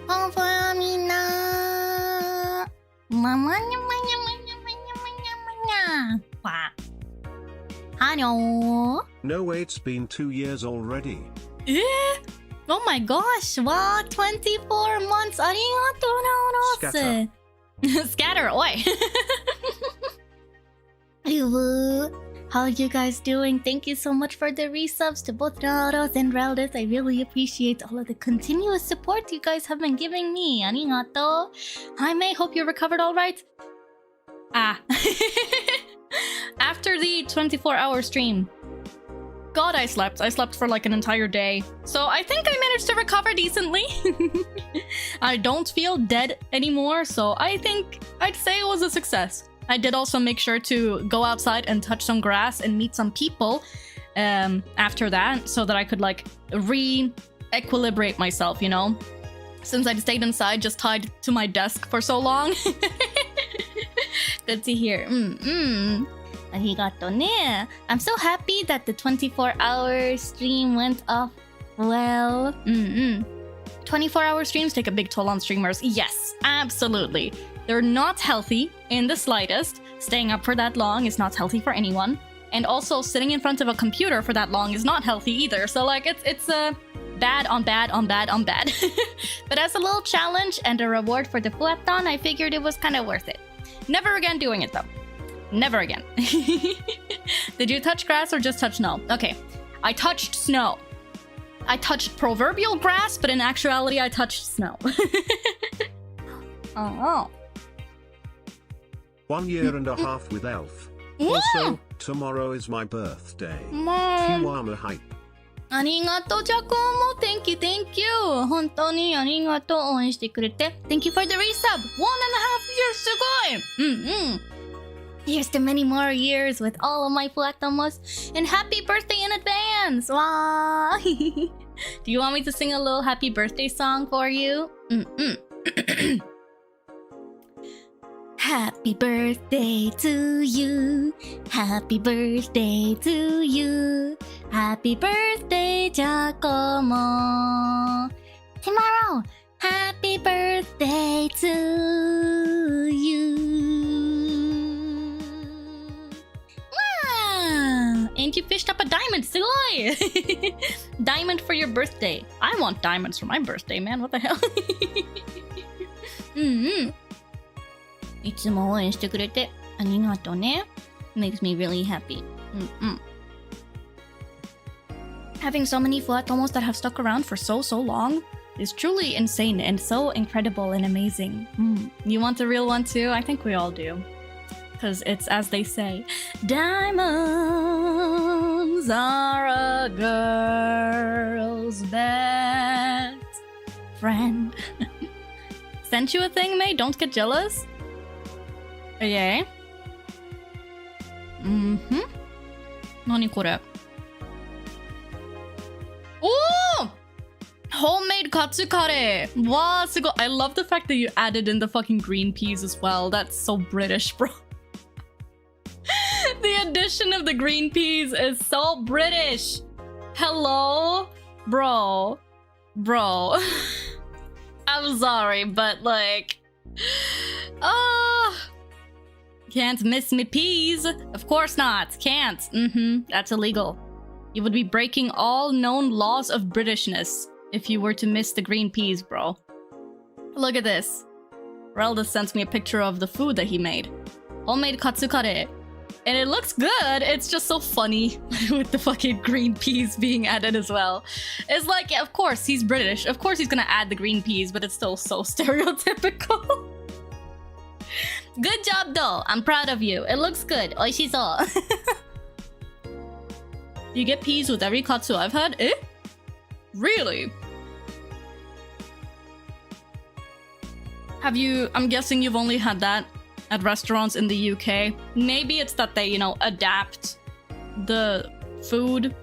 감사합니다. 와. 안녕. No way, it's been 2 years already. Eh? Oh my gosh. Wow, 24 months. 아리가또 나오로스. Scatter. Oi. How are you guys doing? Thank you so much for the resubs to both Raros and Raldis. I really appreciate all of the continuous support you guys have been giving me. Arigato. Hi May, hope you recovered all right. After the 24-hour stream, God, I slept. I slept for like an entire day. So I think I managed to recover decently. I don't feel dead anymore, so I think I'd say it was a success. I did also make sure to go outside and touch some grass and meet some people after that, so that I could like re-equilibrate myself, you know? Since I'd stayed inside just tied to my desk for so long. Good to hear. Arigato ne. I'm so happy that the 24-hour stream went off well. 24-hour streams take a big toll on streamers. Yes, absolutely. They're not healthy in the slightest. Staying up for that long is not healthy for anyone. And also, sitting in front of a computer for that long is not healthy either. So, like, it's a bad on bad on bad on bad. But as a little challenge and a reward for the Fuwaton, I figured it was kind of worth it. Never again doing it, though. Never again. Did you touch grass or just touch snow? Okay, I touched snow. I touched proverbial grass, but in actuality, I touched snow. Oh. 1 year and a half with Elf. Also, tomorrow is my birthday. Fuwatomo hype. ありがとう、ジャコも Thank you, thank you. 本当にありがとう、応援してくれて Thank you for the resub. 1.5 years すごい。Here's to many more years with all of my Fuwatomos. And happy birthday in advance. Wow. Do you want me to sing a little happy birthday song for you? Happy birthday to you. Happy birthday to you. Happy birthday, Giacomo. Tomorrow, happy birthday to you. Wow! And you fished up a diamond, sugoi! Diamond for your birthday. I want diamonds for my birthday, man. What the hell? いつも応援してくれてありがとうね。Makes me really happy. Having so many Fuwatomos that have stuck around for so long is truly insane and so incredible and amazing. You want a real one too? I think we all do. Because it's as they say, diamonds are a girl's best friend. Sent you a thing, May? Don't get jealous? Okay. 何これ? Oh! Homemade katsu kare! Wow, I love the fact that you added in the fucking green peas as well. That's so British, bro. The addition of the green peas is so British. Hello? Bro. I'm sorry, but like... Can't miss me peas. Of course not. Can't. That's illegal. You would be breaking all known laws of Britishness if you were to miss the green peas, bro. Look at this. Relda sent me a picture of the food that he made. Homemade katsu kare. And it looks good. It's just so funny with the fucking green peas being added as well. It's like, yeah, of course, he's British. Of course he's gonna add the green peas, but it's still so stereotypical. Good job, though. I'm proud of you. It looks good. Oishiso. You get peas with every katsu I've had? Eh? Really? Have you... I'm guessing you've only had that at restaurants in the UK. Maybe it's that they, you know, adapt the food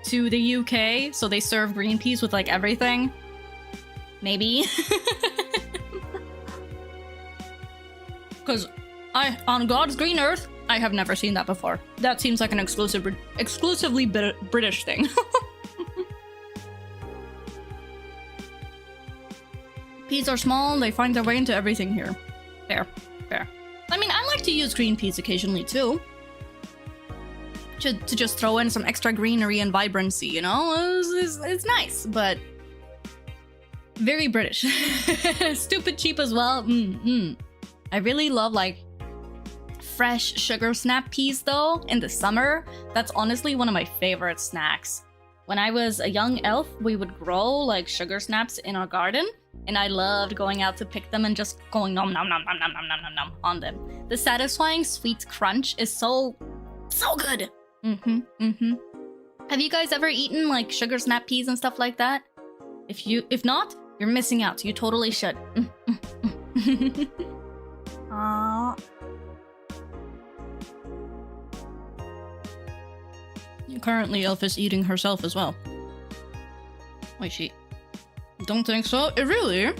to the UK, so they serve green peas with, like, everything. Maybe. Because on God's green earth, I have never seen that before. That seems like an exclusively British thing. Peas are small, they find their way into everything here. Fair. I mean, I like to use green peas occasionally too. To just throw in some extra greenery and vibrancy, you know? It's nice, but... very British. Stupid cheap as well. I really love, like, fresh sugar snap peas, though, in the summer. That's honestly one of my favorite snacks. When I was a young elf, we would grow, like, sugar snaps in our garden. and I loved going out to pick them and just going nom nom nom nom nom nom nom nom nom on them. The satisfying sweet crunch is so good. Have you guys ever eaten like sugar snap peas and stuff like that? If not, you're missing out. You totally should. Currently, Elf is eating herself as well. Wait, she... Don't think so? Really?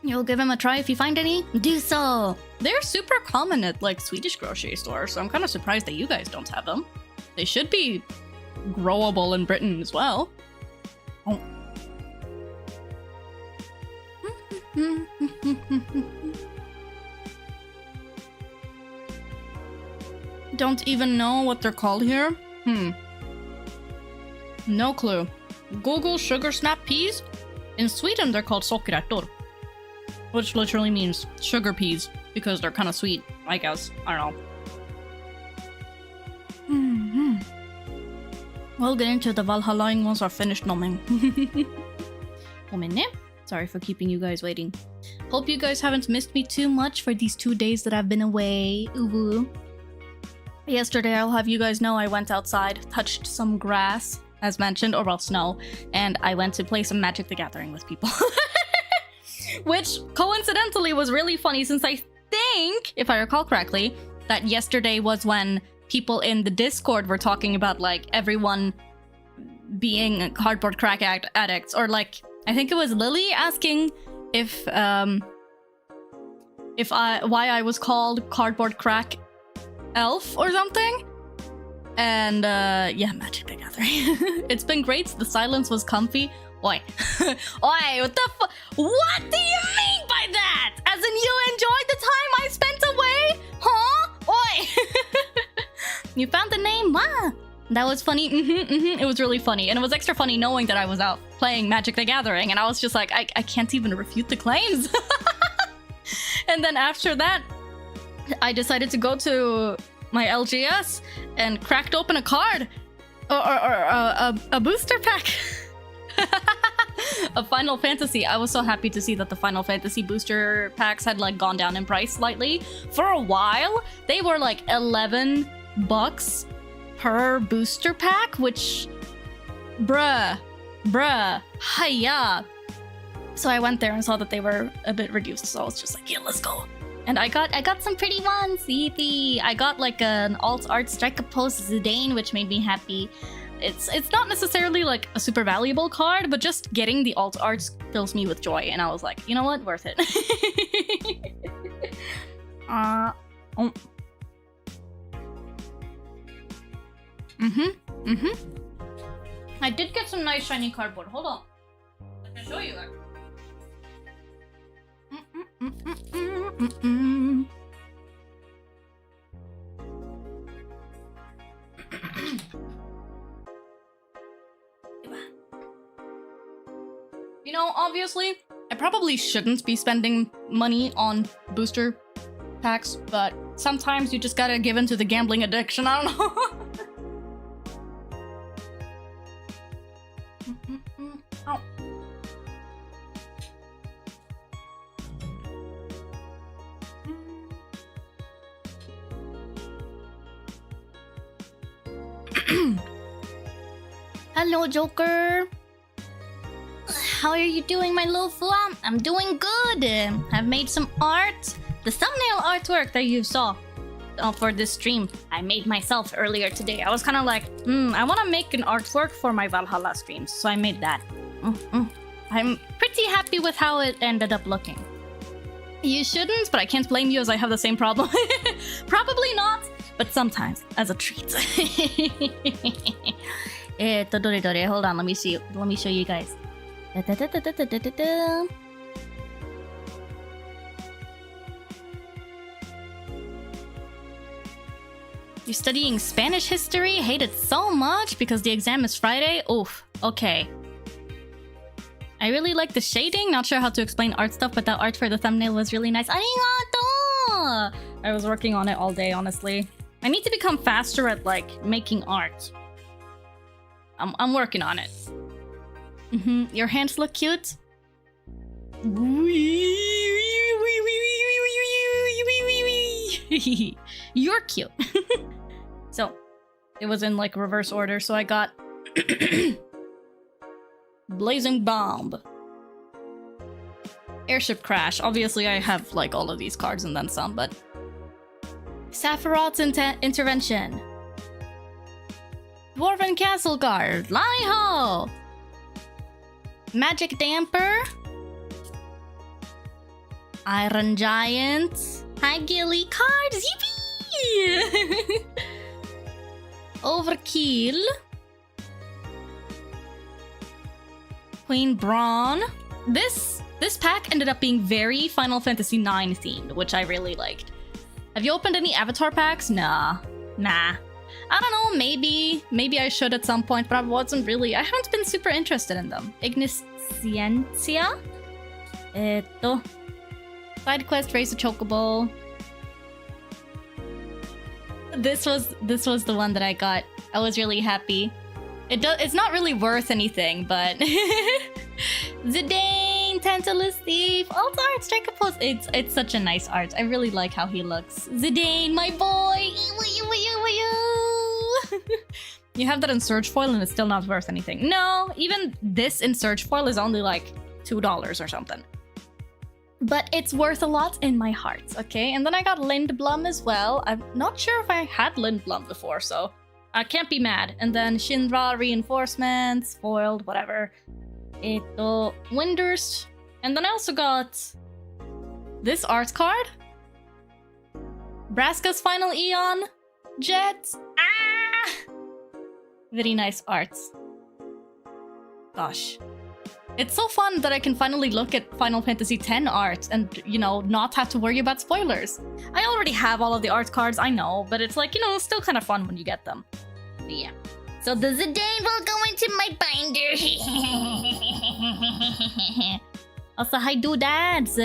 You'll give him a try if you find any? Do so! They're super common at, like, Swedish grocery stores, so I'm kind of surprised that you guys don't have them. They should be growable in Britain as well. Oh. Don't even know what they're called here? No clue. Google sugar snap peas? In Sweden, they're called sockerärtor, which literally means sugar peas, because they're kind of sweet, I guess. I don't know. We'll get into the Valhallaing once I've finished numbing. Sorry for keeping you guys waiting. Hope you guys haven't missed me too much for these 2 days that I've been away. Ooh. Yesterday, I'll have you guys know I went outside, touched some grass, as mentioned, or well, snow, and I went to play some Magic the Gathering with people. Which, coincidentally, was really funny since I think, if I recall correctly, that yesterday was when people in the Discord were talking about, like, everyone being cardboard crack addicts, or, like, I think it was Lily asking why I was called cardboard crack elf or something. And yeah, Magic the Gathering. It's been great. The silence was comfy. Oi. Oi, what the what do you mean by that? As in you enjoyed the time I spent away? Huh? Oi. You found the name? Wow. That was funny. It was really funny. And it was extra funny knowing that I was out playing Magic the Gathering. And I was just like, I can't even refute the claims. And then after that, I decided to go to my LGS and cracked open a card. Or a booster pack. A Final Fantasy. I was so happy to see that the Final Fantasy booster packs had like gone down in price slightly. For a while, they were like $11 per booster pack, which bruh, hiya. So I went there and saw that they were a bit reduced, so I was just like, yeah, let's go. And I got some pretty ones. Yippee. I got like an alt art strike a pose Zidane, which made me happy. It's not necessarily like a super valuable card, but just getting the alt arts fills me with joy, and I was like, you know what, worth it. Oh. I did get some nice shiny cardboard. Hold on. I can show you that. You know, obviously, I probably shouldn't be spending money on booster packs, but sometimes you just gotta give in to the gambling addiction. I don't know. Oh. Hello, Joker. How are you doing, my little flam? I'm doing good. I've made some art. The thumbnail artwork that you saw for this stream, I made myself earlier today. I was kind of like, I want to make an artwork for my Valhalla streams, so I made that. I'm pretty happy with how it ended up looking. You shouldn't, but I can't blame you as I have the same problem. Probably not, but sometimes as a treat. Hold on, let me see. Let me show you guys. You're studying Spanish history? Hate it so much because the exam is Friday? Oof, okay. I really like the shading. Not sure how to explain art stuff, but that art for the thumbnail was really nice. Arigato! I was working on it all day, honestly. I need to become faster at like making art. I'm working on it. Your hands look cute. You're cute. So it was in like reverse order, so I got Blazing Bomb, Airship Crash. Obviously I have like all of these cards and then some, but Sephiroth's Intervention, Dwarven Castle Guard, Laiho, Magic Damper, Iron Giant, Hi Gilly cards, yippee! Overkill, Queen Brawn. This pack ended up being very Final Fantasy IX themed, which I really liked. Have you opened any Avatar packs? Nah. I don't know, maybe I should at some point, but I haven't been super interested in them. Ignisciencia? Side quest, raise a chocobo. This was the one that I got. I was really happy. It's not really worth anything, but Zidane, Tantalus Thief, alt art, strike a pose. It's such a nice art. I really like how he looks. Zidane, my boy. You have that in Surge Foil and it's still not worth anything. No, even this in Surge Foil is only like $2 or something. But it's worth a lot in my heart, okay? And then I got Lindblom as well. I'm not sure if I had Lindblom before, so I can't be mad. And then Shinra Reinforcements, foiled, whatever. Windurst. And then I also got this art card. Braska's Final Eon. Jet. Ah! Very nice arts. Gosh. It's so fun that I can finally look at Final Fantasy X art and, you know, not have to worry about spoilers. I already have all of the art cards, I know, but it's like, you know, still kind of fun when you get them. But yeah. So the Zidane will go into my binder. Also, hi doodads.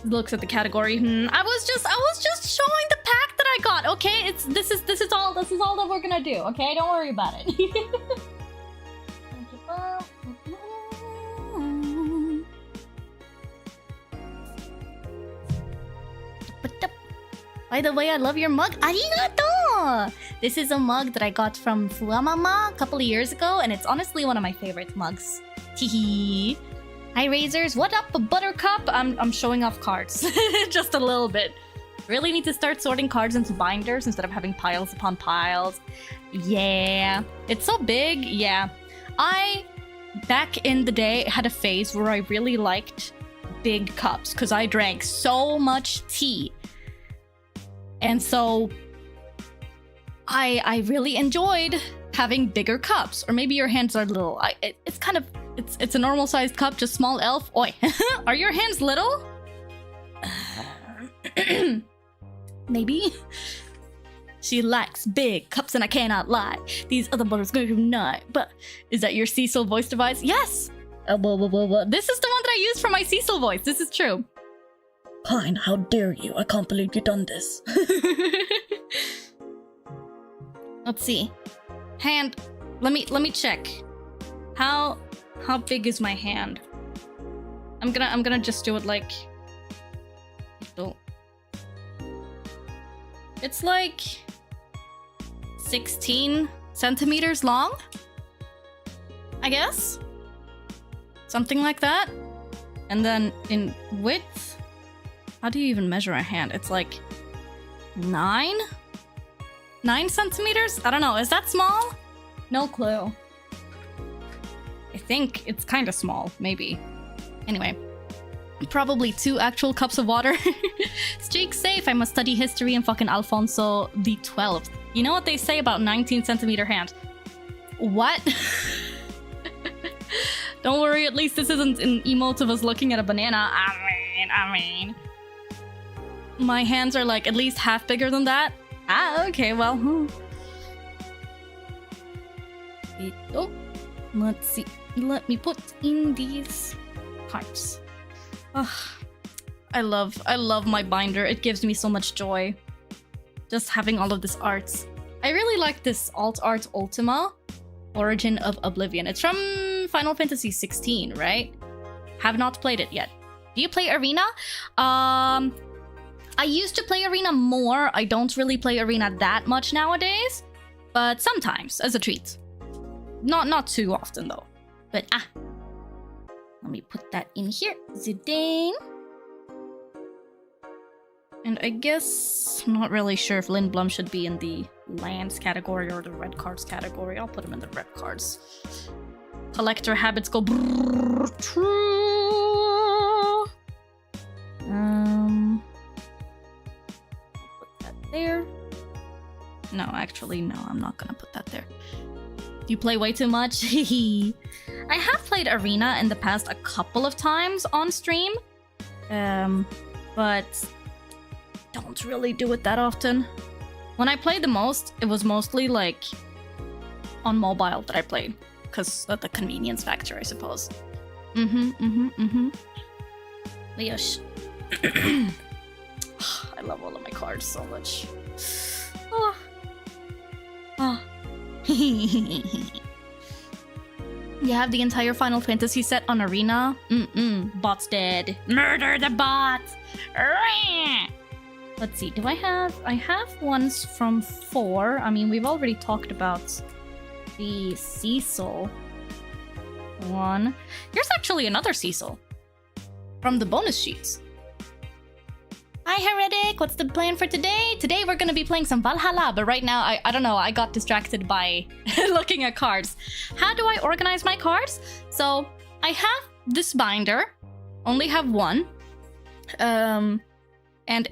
Looks at the category. I was just showing the pack that I got. Okay, this is all that we're gonna do. Okay, don't worry about it. By the way, I love your mug. Arigato! This is a mug that I got from Fuwamama a couple of years ago, and it's honestly one of my favorite mugs. Teehee. Hi, Razors. What up, Buttercup? I'm showing off cards. Just a little bit. Really need to start sorting cards into binders instead of having piles upon piles. Yeah. It's so big. Yeah. I, back in the day, had a phase where I really liked big cups because I drank so much tea. And so I really enjoyed having bigger cups. Or maybe your hands are little. It's a normal sized cup, just small elf. Oi, are your hands little? Maybe. She likes big cups and I cannot lie. These other butters go not. But is that your Cecil voice device? Yes. This is the one that I use for my Cecil voice. This is true. Pine, how dare you? I can't believe you've done this. Let's see. Hand. Let me check. How big is my hand? I'm gonna just do it like. It's like 16 centimeters long, I guess. Something like that. And then in width, how do you even measure a hand? It's like 9 centimeters? I don't know. Is that small? No clue. I think it's kind of small, maybe. Anyway. Probably 2 actual cups of water. Streak safe. I must study history and fucking Alfonso the 12th. You know what they say about 19 centimeter hand? What? Don't worry, at least this isn't an emote of us looking at a banana. I mean. My hands are like at least half bigger than that. Ah, okay, well. Oh, let's see. Let me put in these cards. Oh, I love my binder. It gives me so much joy. Just having all of this art. I really like this alt art Ultima, Origin of Oblivion. It's from Final Fantasy 16, right? Have not played it yet. Do you play Arena? I used to play Arena more. I don't really play Arena that much nowadays, but sometimes as a treat. Not too often though. But let me put that in here. Zidane. And I guess I'm not really sure if Lindblom should be in the lands category or the red cards category. I'll put him in the red cards. Collector habits go brrrr, true. Put that there. No, actually, no, I'm not gonna put that there. Do you play way too much? I have played Arena in the past a couple of times on stream, but don't really do it that often. When I played the most, it was mostly like on mobile that I played, because of the convenience factor, I suppose. Leosh. I love all of my cards so much. Oh. Oh. You have the entire Final Fantasy set on Arena? Bot's dead. Murder the bot! Let's see, do I have ones from 4. I mean, we've already talked about the Cecil one. Here's actually another Cecil from the bonus sheets. Hi, Heretic! What's the plan for today? Today we're gonna be playing some Valhalla, but right now, I don't know, I got distracted by looking at cards. How do I organize my cards? So, I have this binder, only have one. And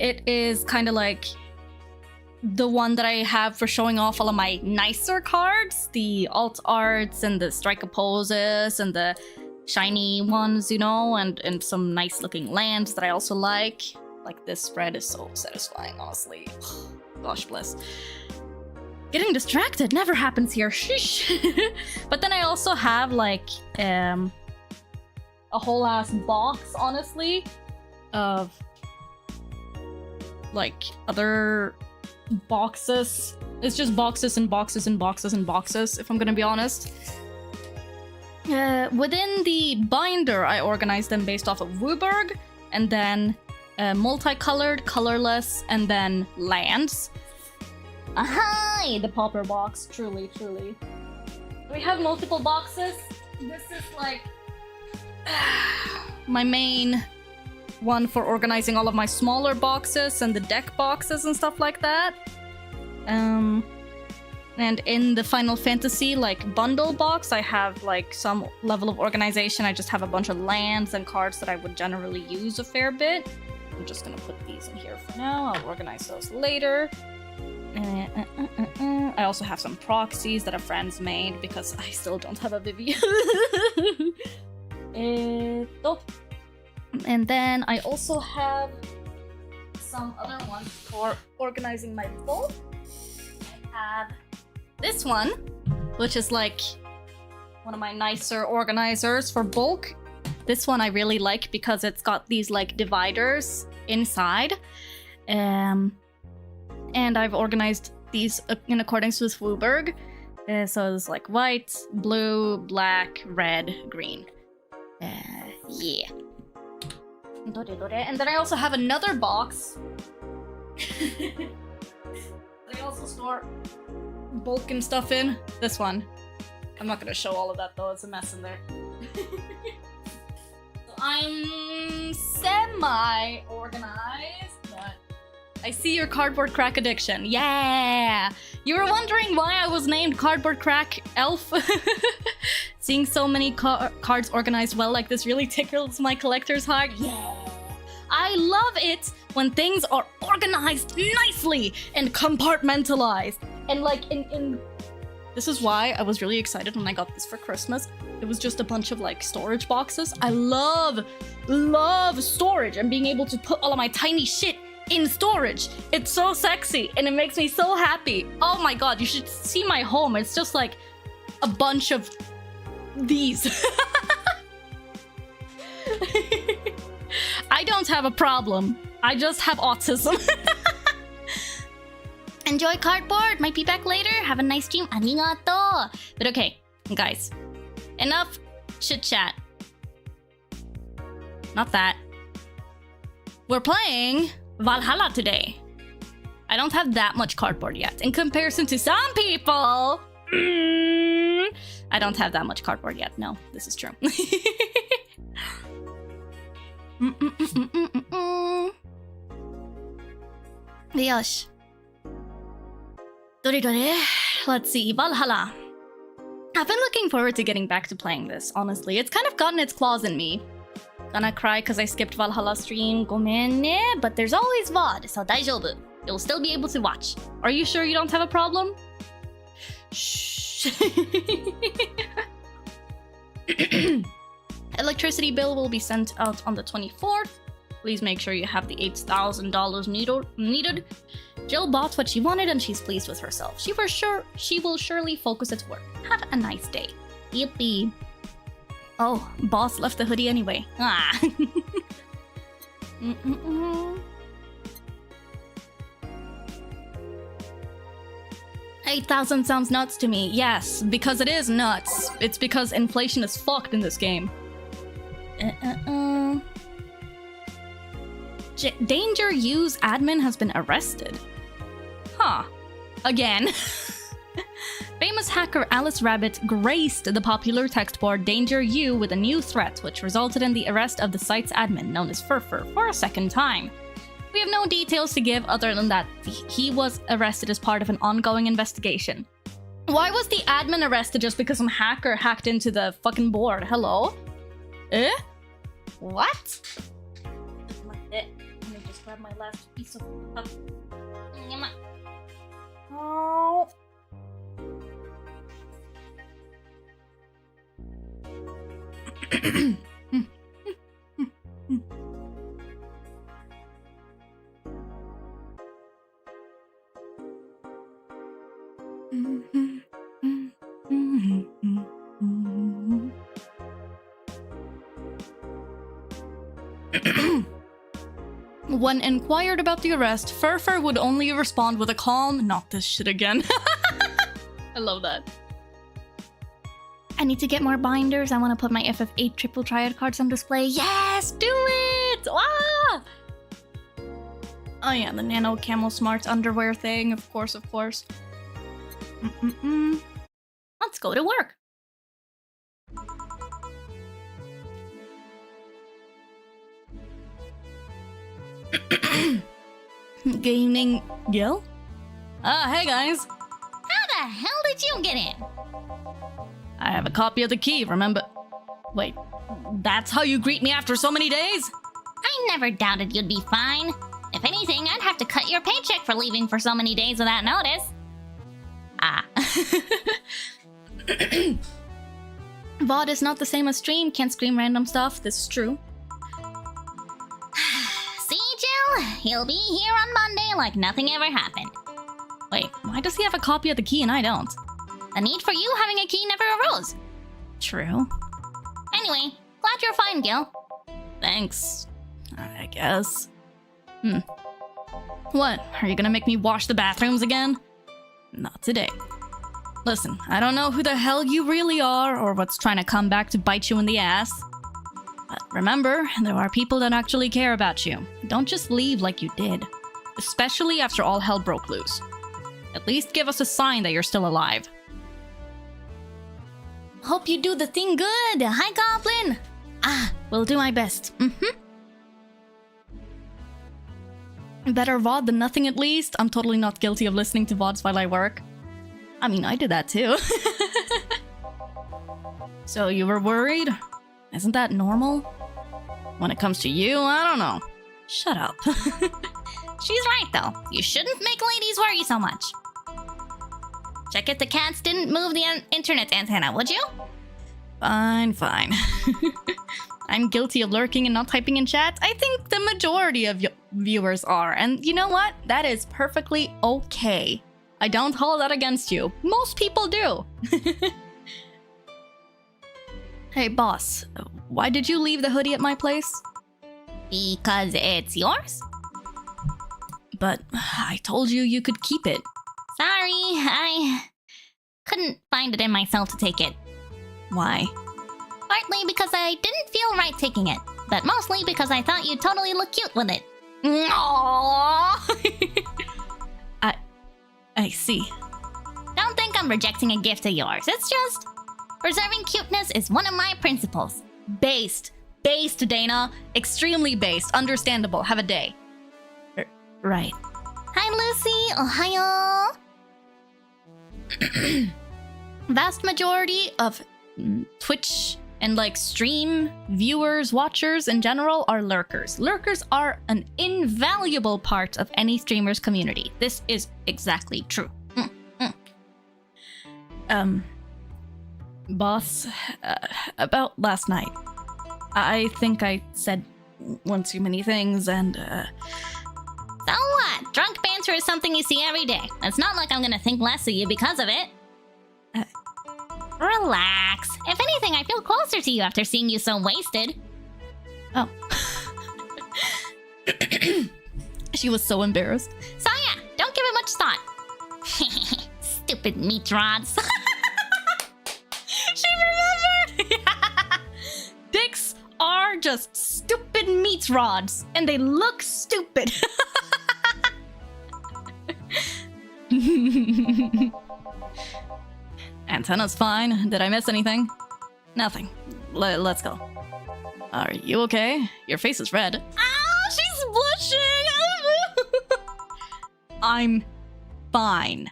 it is kind of like the one that I have for showing off all of my nicer cards, the alt arts and the striker poses and the shiny ones, you know, and some nice looking lands that I also like. Like this spread is so satisfying, honestly. Gosh bless. Getting distracted never happens here. Sheesh. But then I also have like a whole ass box, honestly, of like other boxes. It's just boxes and boxes and boxes and boxes, if I'm gonna be honest. Within the binder, I organize them based off of WUBRG, and then multicolored, colorless, and then lands. Aha! The popper box, truly. We have multiple boxes. This is like my main one for organizing all of my smaller boxes and the deck boxes and stuff like that. And in the Final Fantasy like bundle box, I have like some level of organization. I just have a bunch of lands and cards that I would generally use a fair bit. I'm just gonna put these in here for now. I'll organize those later. I also have some proxies that a friend's made because I still don't have a Vivi. And then I also have some other ones for organizing my bulk. I have this one, which is like one of my nicer organizers for bulk. This one I really like because it's got these like dividers inside. And I've organized these in accordance with WUBRG. So it's like white, blue, black, red, green. Yeah. And then I also have another box that I also store bulk and stuff in. This one. I'm not gonna show all of that though, it's a mess in there. So I'm semi-organized, but I see your cardboard crack addiction. Yeah! You were wondering why I was named Cardboard Crack Elf? Seeing so many cards organized well like this really tickles my collector's heart. Yeah! I love it when things are organized nicely and compartmentalized. And like in this is why I was really excited when I got this for Christmas. It was just a bunch of like storage boxes. I love storage and being able to put all of my tiny shit in storage. It's so sexy and it makes me so happy. Oh my god, you should see my home. It's just like a bunch of these. don't have a problem. I just have autism. Enjoy cardboard. Might be back later. Have a nice stream. Arigato. But okay, guys. Enough chit chat. Not that. We're playing Valhalla today. I don't have that much cardboard yet. In comparison to some people, I don't have that much cardboard yet. No, this is true. Yosh. Let's see, Valhalla. I've been looking forward to getting back to playing this, honestly. It's kind of gotten its claws in me. Gonna cry because I skipped Valhalla stream. Gomen ne, but there's always VOD, so daijoubu. You'll still be able to watch. Are you sure you don't have a problem? Shh. Electricity bill will be sent out on the 24th. Please make sure you have the $8,000 needed. Jill bought what she wanted and she's pleased with herself. She will surely focus at work. Have a nice day. Yippee. Oh, boss left the hoodie anyway. Ah. 8,000 sounds nuts to me. Yes, because it is nuts. It's because inflation is fucked in this game. Danger U's admin has been arrested. Huh. Again. Famous hacker Alice Rabbit graced the popular text board Danger U with a new threat, which resulted in the arrest of the site's admin, known as Furfur, for a second time. We have no details to give other than that he was arrested as part of an ongoing investigation. Why was the admin arrested just because some hacker hacked into the fucking board? Hello? Eh? What? Let me just grab my last piece of... Oh... When inquired about the arrest, Furfur would only respond with a calm, "Not this shit again." I love that. I need to get more binders. I want to put my FF8 triple triad cards on display. Yes, do it! Ah! Oh yeah, the Nano Camel Smart underwear thing. Of course, of course. Let's go to work. Gaming Gil? Hey guys. How the hell did you get in? I have a copy of the key, remember? Wait, that's how you greet me after so many days? I never doubted you'd be fine. If anything, I'd have to cut your paycheck for leaving for so many days without notice. Ah. VOD is not the same as stream, can't scream random stuff, this is true. See, Jill? He'll be here on Monday like nothing ever happened. Wait, why does he have a copy of the key and I don't? The need for you having a key never arose. True. Anyway, glad you're fine, Gil. Thanks, I guess. What, are you gonna make me wash the bathrooms again? Not today. Listen, I don't know who the hell you really are or what's trying to come back to bite you in the ass. But remember, there are people that actually care about you. Don't just leave like you did. Especially after all hell broke loose. At least give us a sign that you're still alive. Hope you do the thing good! Hi, Goblin! Ah, will do my best. Better VOD than nothing at least. I'm totally not guilty of listening to VODs while I work. I mean, I did that too. So you were worried? Isn't that normal? When it comes to you, I don't know. Shut up. She's right, though. You shouldn't make ladies worry so much. Check if the cats didn't move the internet antenna, would you? Fine, fine. I'm guilty of lurking and not typing in chat. I think the majority of viewers are. And you know what? That is perfectly okay. I don't hold that against you. Most people do. Hey, boss. Why did you leave the hoodie at my place? Because it's yours? But I told you you could keep it. Sorry, I couldn't find it in myself to take it. Why? Partly because I didn't feel right taking it, but mostly because I thought you'd totally look cute with it. Aww. I see. Don't think I'm rejecting a gift of yours. It's just preserving cuteness is one of my principles. Based, Dana. Extremely based. Understandable. Have a day. Right. Hi, Lucy. Ohio. Vast majority of Twitch and like stream viewers, watchers in general are lurkers. Lurkers are an invaluable part of any streamer's community. This is exactly true. Boss, about last night. I think I said one too many things and So what? Drunk banter is something you see every day. It's not like I'm gonna think less of you because of it. Relax. If anything, I feel closer to you after seeing you so wasted. Oh. She was so embarrassed. So yeah, don't give it much thought. Stupid meat rods. She remembered! Dicks are just stupid meat rods, and they look stupid. Antenna's fine. Did I miss anything? Nothing. Let's go. Are you okay? Your face is red. Oh, she's blushing! I'm fine.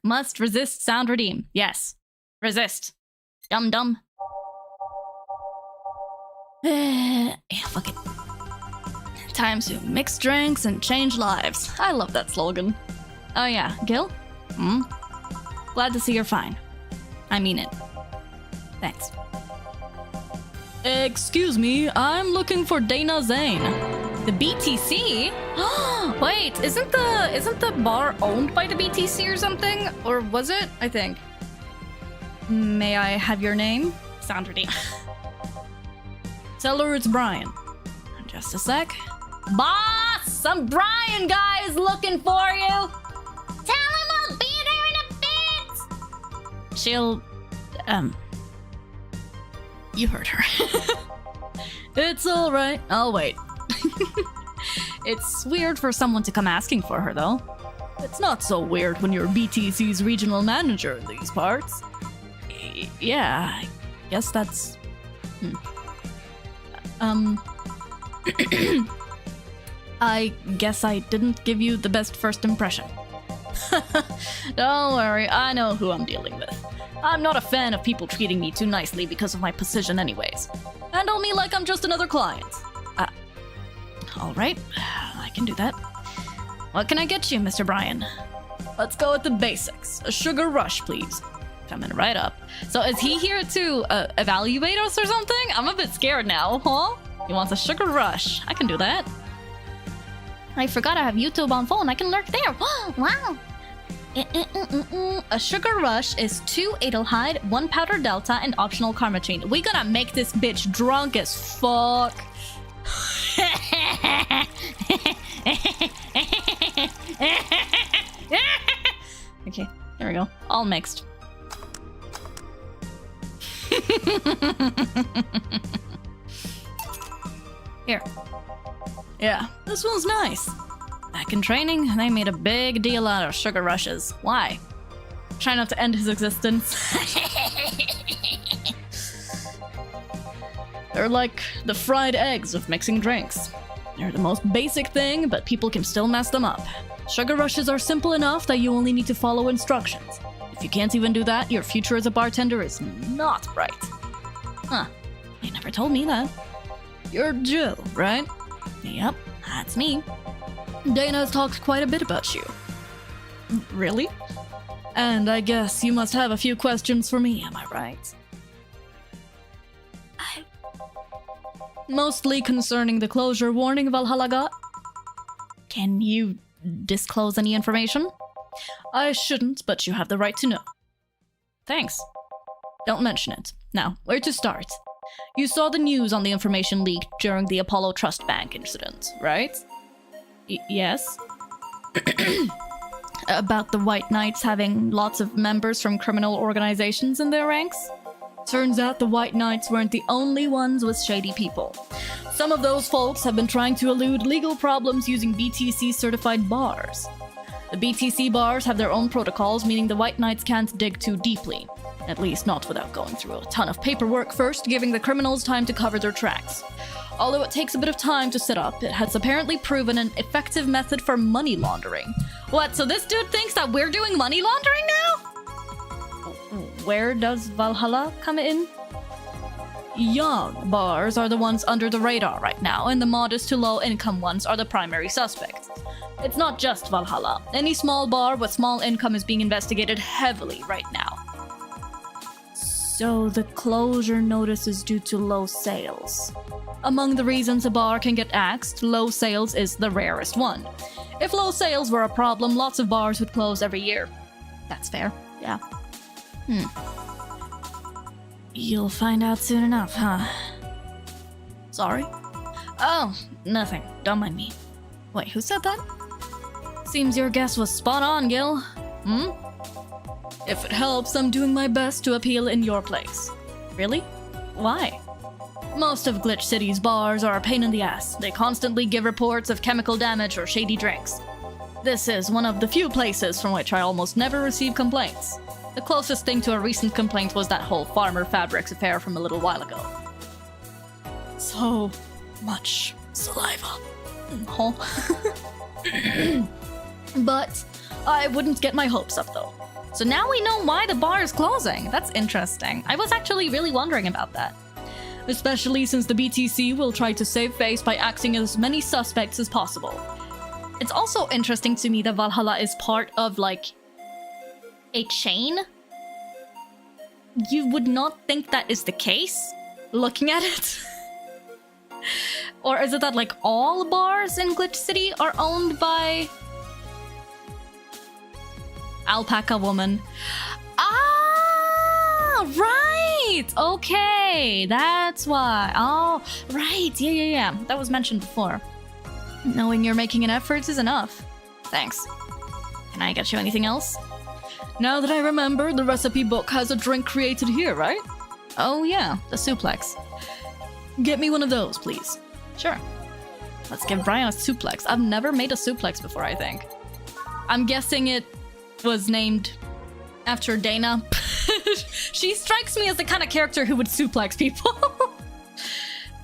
Must resist sound redeem. Yes. Resist. Dum dum. Yeah, fuck it. Time to mix drinks and change lives. I love that slogan. Oh yeah, Gil? Glad to see you're fine. I mean it. Thanks. Excuse me, I'm looking for Dana Zane. The BTC? Wait, isn't the bar owned by the BTC or something? Or was it? I think. May I have your name? Sound redeem. Tell her it's Brian. Just a sec. Boss! Some Brian guy is looking for you! Tell him I'll be there in a bit! She'll... You heard her. It's alright, I'll wait. It's weird for someone to come asking for her, though. It's not so weird when you're BTC's regional manager in these parts. Yeah, I guess that's... I guess I didn't give you the best first impression. Don't worry, I know who I'm dealing with. I'm not a fan of people treating me too nicely because of my position anyways. Handle me like I'm just another client. Alright, I can do that. What can I get you, Mr. Brian? Let's go with the basics. A sugar rush, please. Coming right up. So is he here to evaluate us or something? I'm a bit scared now, huh? He wants a sugar rush. I can do that. I forgot I have YouTube on phone. I can lurk there. Wow. A sugar rush is 2 Adelhyde, 1 powder delta, and optional karmatrine. We gonna make this bitch drunk as fuck. Okay, there we go. All mixed. Here. Yeah, this one's nice. Back in training, they made a big deal out of sugar rushes. Why? Try not to end his existence. They're like the fried eggs of mixing drinks. They're the most basic thing, but people can still mess them up. Sugar rushes are simple enough that you only need to follow instructions. If you can't even do that, your future as a bartender is not bright. Huh, they never told me that. You're Jill, right? Yep, that's me. Dana's talked quite a bit about you. Really? And I guess you must have a few questions for me, am I right? Mostly concerning the closure warning Valhalla got. Can you disclose any information? I shouldn't, but you have the right to know. Thanks. Don't mention it. Now, where to start? You saw the news on the information leaked during the Apollo Trust Bank incident, right? Yes? About the White Knights having lots of members from criminal organizations in their ranks? Turns out the White Knights weren't the only ones with shady people. Some of those folks have been trying to elude legal problems using BTC-certified bars. The BTC bars have their own protocols, meaning the White Knights can't dig too deeply. At least not without going through a ton of paperwork first, giving the criminals time to cover their tracks. Although it takes a bit of time to set up, it has apparently proven an effective method for money laundering. What, so this dude thinks that we're doing money laundering now? Where does Valhalla come in? Young bars are the ones under the radar right now, and the modest to low-income ones are the primary suspects. It's not just Valhalla. Any small bar with small income is being investigated heavily right now. So the closure notice is due to low sales. Among the reasons a bar can get axed, low sales is the rarest one. If low sales were a problem, lots of bars would close every year. That's fair, yeah. You'll find out soon enough, huh? Sorry? Oh, nothing. Don't mind me. Wait, who said that? Seems your guess was spot on, Gil. If it helps, I'm doing my best to appeal in your place. Really? Why? Most of Glitch City's bars are a pain in the ass. They constantly give reports of chemical damage or shady drinks. This is one of the few places from which I almost never receive complaints. The closest thing to a recent complaint was that whole Farmer Fabrics affair from a little while ago. So much saliva. Huh? But I wouldn't get my hopes up though. So now we know why the bar is closing. That's interesting. I was actually really wondering about that. Especially since the BTC will try to save face by axing as many suspects as possible. It's also interesting to me that Valhalla is part of, like, a chain. You would not think that is the case, looking at it. Or is it that, like, all bars in Glitch City are owned by Alpaca Woman? Ah, right! Okay, that's why. Oh, right, yeah. That was mentioned before. Knowing you're making an effort is enough. Thanks. Can I get you anything else? Now that I remember, the recipe book has a drink created here, right? Oh yeah, the suplex. Get me one of those, please. Sure. Let's give Brian a suplex. I've never made a suplex before, I think. I'm guessing it was named after Dana. She strikes me as the kind of character who would suplex people.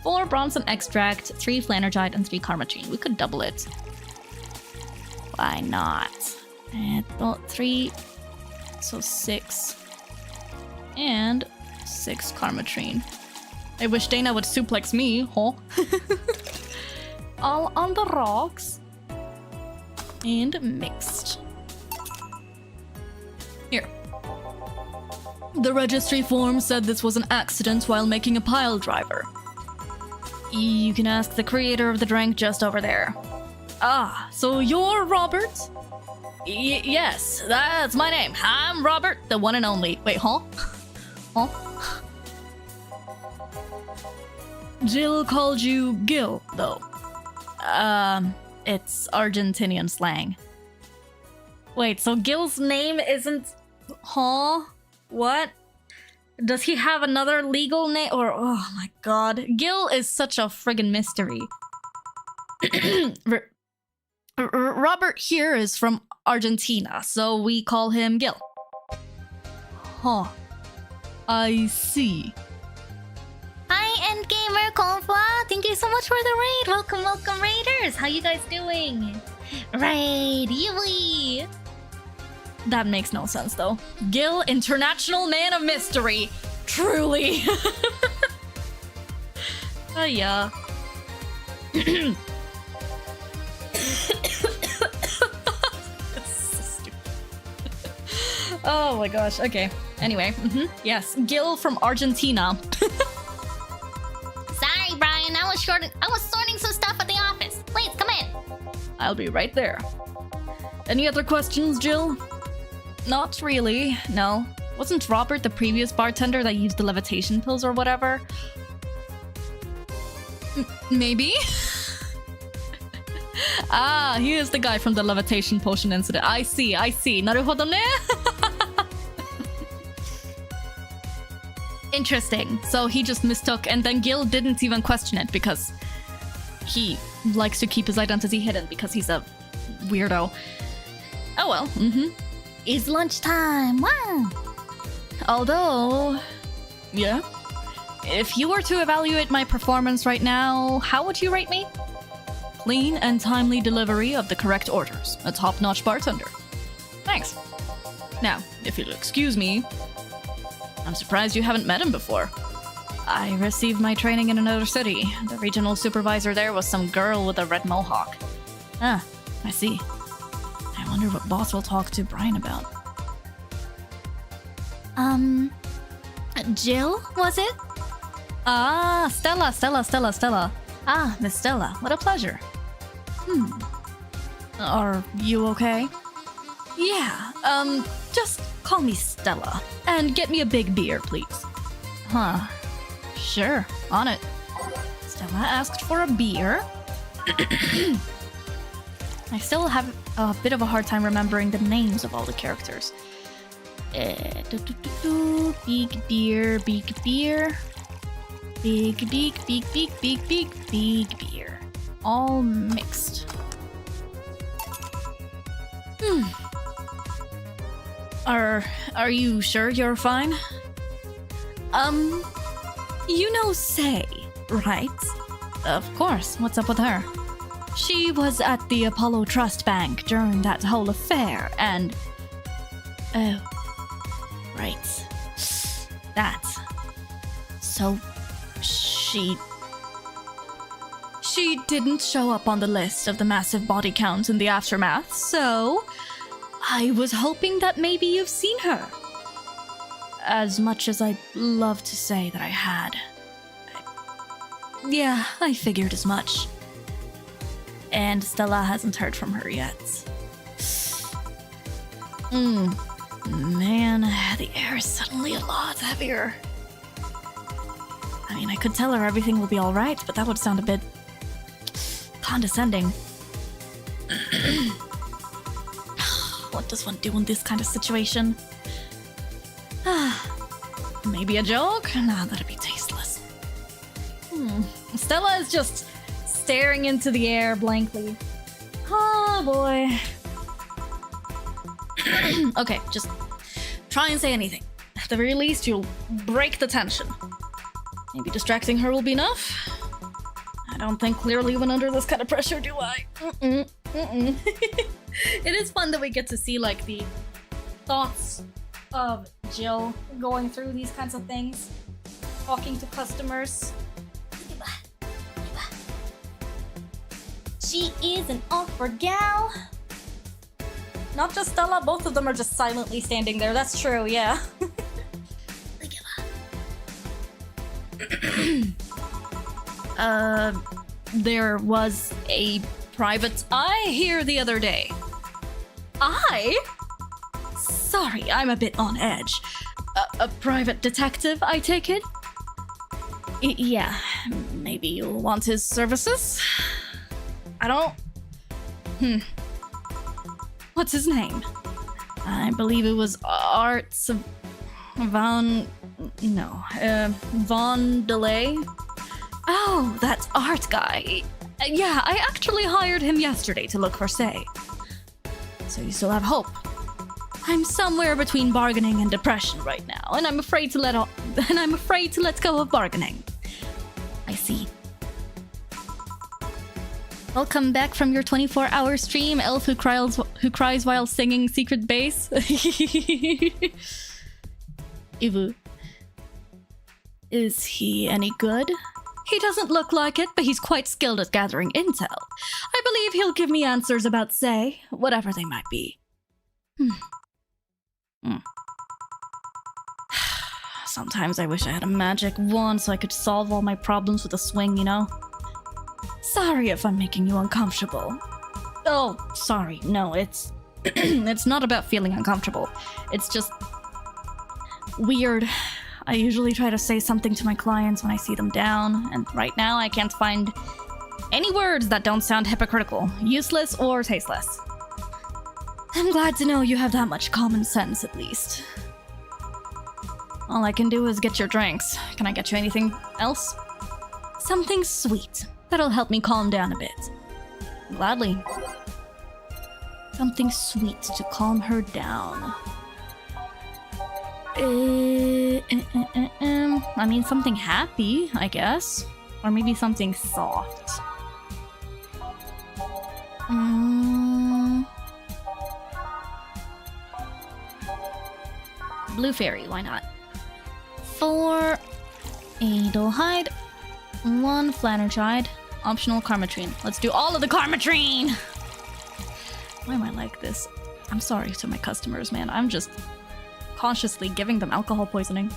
4 Bronson extract, 3 Flanergite, and 3 Karmatine. We could double it. Why not? And 3, so 6. And 6 Karmatrine. I wish Dana would suplex me, huh? All on the rocks. And mixed. Here. The registry form said this was an accident while making a pile driver. You can ask the creator of the drink just over there. Ah, so you're Robert? Yes, that's my name. I'm Robert, the one and only. Wait, huh? Huh? Jill called you Gil, though. It's Argentinian slang. Wait, so Gil's name isn't... Huh? What? Does he have another legal name? Or, oh my god. Gil is such a friggin' mystery. Robert here is from Argentina, so we call him Gil. Huh. I see. Hi, Endgamer Konfa. Thank you so much for the raid. Welcome, raiders. How you guys doing? Raid, yee. That makes no sense, though. Gil, international man of mystery. Truly. Yeah. That's so stupid. Oh my gosh. Okay. Anyway. Yes. Gil from Argentina. Sorry, Brian. I was sorting some stuff at the office. Please, come in. I'll be right there. Any other questions, Jill? Not really, no. Wasn't Robert the previous bartender that used the levitation pills or whatever? Maybe? Ah, he is the guy from the levitation potion incident. I see. Naruhodo ne? Interesting. So he just mistook, and then Gil didn't even question it because he likes to keep his identity hidden because he's a weirdo. Oh well, It's lunchtime. Wow. Although, yeah. If you were to evaluate my performance right now, how would you rate me? Clean and timely delivery of the correct orders. A top-notch bartender. Thanks. Now, if you'll excuse me, I'm surprised you haven't met him before. I received my training in another city. The regional supervisor there was some girl with a red mohawk. Ah, I see. I wonder what boss will talk to Brian about. Jill, was it? Ah, Stella. Ah, Miss Stella, what a pleasure. Are you okay? Yeah, just call me Stella. And get me a big beer, please. Huh. Sure, on it. Stella asked for a beer. I still have a bit of a hard time remembering the names of all the characters. Big beer. Big beer. All mixed. Are you sure you're fine? You know Say, right? Of course. What's up with her? She was at the Apollo Trust Bank during that whole affair, and... Oh. Right. That. So... She didn't show up on the list of the massive body count in the aftermath, so... I was hoping that maybe you've seen her. As much as I'd love to say that I had. Yeah, I figured as much. And Stella hasn't heard from her yet. Man, the air is suddenly a lot heavier. I mean, I could tell her everything will be alright, but that would sound a bit... condescending. What does one do in this kind of situation? Maybe a joke? Nah, that'd be tasteless. Stella is just staring into the air blankly. Oh boy. Okay, just try and say anything. At the very least, you'll break the tension. Maybe distracting her will be enough? I don't think clearly even under this kind of pressure, do I? It is fun that we get to see, like, the thoughts of Jill going through these kinds of things. Talking to customers. She is an awkward gal. Not just Stella, both of them are just silently standing there. That's true, yeah. There was a private eye here the other day. I? Sorry, I'm a bit on edge. A private detective, I take it? Yeah, maybe you'll want his services? I don't... What's his name? I believe it was Arts Von Delay. Oh, that's Art guy. Yeah, I actually hired him yesterday to look for Say. So you still have hope. I'm somewhere between bargaining and depression right now, and I'm afraid to let go of bargaining. I see. Welcome back from your 24-hour stream, elf who cries while singing secret bass. Ivu. Is he any good? He doesn't look like it, but he's quite skilled at gathering intel. I believe he'll give me answers about Say, whatever they might be. Sometimes I wish I had a magic wand so I could solve all my problems with a swing, you know? Sorry if I'm making you uncomfortable. Oh, sorry, no, it's It's not about feeling uncomfortable. It's just weird. I usually try to say something to my clients when I see them down, and right now I can't find any words that don't sound hypocritical, useless, or tasteless. I'm glad to know you have that much common sense, at least. All I can do is get your drinks. Can I get you anything else? Something sweet. That'll help me calm down a bit. Gladly. Something sweet to calm her down. I mean, something happy, I guess. Or maybe something soft. Blue fairy, why not? 4 Adelheid, 1 Flannerchide, optional Karmatrine. Let's do all of the Karmatrine! Why am I like this? I'm sorry to my customers, man. I'm just consciously giving them alcohol poisoning.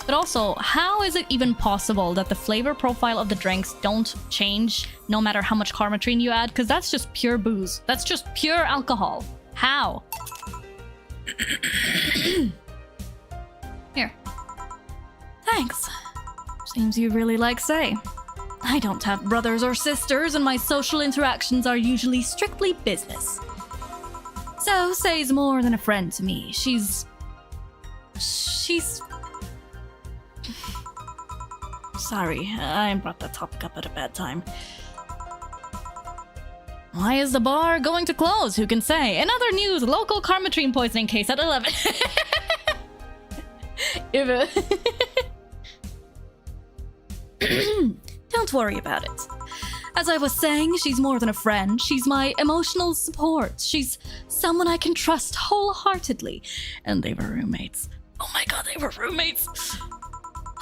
But also, how is it even possible that the flavor profile of the drinks don't change no matter how much Karmatrine you add? Because that's just pure booze. That's just pure alcohol. How? Here. Thanks. Seems you really like Say. I don't have brothers or sisters, and my social interactions are usually strictly business. So, Say's more than a friend to me. She's... Sorry, I brought that topic up at a bad time. Why is the bar going to close? Who can say? In other news, local Karmatrine poisoning case at 11. Don't worry about it. As I was saying, she's more than a friend. She's my emotional support. She's someone I can trust wholeheartedly. And they were roommates. Oh my god, they were roommates.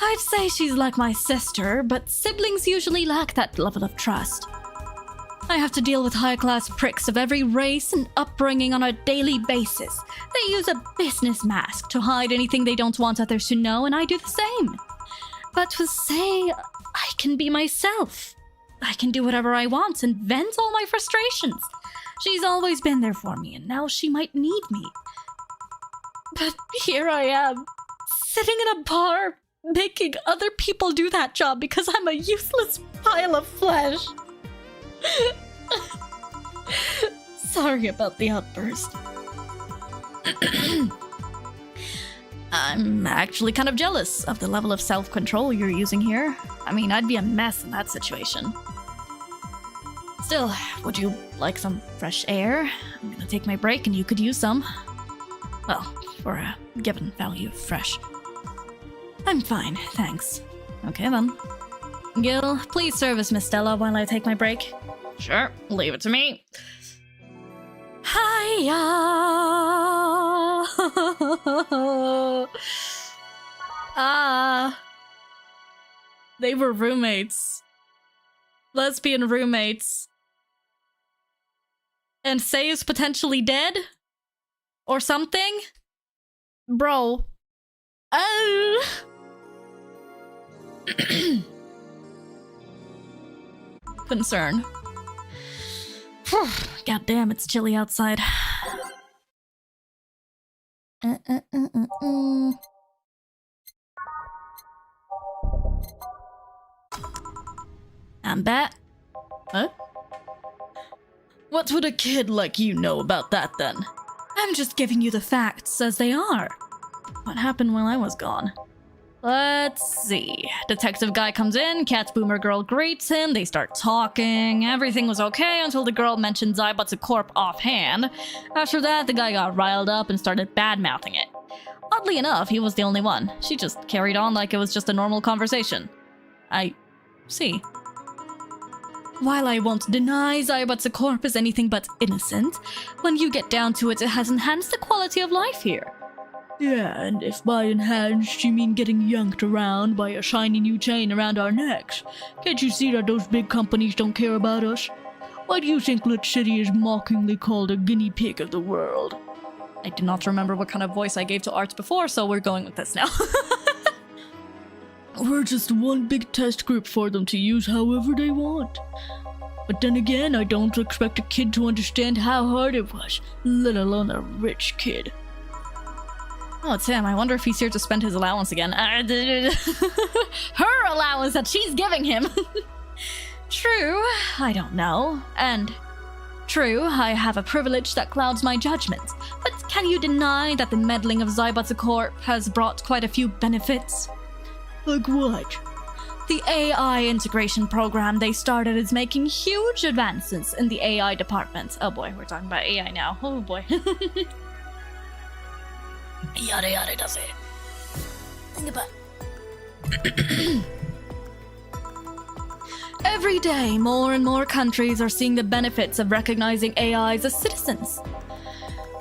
I'd say she's like my sister, but siblings usually lack that level of trust. I have to deal with high-class pricks of every race and upbringing on a daily basis. They use a business mask to hide anything they don't want others to know, and I do the same. But with Say, I can be myself. I can do whatever I want and vent all my frustrations. She's always been there for me, and now she might need me. But here I am, sitting in a bar, making other people do that job because I'm a useless pile of flesh. Sorry about the outburst. I'm actually kind of jealous of the level of self-control you're using here. I mean, I'd be a mess in that situation. Still, would you like some fresh air? I'm gonna take my break and you could use some. Well, for a given value of fresh. I'm fine, thanks. Okay then. Gil, please service Miss Stella while I take my break. Sure, leave it to me. Hiya! They were roommates. Lesbian roommates. And Say is potentially dead? Or something? Bro. Concern. God damn, it's chilly outside. I'm back. Huh? What would a kid like you know about that then? I'm just giving you the facts as they are. What happened while I was gone? Let's see. Detective guy comes in, Cat Boomer girl greets him, they start talking. Everything was okay until the girl mentioned Zybut's corp offhand. After that, the guy got riled up and started bad-mouthing it. Oddly enough, he was the only one. She just carried on like it was just a normal conversation. I see. While I won't deny Zybut's corp is anything but innocent, when you get down to it, it has enhanced the quality of life here. Yeah, and if by enhanced you mean getting yanked around by a shiny new chain around our necks, can't you see that those big companies don't care about us? Why do you think Lit City is mockingly called a guinea pig of the world? I do not remember what kind of voice I gave to Art before, so we're going with this now. We're just one big test group for them to use however they want. But then again, I don't expect a kid to understand how hard it was, let alone a rich kid. Oh, it's him. I wonder if he's here to spend his allowance again. Her allowance that she's giving him. True, I don't know. And true, I have a privilege that clouds my judgment. But can you deny that the meddling of Zaibatsu has brought quite a few benefits? Like what? The AI integration program they started is making huge advances in the AI department. Oh boy, we're talking about AI now. Oh boy. Yada yada does it. Think about Every day, more and more countries are seeing the benefits of recognizing AIs as citizens.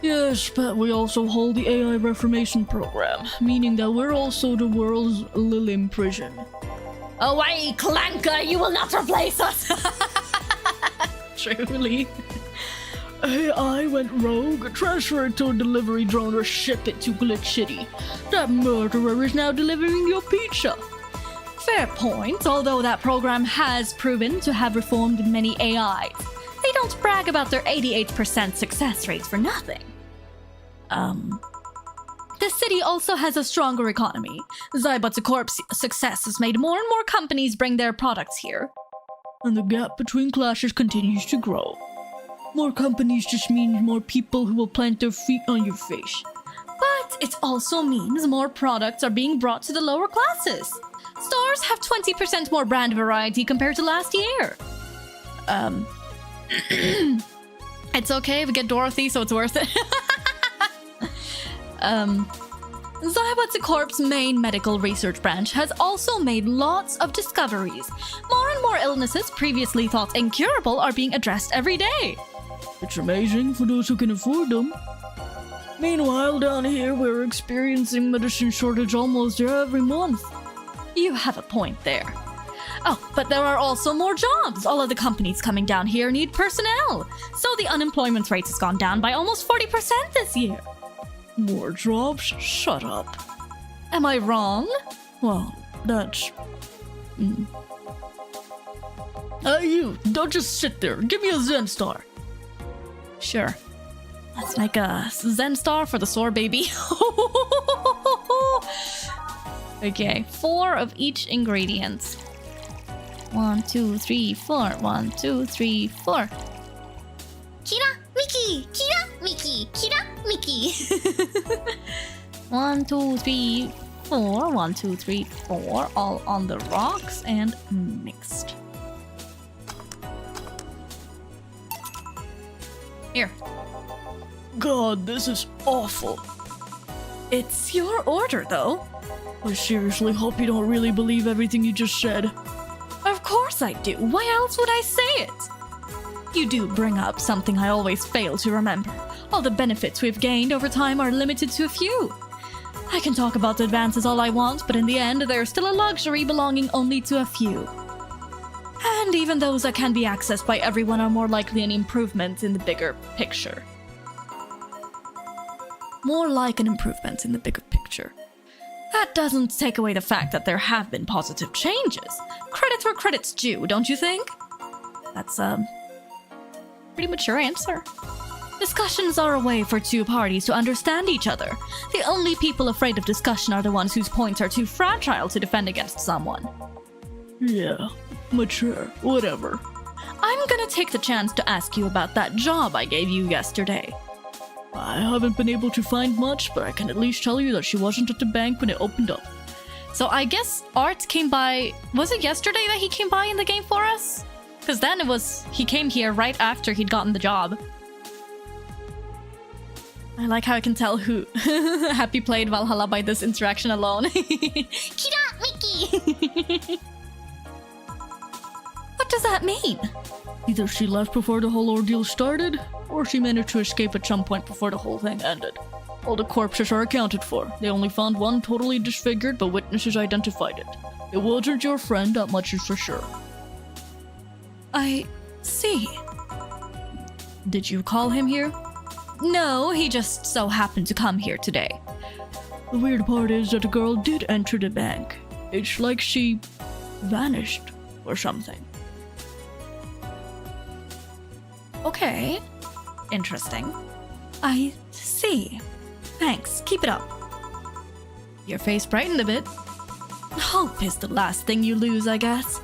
Yes, but we also hold the AI Reformation Program, meaning that we're also the world's Lilim prison. Away, Clanker! You will not replace us! Truly. AI went rogue, transfer it to a delivery drone or ship it to Glitch City. That murderer is now delivering your pizza. Fair point, although that program has proven to have reformed many AIs. They don't brag about their 88% success rates for nothing. The city also has a stronger economy. Zaibatsu Corp's success has made more and more companies bring their products here. And the gap between classes continues to grow. More companies just means more people who will plant their feet on your face. But it also means more products are being brought to the lower classes. Stores have 20% more brand variety compared to last year. It's okay if we get Dorothy, so it's worth it. Zaibatsu Corp's main medical research branch has also made lots of discoveries. More and more illnesses previously thought incurable are being addressed every day. It's amazing for those who can afford them. Meanwhile, down here, we're experiencing medicine shortage almost every month. You have a point there. Oh, but there are also more jobs. All of the companies coming down here need personnel. So the unemployment rate has gone down by almost 40% this year. More jobs? Shut up. Am I wrong? Well, that's... you, don't just sit there. Give me a Zen Star. Sure. Let's make a Zen Star for the sore baby. Okay, 4 of each ingredient. 1, 2, 3, 4. 1, 2, 3, 4. Kira, Mickey! Kira, Mickey! Kira, Mickey! 1, 2, 3, 4. 1, 2, 3, 4. All on the rocks and mixed. Here. God, this is awful. It's your order, though. I seriously hope you don't really believe everything you just said. Of course I do. Why else would I say it? You do bring up something I always fail to remember. All the benefits we've gained over time are limited to a few. I can talk about the advances all I want, but in the end, they're still a luxury belonging only to a few. And even those that can be accessed by everyone are more likely an improvement in the bigger picture. More like an improvement in the bigger picture. That doesn't take away the fact that there have been positive changes. Credit where credit's due, don't you think? That's a pretty mature answer. Discussions are a way for two parties to understand each other. The only people afraid of discussion are the ones whose points are too fragile to defend against someone. Yeah, mature, whatever. I'm gonna take the chance to ask you about that job I gave you yesterday. I haven't been able to find much, but I can at least tell you that she wasn't at the bank when it opened up. So I guess Art came by... Was it yesterday that he came by in the game for us? Because then it was... He came here right after he'd gotten the job. I like how I can tell who Happy played Valhalla by this interaction alone. Kira, Mickey! What does that mean? Either she left before the whole ordeal started, or she managed to escape at some point before the whole thing ended. All the corpses are accounted for. They only found one totally disfigured, but witnesses identified it. It wasn't your friend, that much is for sure. I see. Did you call him here? No, he just so happened to come here today. The weird part is that the girl did enter the bank. It's like she vanished or something. Okay. Interesting. I see. Thanks. Keep it up. Your face brightened a bit. Hope is the last thing you lose, I guess.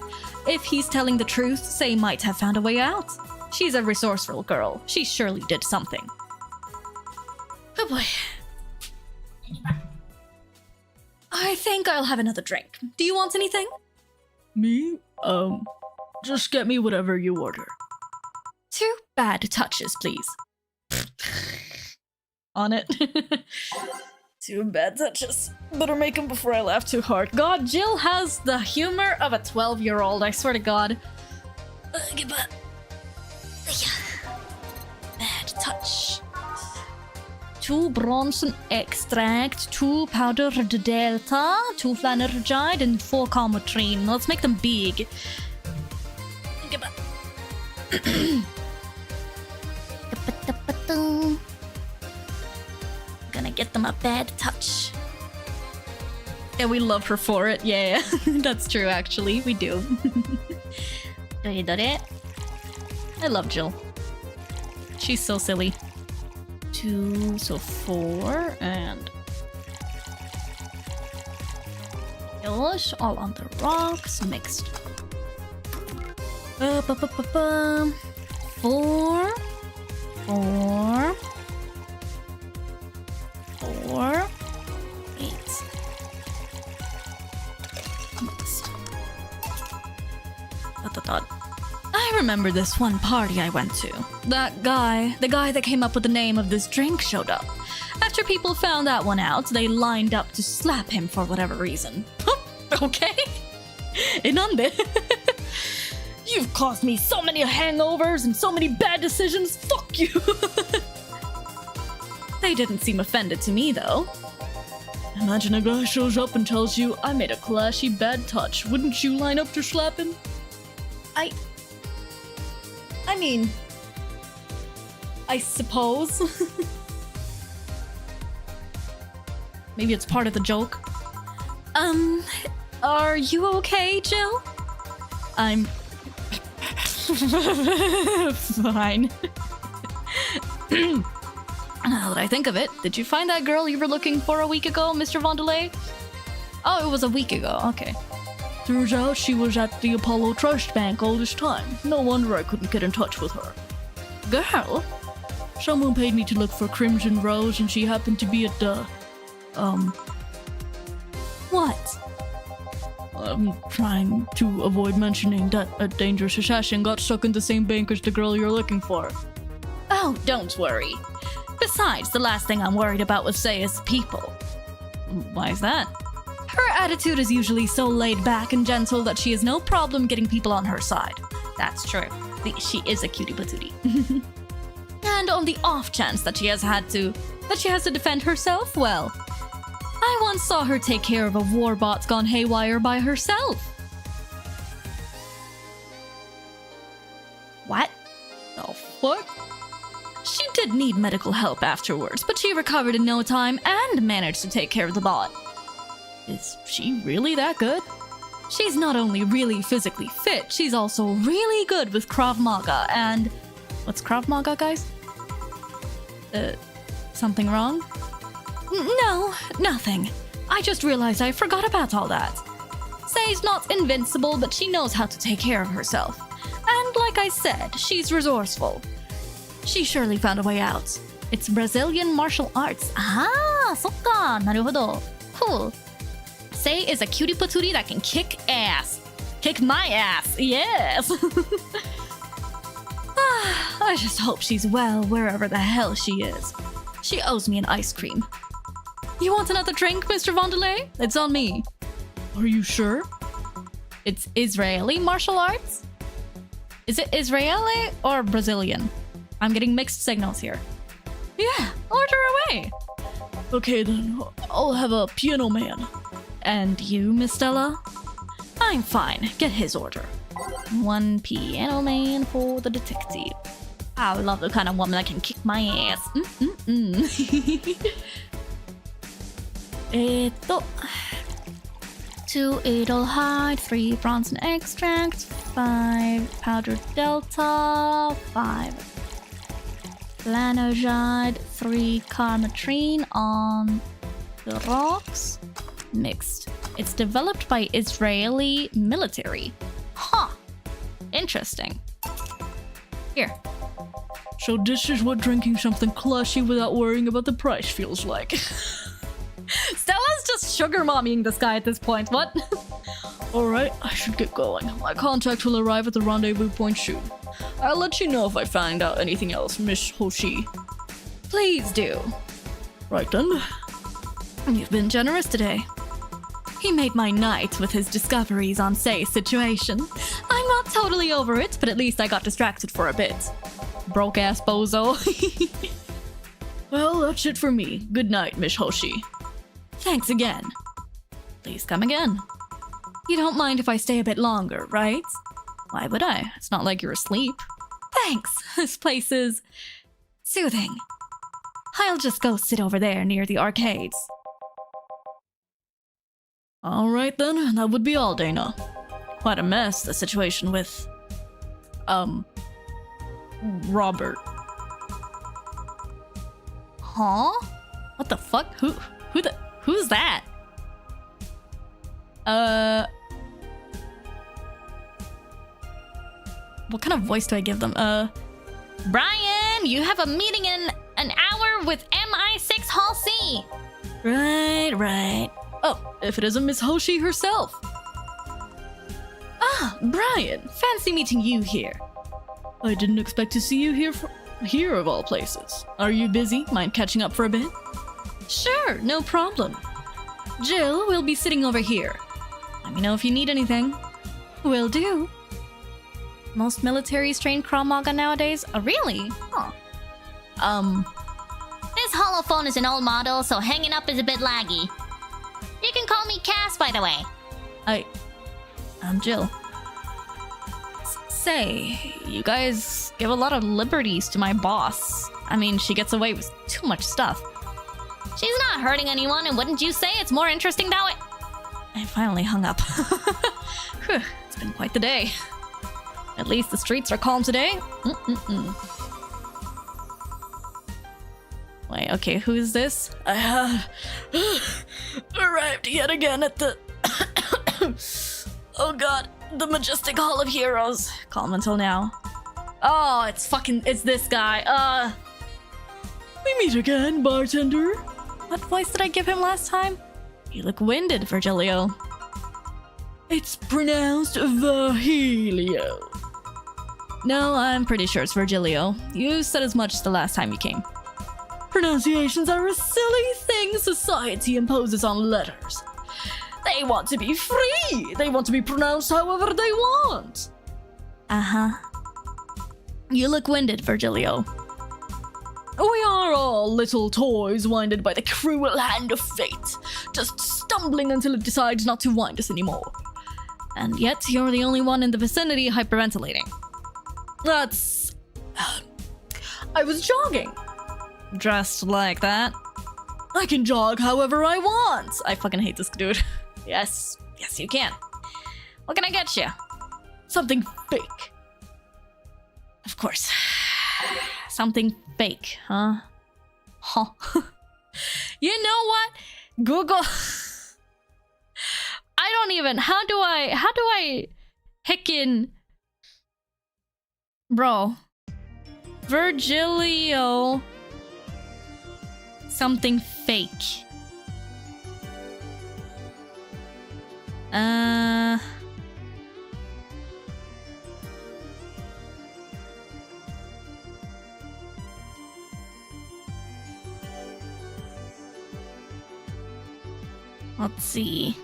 If he's telling the truth, Say might have found a way out. She's a resourceful girl. She surely did something. Oh boy. I think I'll have another drink. Do you want anything? Me? Just get me whatever you order. 2 bad touches, please. On it. 2 bad touches. Better make them before I laugh too hard. God, Jill has the humor of a 12-year-old, I swear to God. Bad touch. 2 Bronson extract, 2 powdered delta, 2 flanergide, and 4 calmotrine. Let's make them big. Gonna get them a bad touch. Yeah, we love her for it. Yeah, that's true, actually. We do. I love Jill. She's so silly. 2, so 4, and... Gosh, all on the rocks, mixed. 4, 4, 4, 8. Mixed. Dot. I remember this one party I went to. The guy that came up with the name of this drink showed up. After people found that one out, they lined up to slap him for whatever reason. Okay? Inande. You've caused me so many hangovers and so many bad decisions. Fuck you. They didn't seem offended to me, though. Imagine a guy shows up and tells you, I made a clashy bad touch. Wouldn't you line up to slap him? I mean, I suppose. Maybe it's part of the joke. Are you okay, Jill? I'm fine. Now that I think of it, did you find that girl you were looking for a week ago, Mr. Vondelay? Oh, it was a week ago, okay. Turns out she was at the Apollo Trust Bank all this time. No wonder I couldn't get in touch with her. Girl? Someone paid me to look for Crimson Rose and she happened to be at the... What? I'm trying to avoid mentioning that a dangerous assassin got stuck in the same bank as the girl you're looking for. Oh, don't worry. Besides, the last thing I'm worried about with Say is people. Why is that? Her attitude is usually so laid back and gentle that she has no problem getting people on her side. That's true. She is a cutie patootie. And on the off chance that she has to defend herself, well, I once saw her take care of a warbot gone haywire by herself. What? The fuck? She did need medical help afterwards, but she recovered in no time and managed to take care of the bot. Is she really that good? She's not only really physically fit, she's also really good with Krav Maga and... What's Krav Maga, guys? Something wrong? No, nothing. I just realized I forgot about all that. Say's not invincible, but she knows how to take care of herself. And like I said, she's resourceful. She surely found a way out. It's Brazilian martial arts. Ah, sokka, naruhodo. Cool. Say is a cutie patootie that can kick ass. Kick my ass, yes! I just hope she's well wherever the hell she is. She owes me an ice cream. You want another drink, Mr. Vondelay? It's on me. Are you sure? It's Israeli martial arts? Is it Israeli or Brazilian? I'm getting mixed signals here. Yeah, order away. Okay then, I'll have a piano man. And you, Miss Stella? I'm fine. Get his order. 1 piano man for the detective. I love the kind of woman that can kick my ass. 2 Idle Hide, 3 Bronson Extract, 5 Powdered Delta, 5 Planojade, 3 Karmatrine on the rocks. Mixed. It's developed by Israeli military. Huh. Interesting. Here. So this is what drinking something classy without worrying about the price feels like. Stella's just sugar mommying this guy at this point. What? Alright, I should get going. My contact will arrive at the rendezvous point soon. I'll let you know if I find out anything else, Miss Hoshi. Please do. Right then. You've been generous today. He made my night with his discoveries on Say's situation. I'm not totally over it, but at least I got distracted for a bit. Broke-ass bozo. Well, that's it for me. Good night, Miss Hoshi. Thanks again. Please come again. You don't mind if I stay a bit longer, right? Why would I? It's not like you're asleep. Thanks. This place is soothing. I'll just go sit over there near the arcades. Alright then, that would be all, Dana. Quite a mess, the situation with... Robert. Huh? What the fuck? Who's that? What kind of voice do I give them? Brian, you have a meeting in an hour with MI6 Hall C. Right. Oh, if it isn't Miss Hoshi herself. Ah, Brian, fancy meeting you here. I didn't expect to see you here of all places. Are you busy? Mind catching up for a bit? Sure, no problem. Jill will be sitting over here. Let me know if you need anything. Will do. Most militaries train Krav Maga nowadays? Oh, really? Huh. This holophone is an old model, so hanging up is a bit laggy. You can call me Cass, by the way. I'm Jill. Say, you guys give a lot of liberties to my boss. I mean, she gets away with too much stuff. She's not hurting anyone, and wouldn't you say it's more interesting that way? I finally hung up. Whew, it's been quite the day. At least the streets are calm today. Wait, okay, who is this? I arrived yet again at the... oh god, the Majestic Hall of Heroes. Calm until now. Oh, it's this guy. We meet again, bartender. What voice did I give him last time? You look winded, Virgilio. It's pronounced Virgilio. No, I'm pretty sure it's Virgilio. You said as much the last time you came. Pronunciations are a silly thing society imposes on letters. They want to be free. They want to be pronounced however they want. Uh-huh. You look winded, Virgilio. We are all little toys winded by the cruel hand of fate, just stumbling until it decides not to wind us anymore. And yet, you're the only one in the vicinity hyperventilating. That's... I was jogging. Dressed like that. I can jog however I want. I fucking hate this dude. Yes, you can. What can I get you? Something fake. Of course. Something fake, huh? Huh. You know what? Google. I don't even. How do I hickin. Bro. Virgilio. Something fake. Let's see.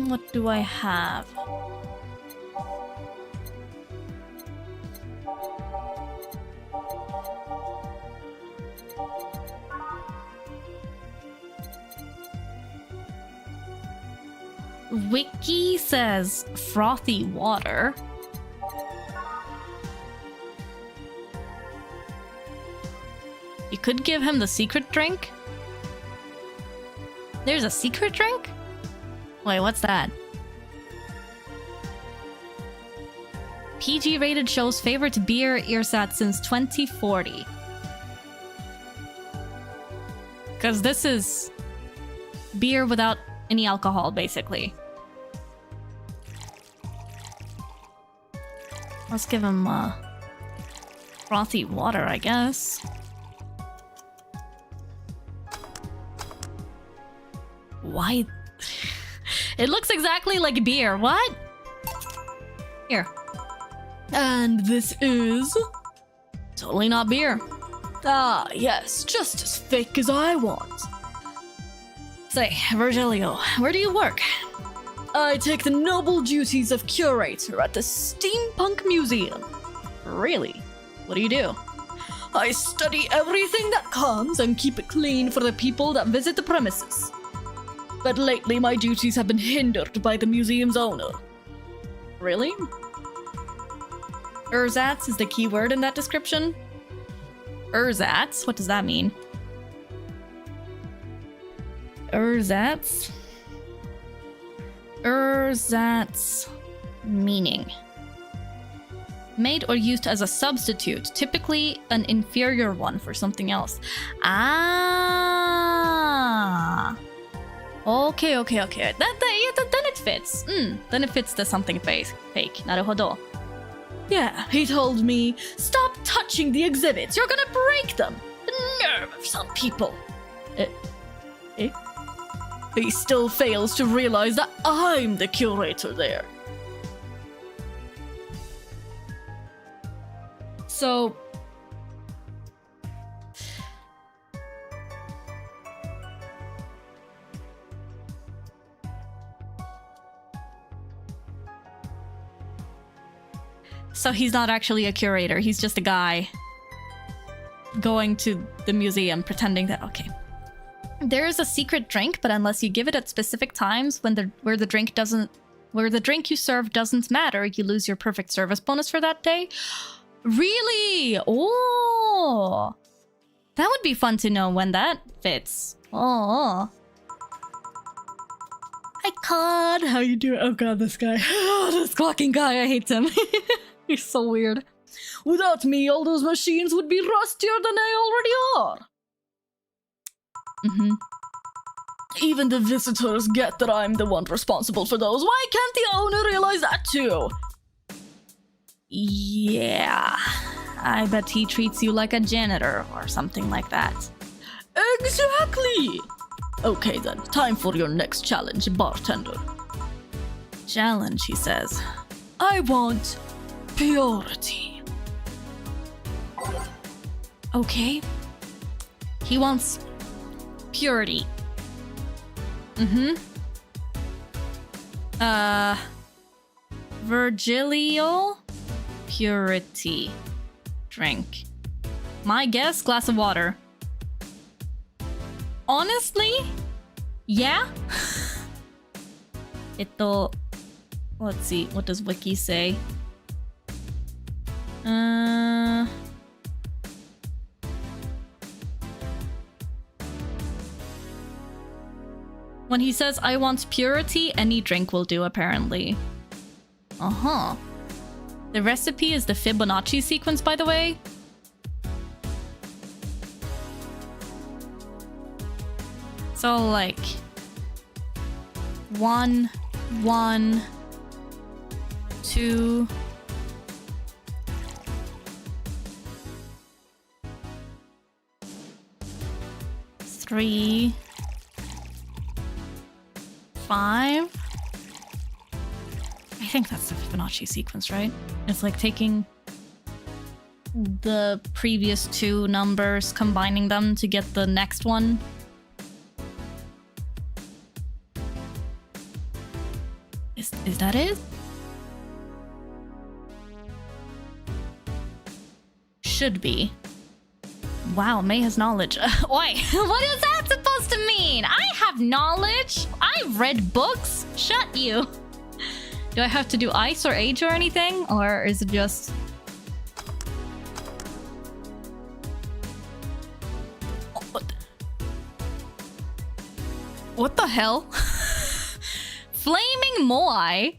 What do I have? Wiki says frothy water. You could give him the secret drink? There's a secret drink? Wait, what's that? PG-rated show's favorite beer earsat since 2040. Because this is beer without any alcohol, basically. Let's give him frothy water, I guess. Why? It looks exactly like beer. What? Here. And this is totally not beer. Ah, yes, just as fake as I want. Say, Virgilio, where do you work? I take the noble duties of curator at the Steampunk Museum. Really? What do you do? I study everything that comes and keep it clean for the people that visit the premises. But lately my duties have been hindered by the museum's owner. Really? Ersatz is the key word in that description? Ersatz? What does that mean? Ersatz? Ersatz meaning. Made or used as a substitute, typically an inferior one for something else. Ah. Okay. Then it fits. Then it fits the something fake. Naruhodo. Yeah, he told me, stop touching the exhibits, you're gonna break them. The nerve of some people. He still fails to realize that I'm the curator there. So... So he's not actually a curator, he's just a guy going to the museum pretending that, okay. There is a secret drink, but unless you give it at specific times where the drink you serve doesn't matter, you lose your perfect service bonus for that day. Really? Oh. That would be fun to know when that fits. Oh. Hi, Cod. How you doing? Oh god, this guy. Oh, this clocking guy, I hate him. He's so weird. Without me, all those machines would be rustier than they already are. Even the visitors get that I'm the one responsible for those. Why can't the owner realize that too? Yeah, I bet he treats you like a janitor or something like that. Exactly! Okay then, time for your next challenge, bartender. Challenge, he says. I want purity. Okay. He wants purity. Virgilio? Purity. Drink. My guess, glass of water. Honestly? Yeah? Let's see, what does Wiki say? When he says, I want purity, any drink will do, apparently. Uh-huh. The recipe is the Fibonacci sequence, by the way. So, like... 1, 1, 2... 3... 5. I think that's the Fibonacci sequence, right? It's like taking the previous two numbers, combining them to get the next one. Is that it? Should be. Wow, May has knowledge. Why? What is that supposed to mean? I have knowledge. I've read books. Shut you. Do I have to do ice or age or anything? Or is it just... What the hell? Flaming Moai?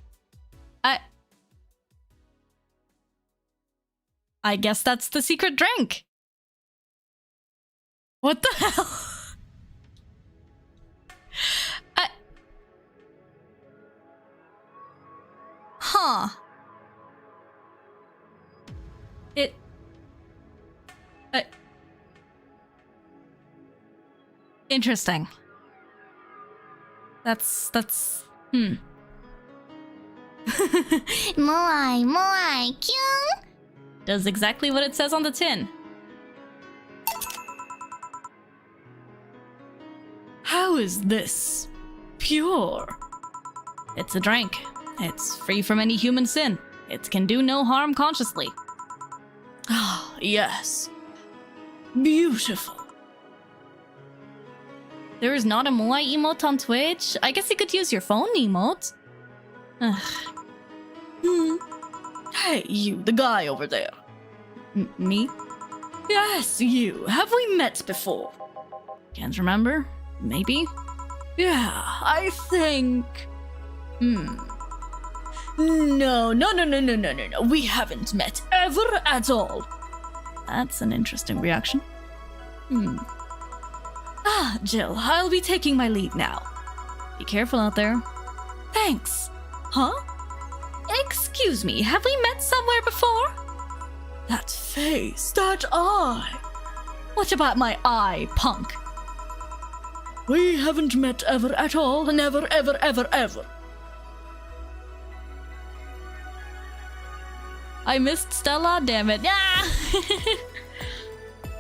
I guess that's the secret drink. What the hell? Huh. Interesting. That's Moai, moai, kyung. does exactly what it says on the tin. How is this pure? It's a drink. It's free from any human sin. It can do no harm consciously. Ah, yes. Beautiful. There is not a moai emote on Twitch. I guess you could use your phone emote. Hey, you, the guy over there. Me? Yes, you. Have we met before? Can't remember. Maybe? Yeah, I think... No. We haven't met ever at all. That's an interesting reaction. Ah, Jill, I'll be taking my leave now. Be careful out there. Thanks. Huh? Excuse me, have we met somewhere before? That face, that eye. What about my eye, punk? We haven't met ever at all, never, ever, ever, ever. I missed Stella, damn it. Ah!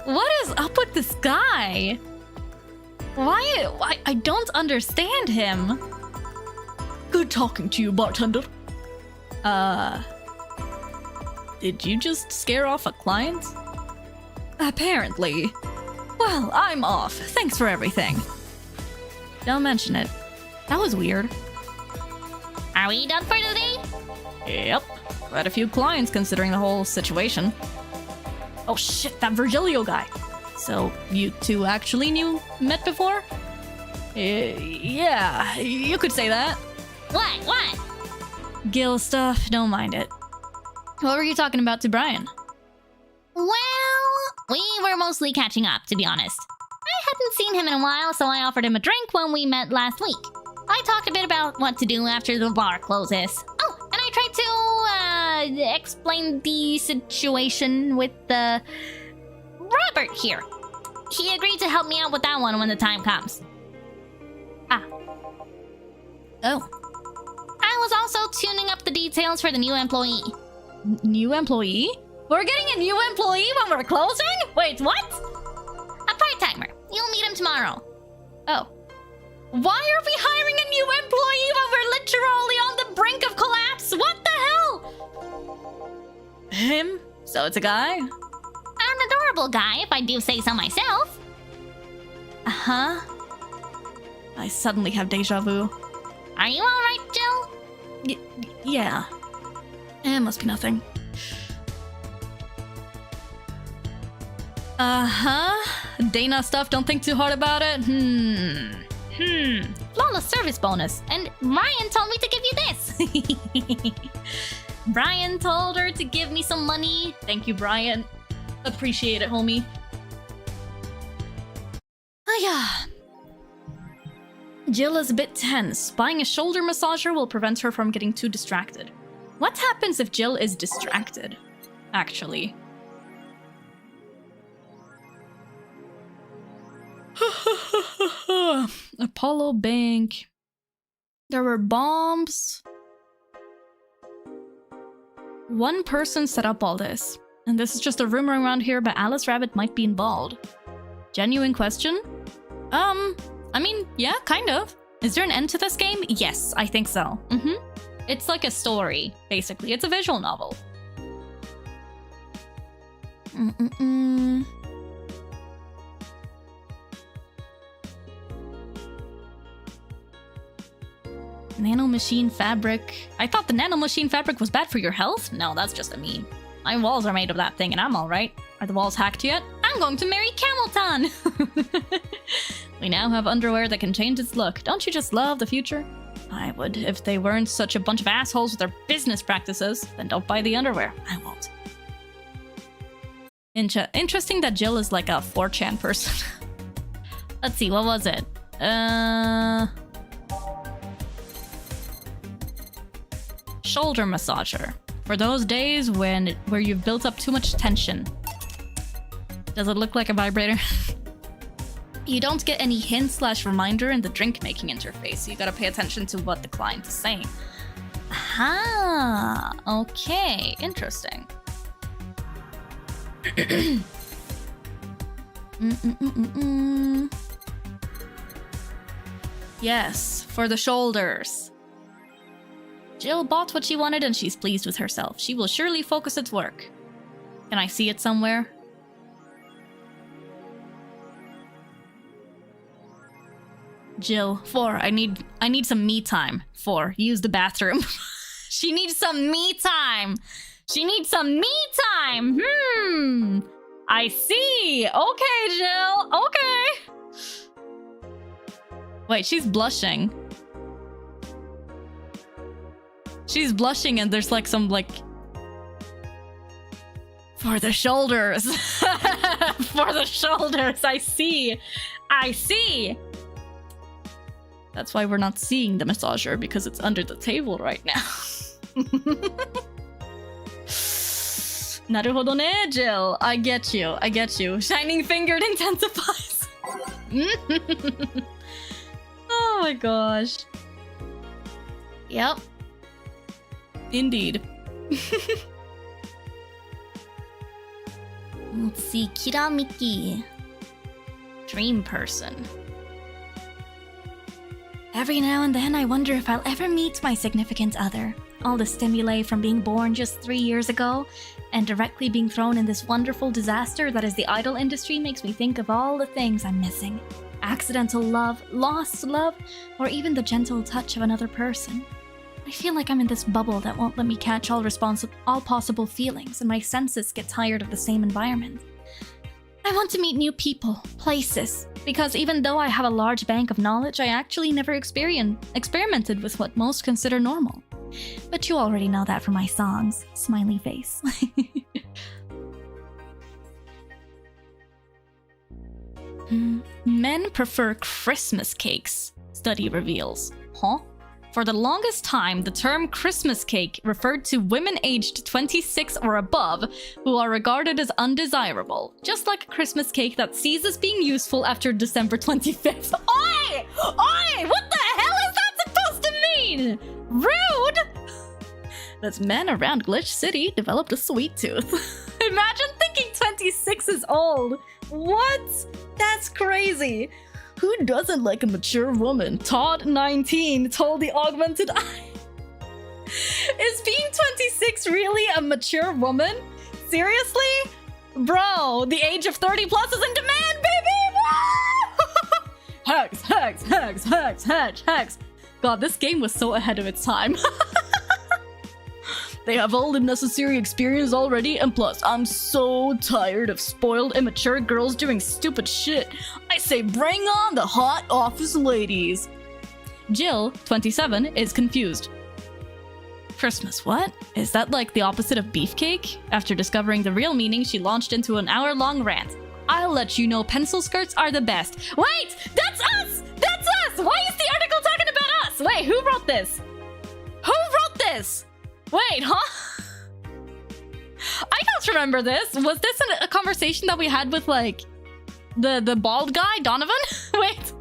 What is up with this guy? Why? I don't understand him. Good talking to you, bartender. Did you just scare off a client? Apparently. Well, I'm off. Thanks for everything. Don't mention it. That was weird. Are we done for today? Yep. Quite a few clients considering the whole situation. Oh shit, that Virgilio guy. So, you two actually met before? Yeah, you could say that. What? Gil stuff, don't mind it. What were you talking about to Brian? Well, we were mostly catching up, to be honest. I hadn't seen him in a while, so I offered him a drink when we met last week. I talked a bit about what to do after the bar closes. Oh, and I tried to, explain the situation with, Robert here. He agreed to help me out with that one when the time comes. Oh. I was also tuning up the details for the new employee. New employee? We're getting a new employee when we're closing? Wait, what? A part-timer. You'll meet him tomorrow. Oh. Why are we hiring a new employee when we're literally on the brink of collapse? What the hell? Him? So it's a guy? An adorable guy, if I do say so myself. Uh-huh. I suddenly have deja vu. Are you alright, Jill? Yeah. It must be nothing. Uh-huh. Dana stuff, don't think too hard about it. Flawless service bonus. And Ryan told me to give you this. Brian told her to give me some money. Thank you, Brian. Appreciate it, homie. Oh, yeah. Jill is a bit tense. Buying a shoulder massager will prevent her from getting too distracted. What happens if Jill is distracted? Actually. Apollo Bank. There were bombs. One person set up all this. And this is just a rumor around here, but Alice Rabbit might be involved. Genuine question? I mean, yeah, kind of. Is there an end to this game? Yes, I think so. It's like a story, basically. It's a visual novel. Nanomachine fabric. I thought the nanomachine fabric was bad for your health? No, that's just a meme. My walls are made of that thing and I'm alright. Are the walls hacked yet? I'm going to marry Camelton! We now have underwear that can change its look. Don't you just love the future? I would if they weren't such a bunch of assholes with their business practices. Then don't buy the underwear. I won't. Interesting that Jill is like a 4chan person. Let's see, what was it? Shoulder massager. For those days where you've built up too much tension. Does it look like a vibrator? You don't get any hint/reminder in the drink making interface, so you gotta pay attention to what the client is saying. Ah, okay, interesting. Yes, for the shoulders. Jill bought what she wanted and she's pleased with herself. She will surely focus at work. Can I see it somewhere? Jill, 4, I need some me time. 4, use the bathroom. She needs some me time. She needs some me time. I see. Okay, Jill. Okay. Wait, she's blushing. She's blushing and there's like some like... For the shoulders. For the shoulders. I see. I see. That's why we're not seeing the massager, because it's under the table right now. Naruhodo ne, Jill. I get you. I get you. Shining fingered intensifies. Oh my gosh. Yep. Indeed. Let's see. Kiramiki. Dream person. Every now and then I wonder if I'll ever meet my significant other. All the stimuli from being born just 3 years ago and directly being thrown in this wonderful disaster that is the idol industry makes me think of all the things I'm missing. Accidental love, lost love, or even the gentle touch of another person. I feel like I'm in this bubble that won't let me catch all possible feelings, and my senses get tired of the same environment. I want to meet new people, places, because even though I have a large bank of knowledge, I actually never experimented with what most consider normal. But you already know that from my songs. Smiley face. Men prefer Christmas cakes, study reveals. Huh? For the longest time, the term Christmas cake referred to women aged 26 or above who are regarded as undesirable, just like a Christmas cake that ceases being useful after December 25th. Oi! Oi! What the hell is that supposed to mean? Rude! This man around Glitch City developed a sweet tooth. Imagine thinking 26 is old. What? That's crazy. Who doesn't like a mature woman? Todd, 19, told the augmented eye. Is being 26 really a mature woman? Seriously? Bro, the age of 30 plus is in demand, baby! Hacks, hacks, hacks, hacks, hacks, hacks. God, this game was so ahead of its time. They have all the necessary experience already, and plus, I'm so tired of spoiled, immature girls doing stupid shit. I say bring on the hot office ladies. Jill, 27, is confused. Christmas, what? Is that like the opposite of beefcake? After discovering the real meaning, she launched into an hour-long rant. I'll let you know pencil skirts are the best. Wait! That's us! That's us! Why is the article talking about us? Wait, who wrote this? Who wrote this? Wait, huh? I don't remember this. Was this a conversation that we had with, like, the bald guy, Donovan? Wait.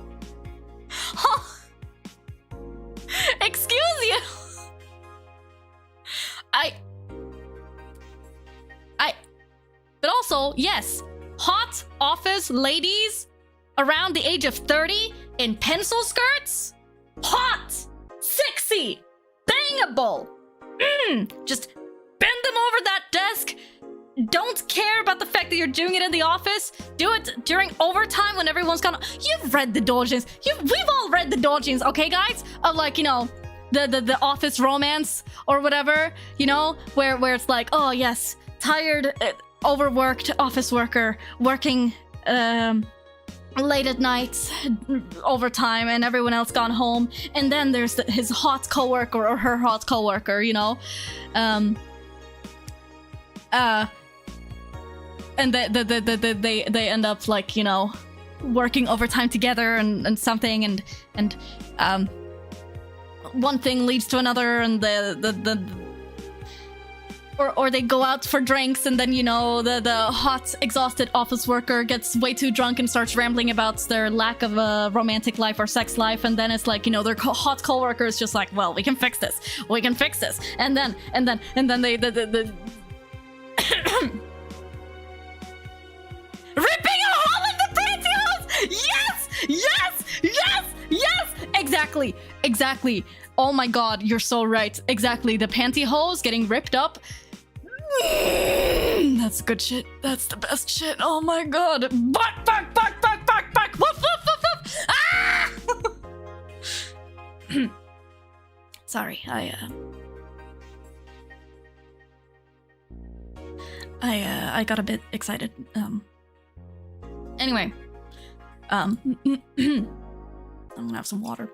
Huh? Excuse you. But also, yes, hot office ladies around the age of 30 in pencil skirts? Hot! Sexy! Bangable! Just bend them over that desk. Don't care about the fact that you're doing it in the office. Do it during overtime when everyone's gone. You've read the doujins. We've all read the doujins, okay, guys? Of, like, you know, the office romance or whatever, you know, where it's like, oh yes, tired, overworked office worker working late at night, overtime, and everyone else gone home, and then there's his hot coworker or her hot coworker, you know, and they end up like, you know, working overtime together and something, and one thing leads to another, and or they go out for drinks, and then, you know, the hot, exhausted office worker gets way too drunk and starts rambling about their lack of a romantic life or sex life, and then it's like, you know, their hot coworker is just like, well, we can fix this, and then they ripping a hole in the pantyhose! Yes! Exactly. Oh my god, you're so right. Exactly, the pantyhose getting ripped up. That's good shit. That's the best shit. Oh my god. Back. Woof. Ah! Sorry, I got a bit excited. Anyway. I'm gonna have some water.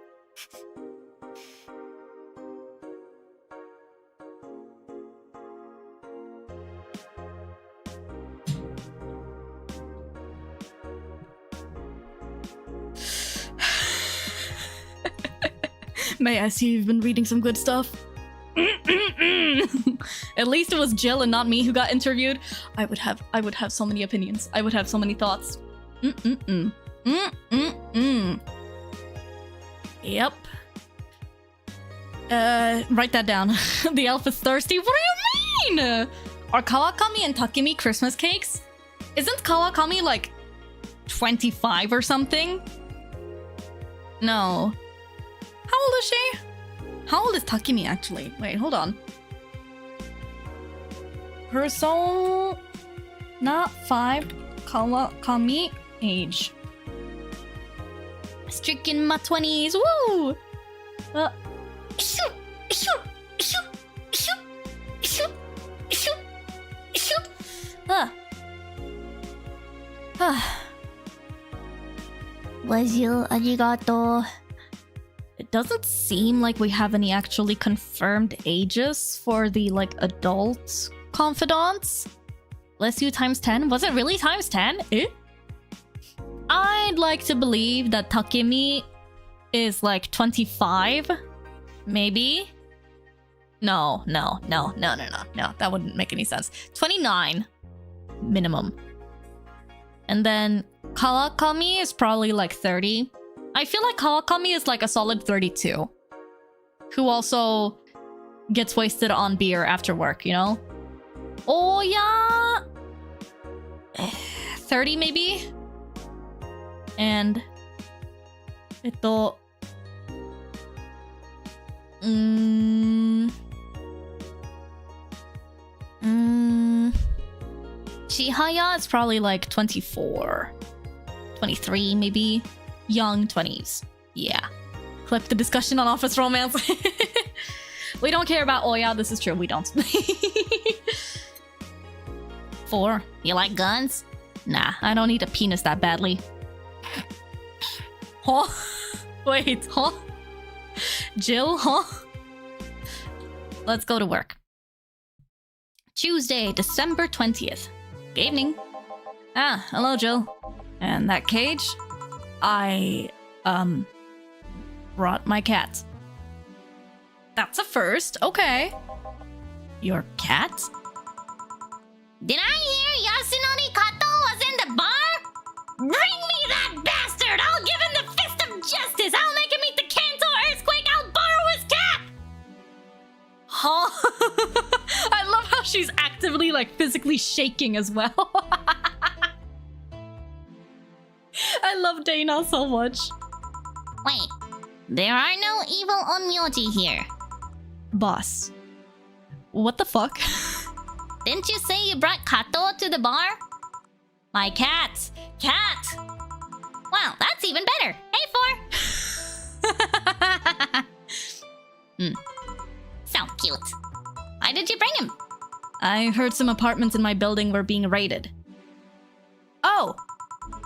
May I see you've been reading some good stuff? At least it was Jill and not me who got interviewed. I would have so many opinions. I would have so many thoughts. Yep. Write that down. The elf is thirsty. What do you mean? Are Kawakami and Takemi Christmas cakes? Isn't Kawakami like 25 or something? No. How old is she? How old is Takemi actually? Wait, hold on. Persona 5 Kawakami age. Stricken in my 20s. Woo! Wazil, arigato. It doesn't seem like we have any actually confirmed ages for the, like, adult confidants. Bless you times 10. Was it really times 10? Eh? I'd like to believe that Takemi is like 25, maybe? No. That wouldn't make any sense. 29, minimum. And then Kawakami is probably like 30. I feel like Kawakami is like a solid 32. Who also gets wasted on beer after work, you know? Oh yeah! 30 maybe? And Chihaya is probably like 24, 23 maybe. Young 20s. Yeah. Clip the discussion on office romance. We don't care about Oya, this is true, we don't. 4. You like guns? Nah, I don't need a penis that badly. Huh? Wait, huh? Jill, huh? Let's go to work. Tuesday, December 20th. Good evening. Ah, hello, Jill. And that cage? I, brought my cat. That's a first, okay. Your cat? Did I hear Yasunori Kato was in the bar? Bring me that bastard! I'll give him the fist of justice! I'll make him eat the Kanto earthquake! I'll borrow his cap! Huh? I love how she's actively, like, physically shaking as well. I love Dana so much. Wait, there are no evil onmyoji here. Boss. What the fuck? Didn't you say you brought Kato to the bar? My cat! Cat! Wow, that's even better. Hey, 4! So cute. Why did you bring him? I heard some apartments in my building were being raided. Oh!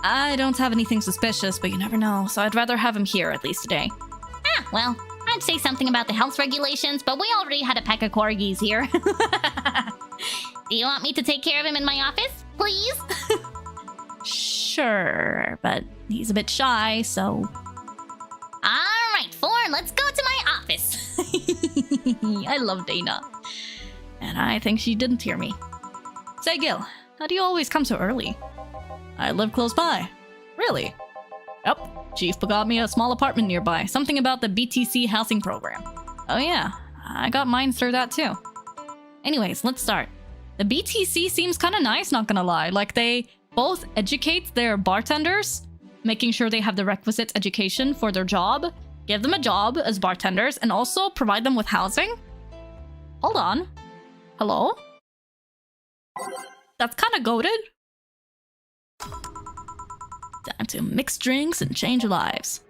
I don't have anything suspicious, but you never know, so I'd rather have him here at least today. Ah, well, I'd say something about the health regulations, but we already had a pack of corgis here. Do you want me to take care of him in my office? Please? Sure, but he's a bit shy, so... Alright, 4, let's go to my office. I love Dana. And I think she didn't hear me. Say, Gil, how do you always come so early? I live close by. Really? Yep, Chief got me a small apartment nearby. Something about the BTC housing program. Oh yeah, I got mine through that too. Anyways, let's start. The BTC seems kind of nice, not gonna lie. Like, they both educate their bartenders, making sure they have the requisite education for their job, give them a job as bartenders, and also provide them with housing. Hold on. Hello? That's kind of goated. Time to mix drinks and change lives.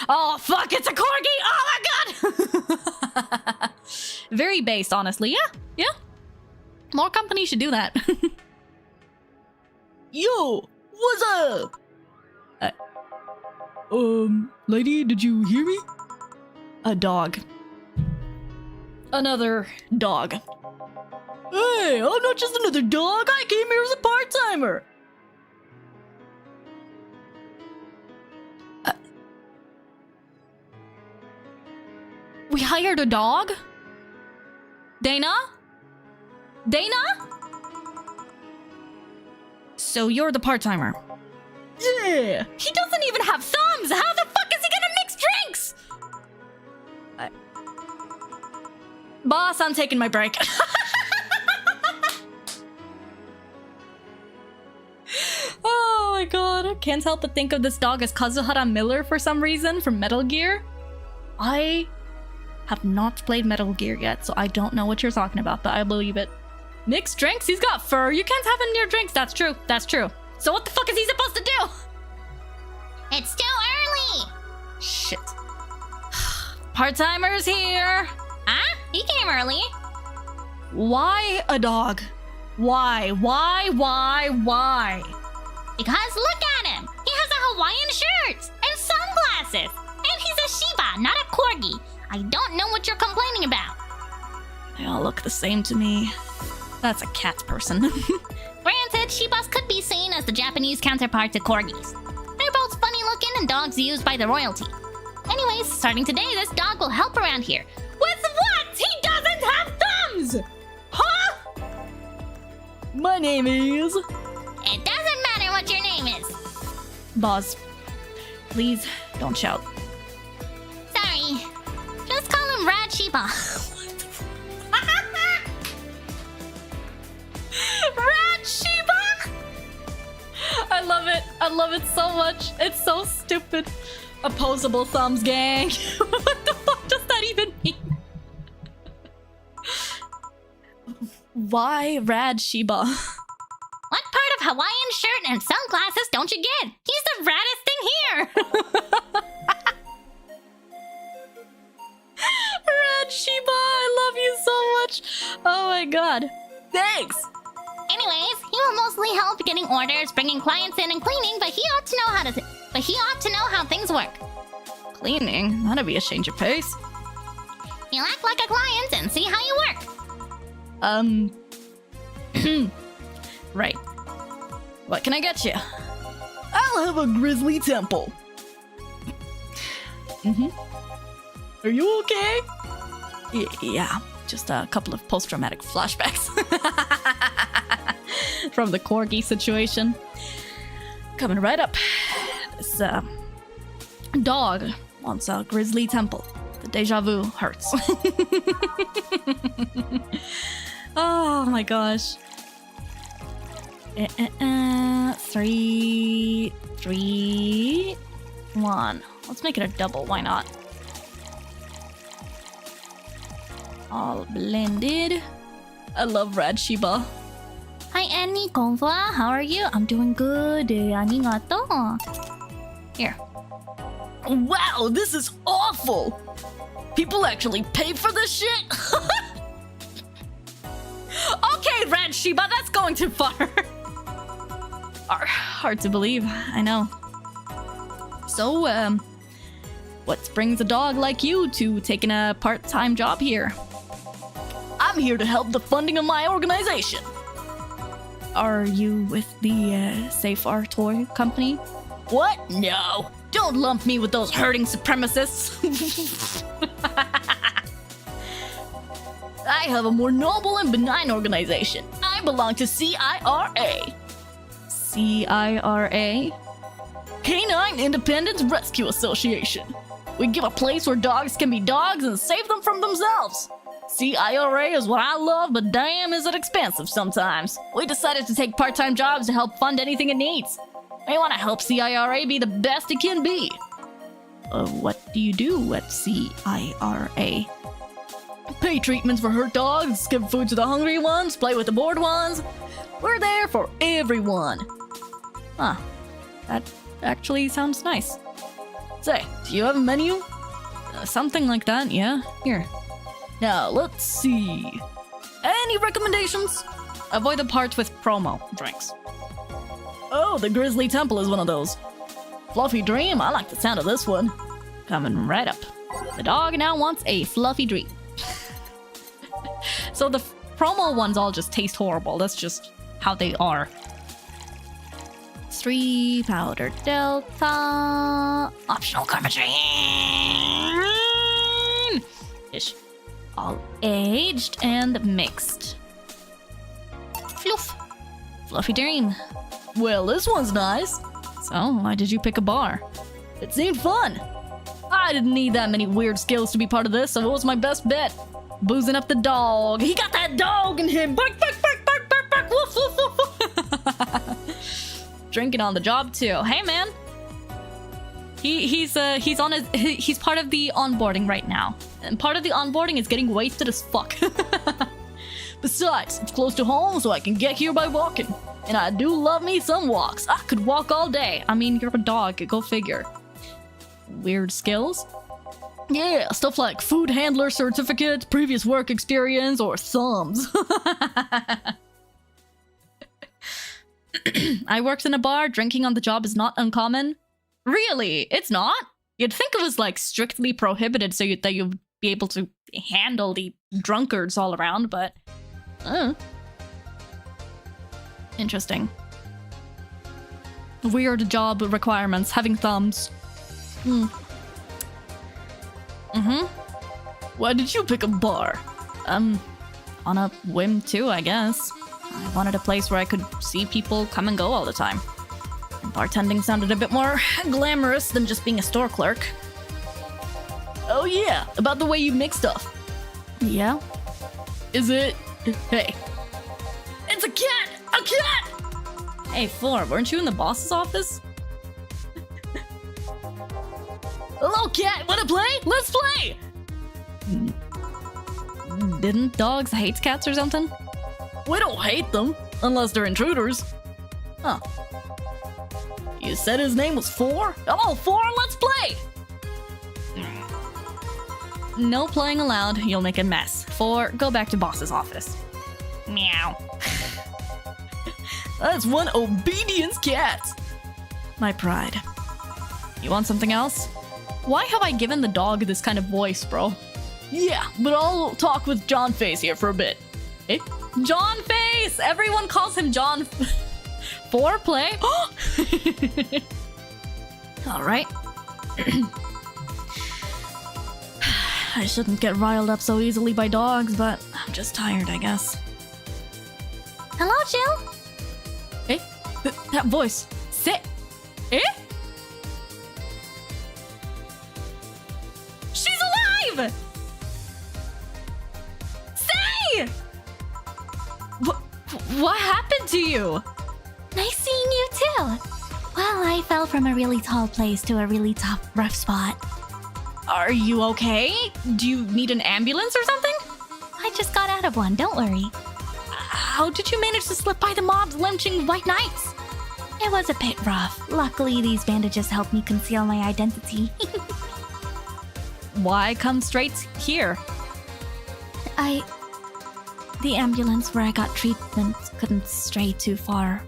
Oh, fuck, it's a corgi! Oh my god! Very based, honestly. Yeah. More companies should do that. Yo, what's up? Lady, did you hear me? A dog. Another dog. Hey, I'm not just another dog. I came here as a part-timer. We hired a dog? Dana? Dana? So you're the part-timer? Yeah! He doesn't even have thumbs! How the fuck is he gonna mix drinks? Boss, I'm taking my break. Oh my god, I can't help but think of this dog as Kazuhara Miller for some reason from Metal Gear. I have not played Metal Gear yet, so I don't know what you're talking about, but I believe it. Mixed drinks? He's got fur. You can't have him near drinks. That's true. That's true. So what the fuck is he supposed to do? It's too early! Shit. Part-timer's here. Huh? He came early. Why a dog? Why? Because look at him! He has a Hawaiian shirt! And sunglasses! And he's a Shiba, not a Corgi! I don't know what you're complaining about! They all look the same to me. That's a cat person. Granted, Shibas could be seen as the Japanese counterpart to Corgis. They're both funny looking and dogs used by the royalty. Anyways, starting today, this dog will help around here. With what? He doesn't have thumbs! Huh? My name is... It doesn't matter what your name is. Boss, please don't shout. Sorry. Just call him Rad Shiba. Rad Shiba! I love it. I love it so much. It's so stupid. Opposable thumbs, gang. What the fuck does that even mean? Why Rad Shiba? What part of Hawaiian shirt and sunglasses don't you get? He's the raddest thing here! Rad Shiba, I love you so much. Oh my god. Thanks! Anyways, he will mostly help getting orders, bringing clients in, and cleaning, but he ought to know how things work. Cleaning? That'd be a change of pace. He'll act like a client and see how you work. Right. What can I get you? I'll have a grizzly temple. Are you okay? Yeah, just a couple of post-traumatic flashbacks from the corgi situation. Coming right up. This dog wants a grizzly temple. The deja vu hurts. Oh my gosh. 3, 1. Let's make it a double. Why not? All blended. I love Rad Shiba. Hi Annie, konnichiwa. How are you? I'm doing good. Arigato. Here. Wow, this is awful. People actually pay for this shit? Okay, Rad Shiba, that's going too far. Hard to believe, I know. So, what brings a dog like you to taking a part-time job here? I'm I'm here to help the funding of my organization. Are you with the Safe R toy company? What? No. Don't lump me with those hurting supremacists. I have a more noble and benign organization. I belong to CIRA. CIRA? Canine Independence Rescue Association. We give a place where dogs can be dogs and save them from themselves. CIRA is what I love, but damn is it expensive sometimes. We decided to take part-time jobs to help fund anything it needs. We want to help CIRA be the best it can be. What do you do at CIRA? Pay treatments for hurt dogs, give food to the hungry ones, play with the bored ones. We're there for everyone. Huh. That actually sounds nice. Say, do you have a menu? Something like that, yeah. Here. Now, let's see. Any recommendations? Avoid the parts with promo drinks. Oh, the Grizzly Temple is one of those. Fluffy Dream, I like the sound of this one. Coming right up. The dog now wants a fluffy dream. So the promo ones all just taste horrible. That's just how they are. 3 powder delta. Optional carpentry. Ish. All aged and mixed. Fluff. Fluffy dream. Well, this one's nice. So, why did you pick a bar? It seemed fun. I didn't need that many weird skills to be part of this, so it was my best bet. Boozing up the dog. He got that dog in him. Bark, bark, bark, bark, bark, bark. Woof, woof, woof. Drinking on the job too. Hey, man. He's part of the onboarding right now, and part of the onboarding is getting wasted as fuck. Besides, it's close to home, so I can get here by walking. And I do love me some walks. I could walk all day. I mean, you're a dog. Go figure. Weird skills? Yeah, stuff like food handler certificate, previous work experience, or thumbs. I worked in a bar. Drinking on the job is not uncommon. Really? It's not? You'd think it was like strictly prohibited so that you'd be able to handle the drunkards all around, but... Interesting. Weird job requirements, having thumbs. Why did you pick a bar? On a whim too, I guess. I wanted a place where I could see people come and go all the time. And bartending sounded a bit more glamorous than just being a store clerk. Oh yeah, about the way you mix stuff. Yeah? Is it... Hey. It's a cat! A cat! Hey, Four, weren't you in the boss's office? Hello, cat! Wanna play? Let's play! Didn't dogs hate cats or something? We don't hate them, unless they're intruders. Huh. You said his name was Four? Hello, Four, let's play! No playing allowed, you'll make a mess. Four, go back to boss's office. Meow. That's one obedience cat! My pride. You want something else? Why have I given the dog this kind of voice, bro? Yeah, but I'll talk with John Face here for a bit. Eh? John Face! Everyone calls him John... Foreplay? Alright. I shouldn't get riled up so easily by dogs, but I'm just tired, I guess. Hello, Jill? Eh? That voice. Sit. Eh? She's alive! Say! What happened to you? Nice seeing you too. Well, I fell from a really tall place to a really rough spot. Are you okay? Do you need an ambulance or something? I just got out of one, don't worry. How did you manage to slip by the mobs lynching white knights? It was a bit rough. Luckily, these bandages helped me conceal my identity. Why come straight here? The ambulance where I got treatment couldn't stray too far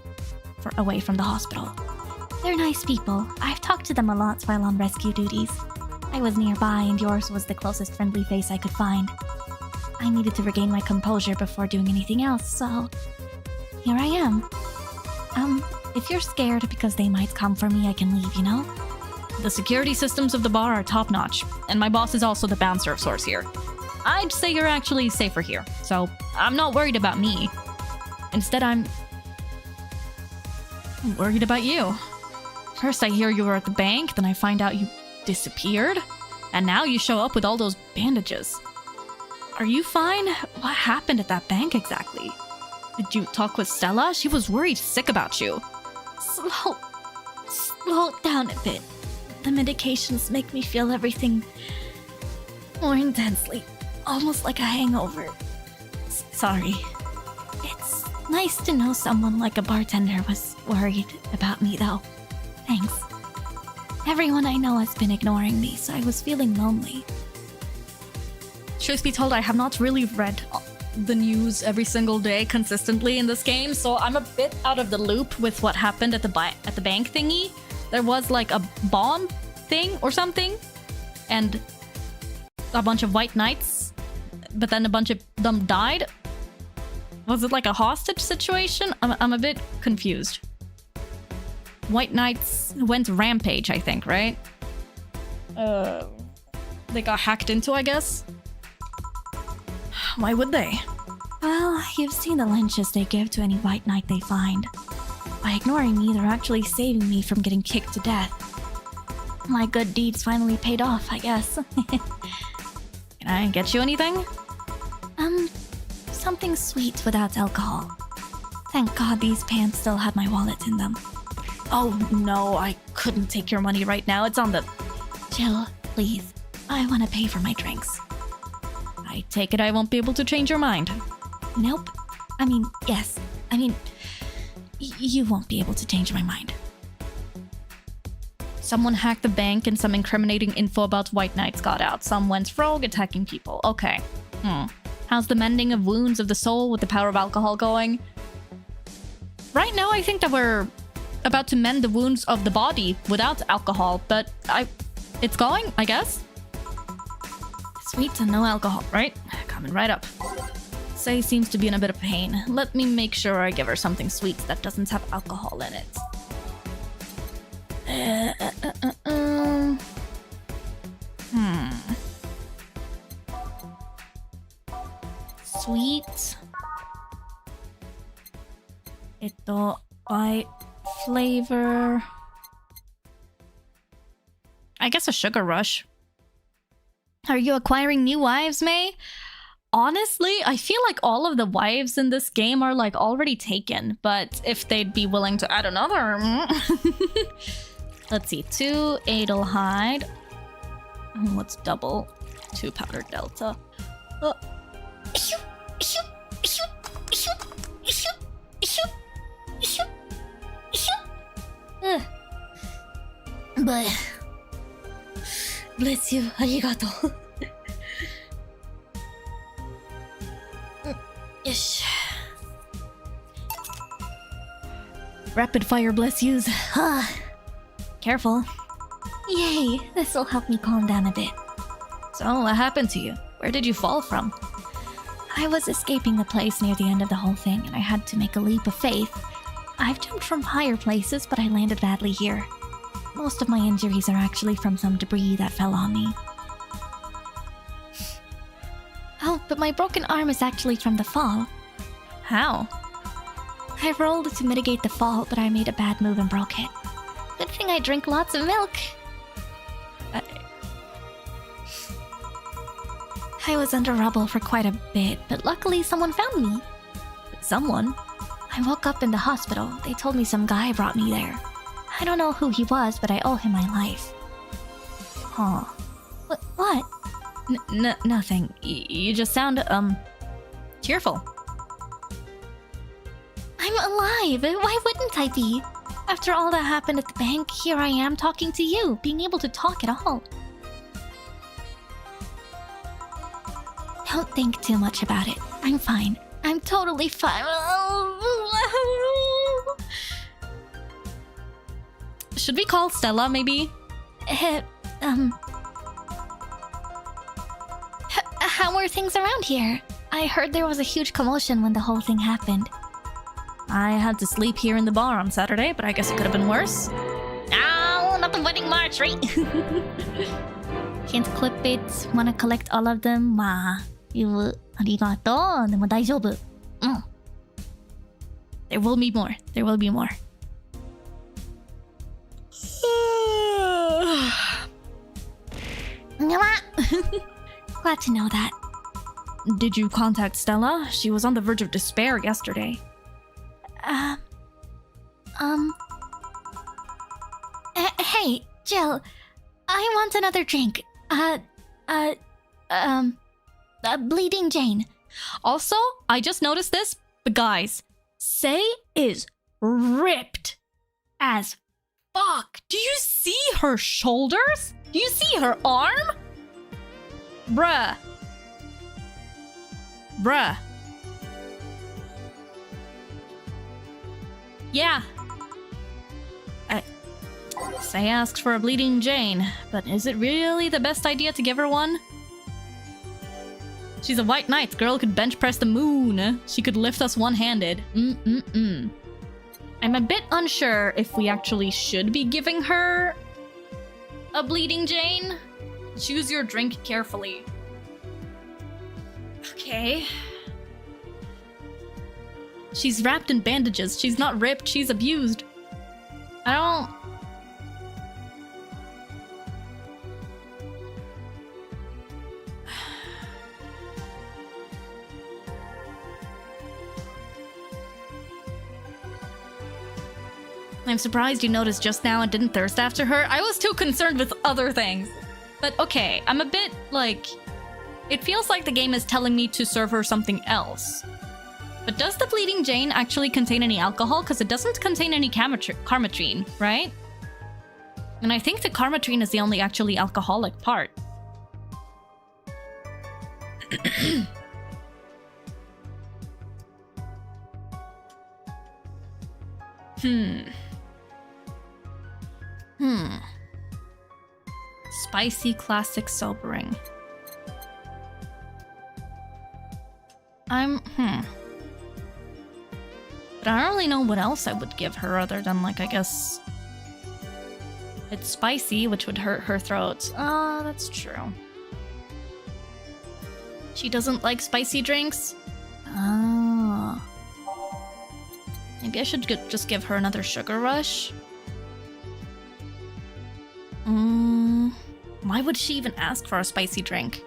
away from the hospital. They're nice people. I've talked to them a lot while on rescue duties. I was nearby and yours was the closest friendly face I could find. I needed to regain my composure before doing anything else, so here I am. If you're scared because they might come for me, I can leave, you know? The security systems of the bar are top-notch, and my boss is also the bouncer of sorts here. I'd say you're actually safer here, so I'm not worried about me. Instead, I'm worried about you. First I hear you were at the bank, then I find out you disappeared, and now you show up with all those bandages. Are you fine? What happened at that bank exactly? Did you talk with Stella? She was worried sick about you. Slow down a bit. The medications make me feel everything more intensely, almost like a hangover. Sorry. It's nice to know someone like a bartender was worried about me, though. Thanks. Everyone I know has been ignoring me, so I was feeling lonely. Truth be told, I have not really read the news every single day consistently in this game, so I'm a bit out of the loop with what happened at the bank thingy. There was like a bomb thing or something, and a bunch of white knights, but then a bunch of them died. Was it like a hostage situation? I'm a bit confused. White knights went rampage, I think, right? They got hacked into, I guess. Why would they? Well, you've seen the lynches they give to any white knight they find. By ignoring me, they're actually saving me from getting kicked to death. My good deeds finally paid off, I guess. Can I get you anything? Something sweet without alcohol. Thank God these pants still had my wallet in them. Oh no, I couldn't take your money right now. It's on the... Jill, please. I want to pay for my drinks. I take it I won't be able to change your mind. Nope. I mean, yes. I mean, you won't be able to change my mind. Someone hacked the bank and some incriminating info about white knights got out. Some went rogue, attacking people. Okay. How's the mending of wounds of the soul with the power of alcohol going? Right now, I think that we're about to mend the wounds of the body without alcohol, but it's going, I guess. Sweet and no alcohol, right? Coming right up. Say seems to be in a bit of pain. Let me make sure I give her something sweet that doesn't have alcohol in it. Sweet. By flavor. I guess a sugar rush. Are you acquiring new wives, May? Honestly, I feel like all of the wives in this game are like already taken, but if they'd be willing to add another... Let's see, 2 Adelheid. What's double? 2 powdered delta. But... Bless you, arigato. Ish. Rapid fire bless yous. Careful. Yay, this'll help me calm down a bit. So, what happened to you? Where did you fall from? I was escaping the place near the end of the whole thing, and I had to make a leap of faith. I've jumped from higher places, but I landed badly here. Most of my injuries are actually from some debris that fell on me. Oh, but my broken arm is actually from the fall. How? I rolled to mitigate the fall, but I made a bad move and broke it. Good thing I drink lots of milk. I was under rubble for quite a bit, but luckily someone found me. Someone? I woke up in the hospital. They told me some guy brought me there. I don't know who he was, but I owe him my life. Huh. What? Nothing. You just sound, cheerful. I'm alive! Why wouldn't I be? After all that happened at the bank, here I am talking to you, being able to talk at all. Don't think too much about it. I'm fine. I'm totally fine. Should we call Stella, maybe? How are things around here? I heard there was a huge commotion when the whole thing happened. I had to sleep here in the bar on Saturday, but I guess it could have been worse. Oh, not the wedding march, right? Can't clip it. Wanna collect all of them? まあ、arigato. でも大丈夫。There will be more. There will be more. Glad to know that. Did you contact Stella? She was on the verge of despair yesterday. Hey, Jill. I want another drink. Bleeding Jane. Also, I just noticed this, but guys, Sei is ripped as fuck. Do you see her shoulders? Do you see her arm? Bruh. Yeah. Sei asked for a bleeding Jane, but is it really the best idea to give her one? She's a white knight. Girl could bench press the moon. She could lift us one-handed. I'm a bit unsure if we actually should be giving her a bleeding Jane. Choose your drink carefully. Okay. She's wrapped in bandages. She's not ripped. She's abused. I don't... I'm surprised you noticed just now and didn't thirst after her. I was too concerned with other things. But okay, I'm a bit like... It feels like the game is telling me to serve her something else. But does the Bleeding Jane actually contain any alcohol? Because it doesn't contain any carmatrine, right? And I think the carmatrine is the only actually alcoholic part. Spicy classic sobering. But I don't really know what else I would give her other than, like, I guess... It's spicy, which would hurt her throat. Oh, that's true. She doesn't like spicy drinks? Oh. Maybe I should just give her another sugar rush? Why would she even ask for a spicy drink?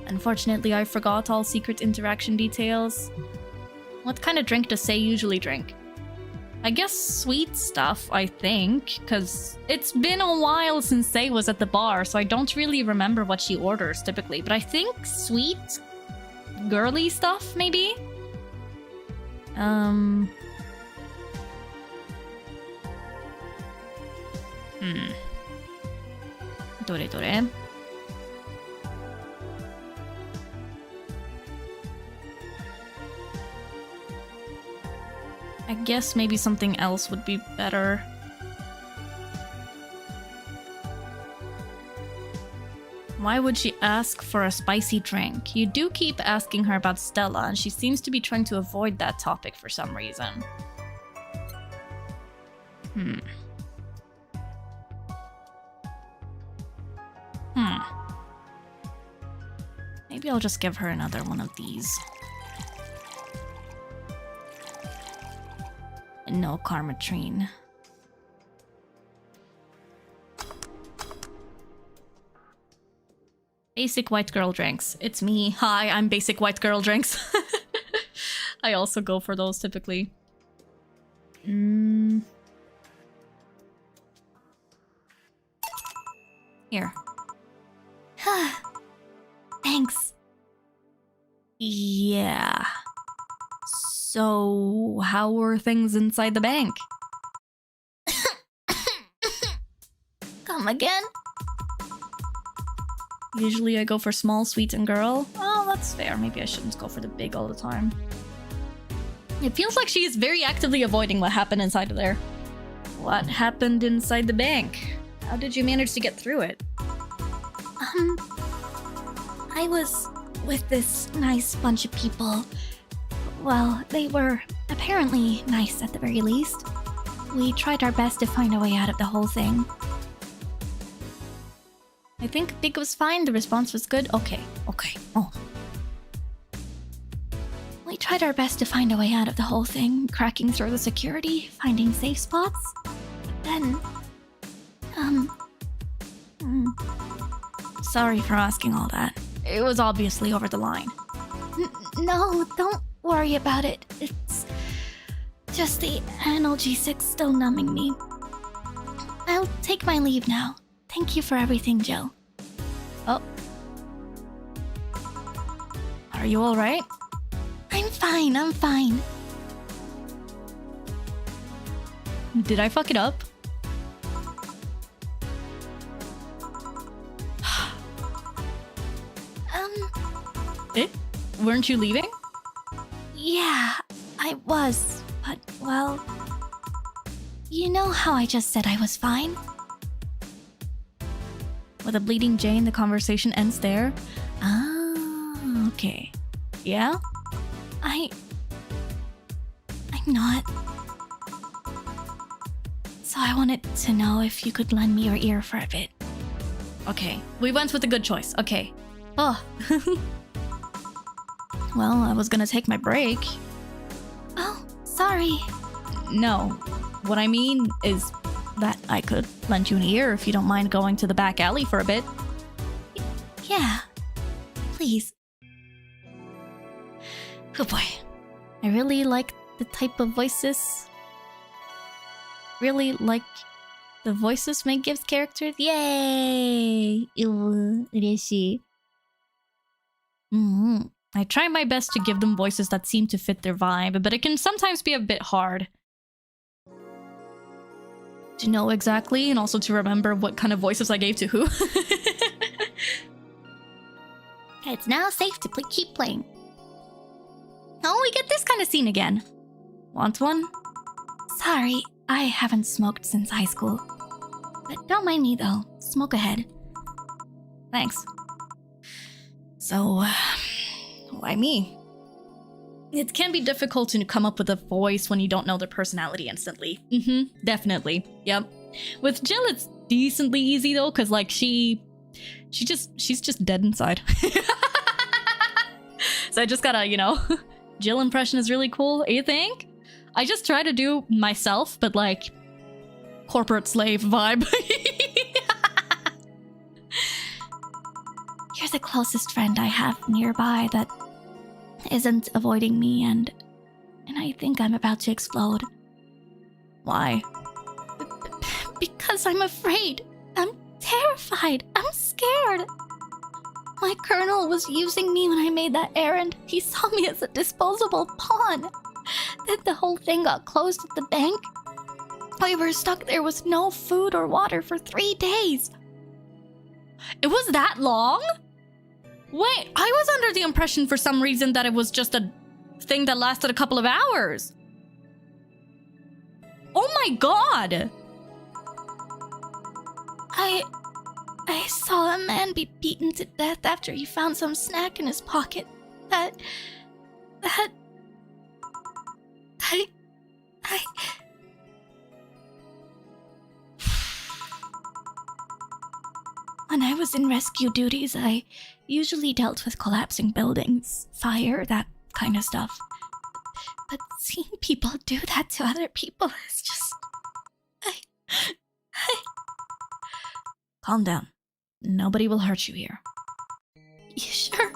Unfortunately, I forgot all secret interaction details. What kind of drink does Sei usually drink? I guess sweet stuff, I think, because it's been a while since Sei was at the bar, so I don't really remember what she orders typically, but I think sweet, girly stuff, maybe? Dore. I guess maybe something else would be better. Why would she ask for a spicy drink? You do keep asking her about Stella, and she seems to be trying to avoid that topic for some reason. Maybe I'll just give her another one of these. And no carmatrine. Basic white girl drinks. It's me. Hi, I'm basic white girl drinks. I also go for those typically. Here. Thanks. Yeah. So, how were things inside the bank? Come again? Usually I go for small, sweet, and girl. Oh, that's fair. Maybe I shouldn't go for the big all the time. It feels like she is very actively avoiding what happened inside of there. What happened inside the bank? How did you manage to get through it? I was with this nice bunch of people. Well, they were apparently nice at the very least. We tried our best to find a way out of the whole thing. I think Big was fine, the response was good. Okay. Oh. We tried our best to find a way out of the whole thing, cracking through the security, finding safe spots. Then, sorry for asking all that. It was obviously over the line. No, don't worry about it. It's just the analgesic still numbing me. I'll take my leave now. Thank you for everything, Jill. Oh. Are you alright? I'm fine. Did I fuck it up? Weren't you leaving? Yeah, I was, but well... You know how I just said I was fine? With a bleeding Jane, the conversation ends there. Ah, okay. Yeah? I'm not. So I wanted to know if you could lend me your ear for a bit. Okay, we went with a good choice. Okay. Oh. Well, I was gonna take my break. Oh, sorry. No. What I mean is that I could lend you an ear if you don't mind going to the back alley for a bit. Yeah. Please. Oh boy. I really like the type of voices. Really like the voices Meg gives characters. Yay! Ureshi. I try my best to give them voices that seem to fit their vibe, but it can sometimes be a bit hard to know exactly and also to remember what kind of voices I gave to who. It's now safe to keep playing. Oh, we get this kind of scene again. Want one? Sorry, I haven't smoked since high school. But don't mind me though. Smoke ahead. Thanks. So, why me? It can be difficult to come up with a voice when you don't know their personality instantly. Definitely. Yep. With Jill, it's decently easy though, because like she's just dead inside. So I just gotta, Jill impression is really cool, you think? I just try to do myself, but like corporate slave vibe. You're the closest friend I have nearby that isn't avoiding me, and I think I'm about to explode. Why? Because I'm afraid. I'm terrified. I'm scared. My colonel was using me when I made that errand. He saw me as a disposable pawn. Then the whole thing got closed at the bank. We were stuck there with no food or water for 3 days. It was that long? Wait, I was under the impression for some reason that it was just a thing that lasted a couple of hours. Oh my god! I saw a man be beaten to death after he found some snack in his pocket. When I was in rescue duties, I usually dealt with collapsing buildings, fire, that kind of stuff. But seeing people do that to other people is just... Calm down. Nobody will hurt you here. You sure?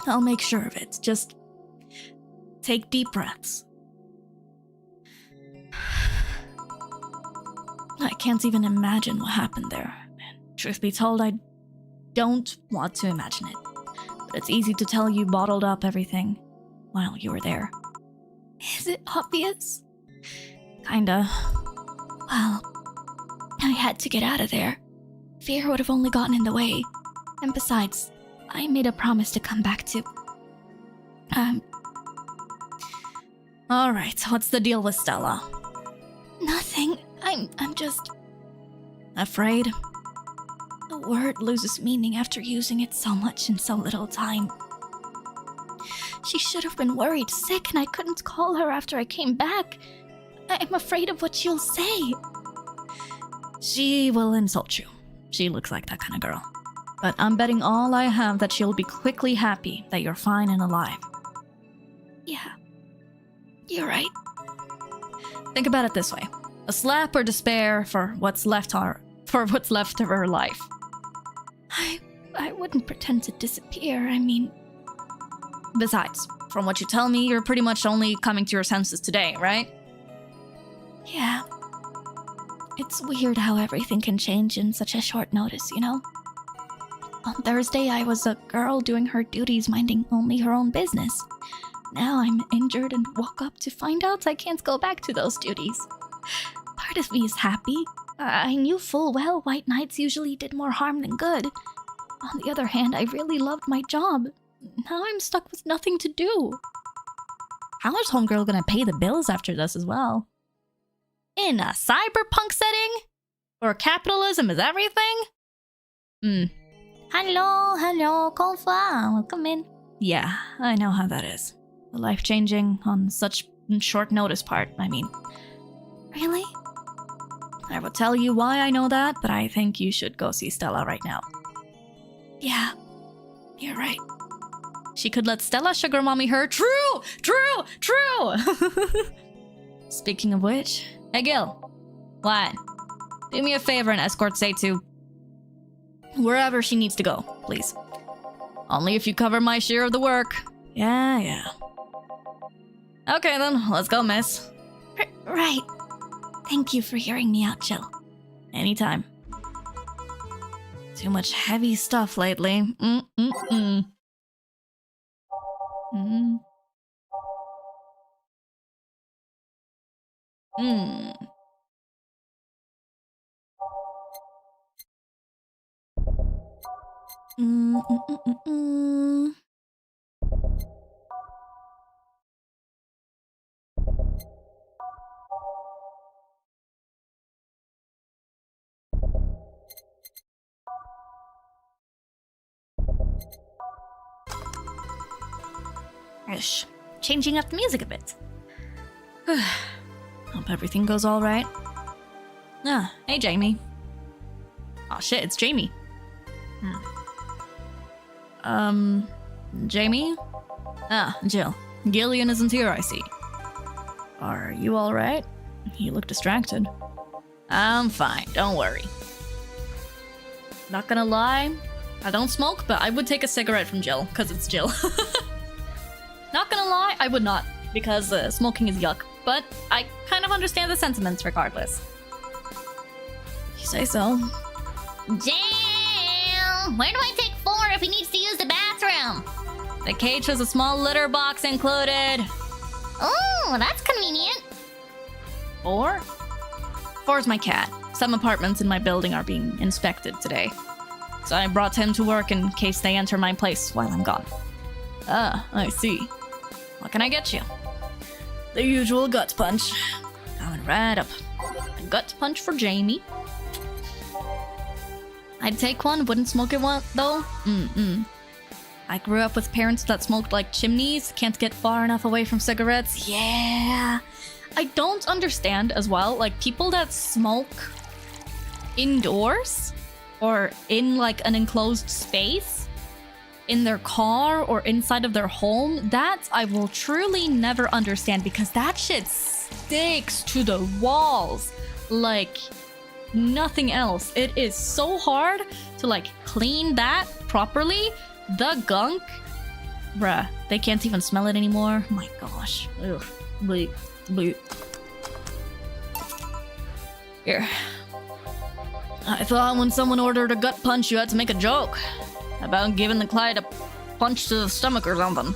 I'll make sure of it. Just take deep breaths. I can't even imagine what happened there. And truth be told, I don't want to imagine it. But it's easy to tell you bottled up everything while you were there. Is it obvious? Kinda. Well, I had to get out of there. Fear would have only gotten in the way. And besides, I made a promise to come back to... Alright, what's the deal with Stella? Nothing. I'm just... Afraid? word loses meaning after using it so much in so little time. She should have been worried sick and I couldn't call her after I came back. I'm afraid of what she'll say. She will insult you. She looks like that kind of girl. But I'm betting all I have that she'll be quickly happy that you're fine and alive. Yeah. You're right. Think about it this way. A slap or despair for what's left of her life. I wouldn't pretend to disappear, I mean... Besides, from what you tell me, you're pretty much only coming to your senses today, right? Yeah. It's weird how everything can change in such a short notice, you know? On Thursday, I was a girl doing her duties, minding only her own business. Now I'm injured and woke up to find out I can't go back to those duties. Part of me is happy. I knew full well white knights usually did more harm than good. On the other hand, I really loved my job. Now I'm stuck with nothing to do. How is Homegirl gonna pay the bills after this as well? In a cyberpunk setting? Where capitalism is everything? Hello, Konfa, welcome in. Yeah, I know how that is. The life-changing on such short notice part, I mean. Really? I will tell you why I know that, but I think you should go see Stella right now. Yeah, you're right. She could let Stella sugar mommy her. True! Speaking of which, hey Gil. What? Do me a favor and escort Say to wherever she needs to go, please. Only if you cover my share of the work. Yeah. Okay then, let's go, miss. Right. Thank you for hearing me out, Jill. Anytime. Too much heavy stuff lately. Ish. Changing up the music a bit. Hope everything goes all right. Ah, hey Jamie. Oh shit, it's Jamie. Jamie? Ah, Jill. Gillian isn't here, I see. Are you alright? You look distracted. I'm fine, don't worry. Not gonna lie, I don't smoke, but I would take a cigarette from Jill, because it's Jill. Not gonna lie, I would not, because smoking is yuck, but I kind of understand the sentiments regardless. You say so. Jill! Where do I take 4 if he needs to use the bathroom? The cage has a small litter box included. Oh, that's convenient. 4? 4's my cat. Some apartments in my building are being inspected today. So I brought him to work in case they enter my place while I'm gone. Ah, I see. What can I get you? The usual gut punch. Coming right up. A gut punch for Jamie. I'd take one, wouldn't smoke it one though. I grew up with parents that smoked like chimneys, can't get far enough away from cigarettes. Yeah. I don't understand as well, like people that smoke indoors or in like an enclosed space in their car or inside of their home. That I will truly never understand because that shit sticks to the walls like nothing else. It is so hard to like clean that properly. The gunk, bruh, they can't even smell it anymore. My gosh. Ugh. Bleep. Bleep. Here. I thought when someone ordered a gut punch, you had to make a joke about giving the client a punch to the stomach or something.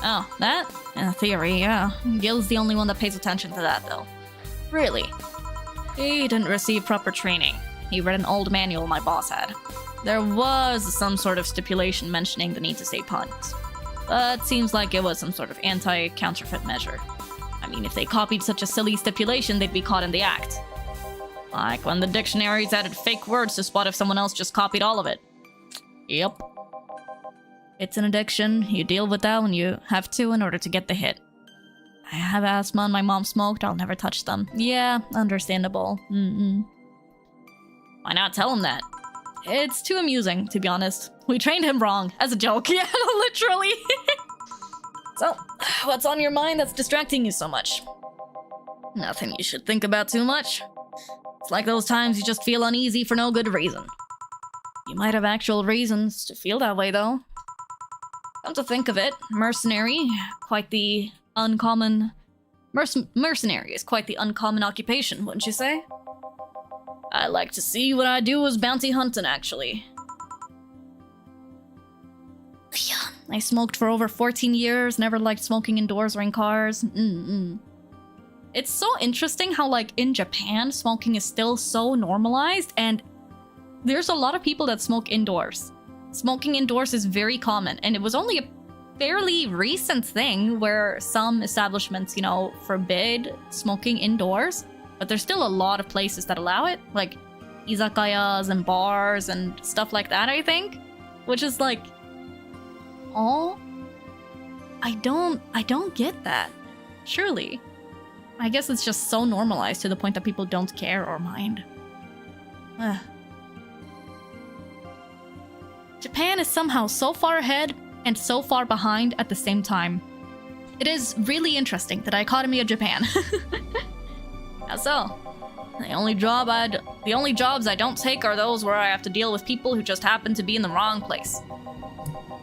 Oh, that? In theory, yeah. Gil's the only one that pays attention to that, though. Really? He didn't receive proper training. He read an old manual my boss had. There was some sort of stipulation mentioning the need to say puns. But seems like it was some sort of anti-counterfeit measure. I mean, if they copied such a silly stipulation, they'd be caught in the act. Like when the dictionaries added fake words to spot if someone else just copied all of it. Yep. It's an addiction. You deal with that when you have to in order to get the hit. I have asthma and my mom smoked. I'll never touch them. Yeah, understandable. Why not tell him that? It's too amusing, to be honest. We trained him wrong. As a joke. Yeah, literally. So, what's on your mind that's distracting you so much? Nothing you should think about too much. It's like those times you just feel uneasy for no good reason. You might have actual reasons to feel that way, though. Come to think of it, mercenary, quite the uncommon... mercenary is quite the uncommon occupation, wouldn't you say? I like to see what I do as bounty hunting, actually. I smoked for over 14 years, never liked smoking indoors or in cars. It's so interesting how, like, in Japan, smoking is still so normalized, and there's a lot of people that smoke indoors. Smoking indoors is very common, and it was only a fairly recent thing where some establishments, you know, forbid smoking indoors, but there's still a lot of places that allow it, like izakayas and bars and stuff like that, I think, which is like, oh, I don't get that. Surely. I guess it's just so normalized to the point that people don't care or mind. Japan is somehow so far ahead and so far behind at the same time. It is really interesting, the dichotomy of Japan. How so? The only jobs I don't take are those where I have to deal with people who just happen to be in the wrong place.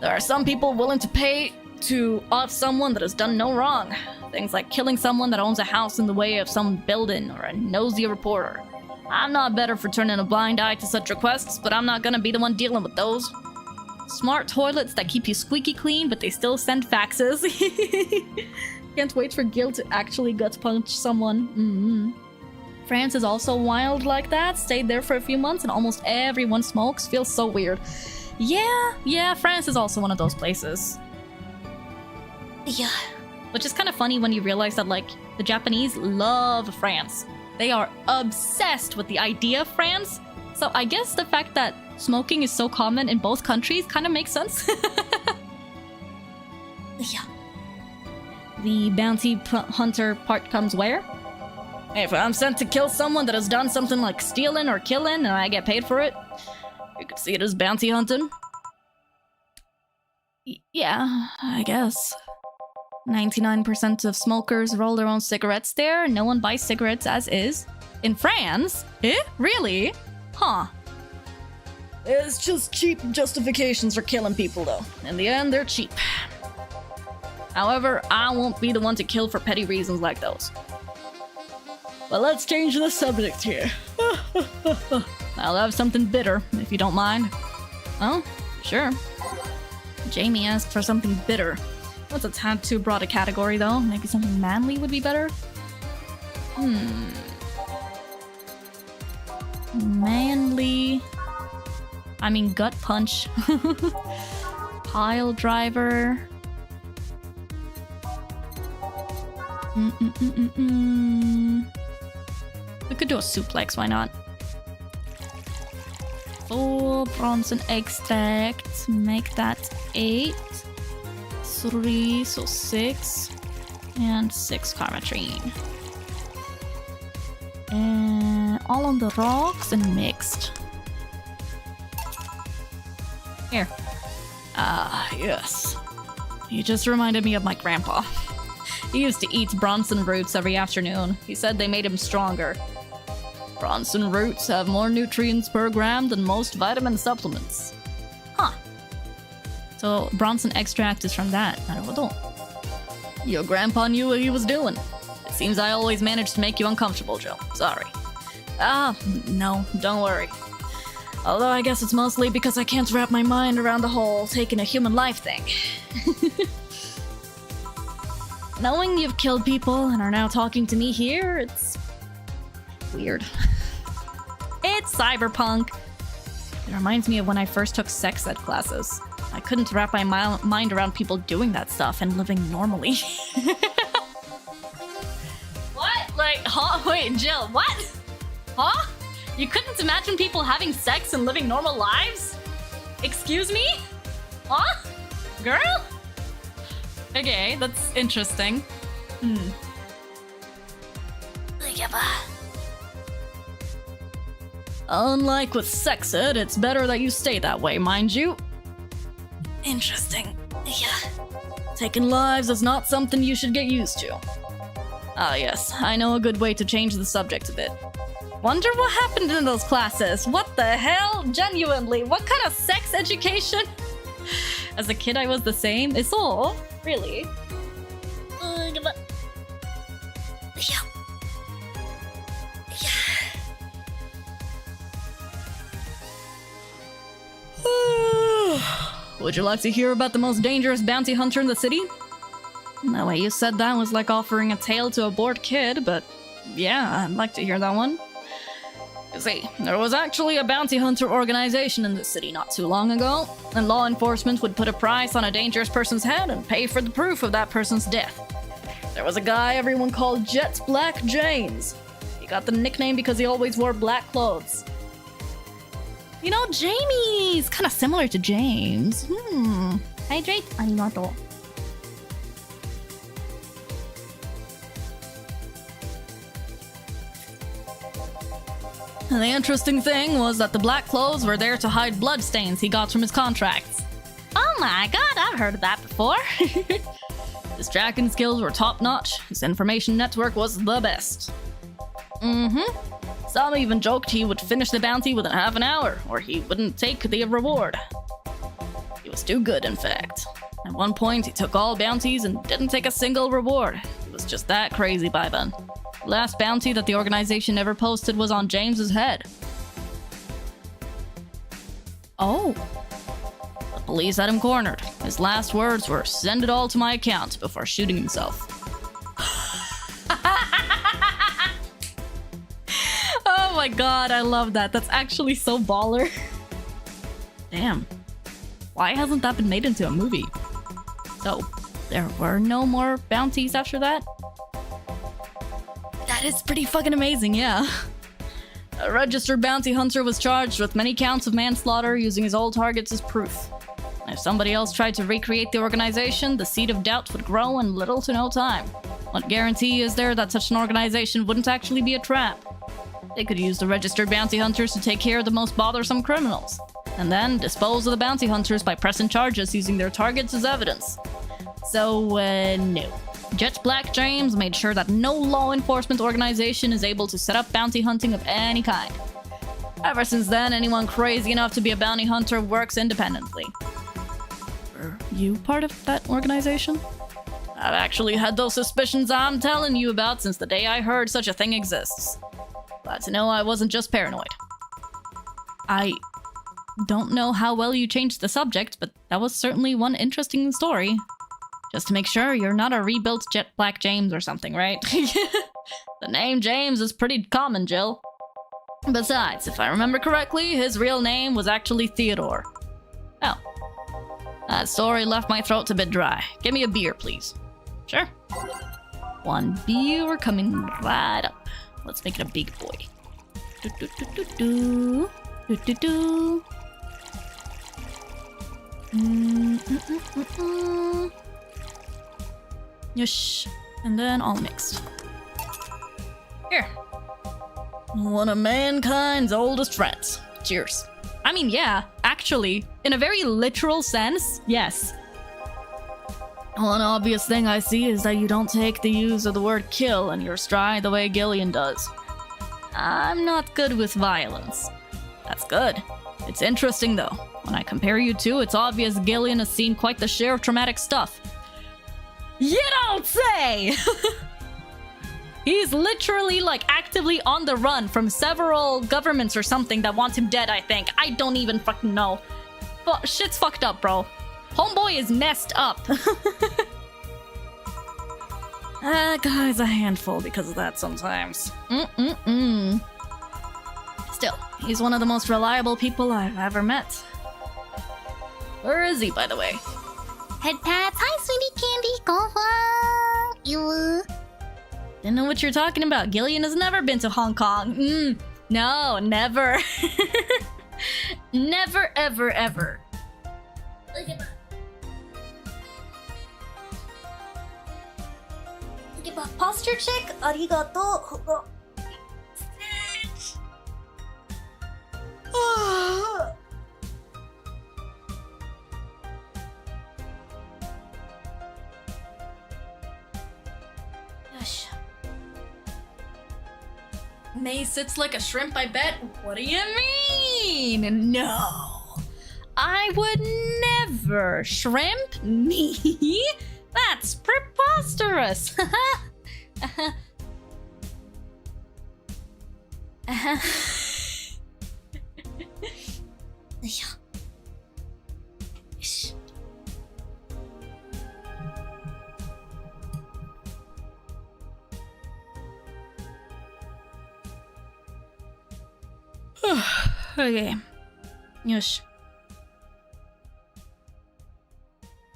There are some people willing to pay to off someone that has done no wrong. Things like killing someone that owns a house in the way of some building or a nosy reporter. I'm not better for turning a blind eye to such requests, but I'm not gonna be the one dealing with those. Smart toilets that keep you squeaky clean, but they still send faxes. Can't wait for Gil to actually gut punch someone. France is also wild like that. Stayed there for a few months and almost everyone smokes. Feels so weird. Yeah, France is also one of those places. Yeah. Which is kind of funny when you realize that, like, the Japanese love France. They are obsessed with the idea of France. So I guess the fact that smoking is so common in both countries kind of makes sense. Yeah. The bounty hunter part comes where? If I'm sent to kill someone that has done something like stealing or killing and I get paid for it, you could see it as bounty hunting. Yeah, I guess. 99% of smokers roll their own cigarettes there. No one buys cigarettes as is. In France? Eh? Really? Huh. It's just cheap justifications for killing people, though. In the end, they're cheap. However, I won't be the one to kill for petty reasons like those. Well, let's change the subject here. I'll have something bitter, if you don't mind. Oh, sure. Jamie asked for something bitter. That's a tad too broad a category, though. Maybe something manly would be better? Manly... I mean, gut punch. Pile driver... We could do a suplex, why not? 4 bronze extract, make that 8. 3, so 6. And 6 Carmatrine. And all on the rocks and mixed. Here. Ah, yes. You just reminded me of my grandpa. He used to eat Bronson roots every afternoon. He said they made him stronger. Bronson roots have more nutrients per gram than most vitamin supplements. Huh. So Bronson extract is from that. Naruhodo. Your grandpa knew what he was doing. It seems I always manage to make you uncomfortable, Joe. Sorry. No, don't worry. Although I guess it's mostly because I can't wrap my mind around the whole taking a human life thing. Knowing you've killed people and are now talking to me here, it's weird. It's cyberpunk. It reminds me of when I first took sex ed classes. I couldn't wrap my mind around people doing that stuff and living normally. What? Like, huh? Wait, Jill, what? Huh? You couldn't imagine people having sex and living normal lives? Excuse me? Huh? Girl? Okay, that's interesting. Unlike with sex ed, it's better that you stay that way, mind you. Interesting. Yeah. Taking lives is not something you should get used to. Ah yes, I know a good way to change the subject a bit. Wonder what happened in those classes? What the hell? Genuinely, what kind of sex education? As a kid I was the same. It's all? Really? Would you like to hear about the most dangerous bounty hunter in the city? The way you said that was like offering a tale to a bored kid, but yeah, I'd like to hear that one. You see, there was actually a bounty hunter organization in the city not too long ago, and law enforcement would put a price on a dangerous person's head and pay for the proof of that person's death. There was a guy everyone called Jet Black James. He got the nickname because he always wore black clothes. You know, Jamie's kind of similar to James. Hydrate? Arigato. The interesting thing was that the black clothes were there to hide bloodstains he got from his contracts. Oh my god, I've heard of that before. His tracking skills were top-notch. His information network was the best. Some even joked he would finish the bounty within half an hour, or he wouldn't take the reward. He was too good, in fact. At one point, he took all bounties and didn't take a single reward. He was just that crazy by then. The last bounty that the organization ever posted was on James's head. Oh. The police had him cornered. His last words were, "Send it all to my account," before shooting himself. Oh my god, I love that. That's actually so baller. Damn. Why hasn't that been made into a movie? So, there were no more bounties after that? That is pretty fucking amazing, yeah. A registered bounty hunter was charged with many counts of manslaughter using his old targets as proof. If somebody else tried to recreate the organization, the seed of doubt would grow in little to no time. What guarantee is there that such an organization wouldn't actually be a trap? They could use the registered bounty hunters to take care of the most bothersome criminals, and then dispose of the bounty hunters by pressing charges using their targets as evidence. So, no. Jet Black James made sure that no law enforcement organization is able to set up bounty hunting of any kind. Ever since then, anyone crazy enough to be a bounty hunter works independently. Were you part of that organization? I've actually had those suspicions I'm telling you about since the day I heard such a thing exists. Glad to know I wasn't just paranoid. I don't know how well you changed the subject, but that was certainly one interesting story. Just to make sure you're not a rebuilt Jet Black James or something, right? The name James is pretty common, Jill. Besides, if I remember correctly, his real name was actually Theodore. Oh. That story left my throat a bit dry. Give me a beer, please. Sure. One beer coming right up. Let's make it a big boy. Do-do-do-do-do. Do-do-do. Yush. And then all mixed. Here. One of mankind's oldest friends. Cheers. I mean, yeah, actually, in a very literal sense, yes. One obvious thing I see is that you don't take the use of the word kill in your stride the way Gillian does. I'm not good with violence. That's good. It's interesting though. When I compare you two, it's obvious Gillian has seen quite the share of traumatic stuff. You don't say! He's literally, like, actively on the run from several governments or something that want him dead, I think. I don't even fucking know. But shit's fucked up, bro. Homeboy is messed up. That guy's a handful because of that sometimes. Still, he's one of the most reliable people I've ever met. Where is he, by the way? Head pats. Hi, sweetie candy. Go home. You. Didn't know what you're talking about. Gillian has never been to Hong Kong. No, never. Never, ever, ever. Posture check? Arigato. Yosh. May sits like a shrimp, I bet. What do you mean? No. I would never. Shrimp? Me? That's preposterous. Okay. Yosh.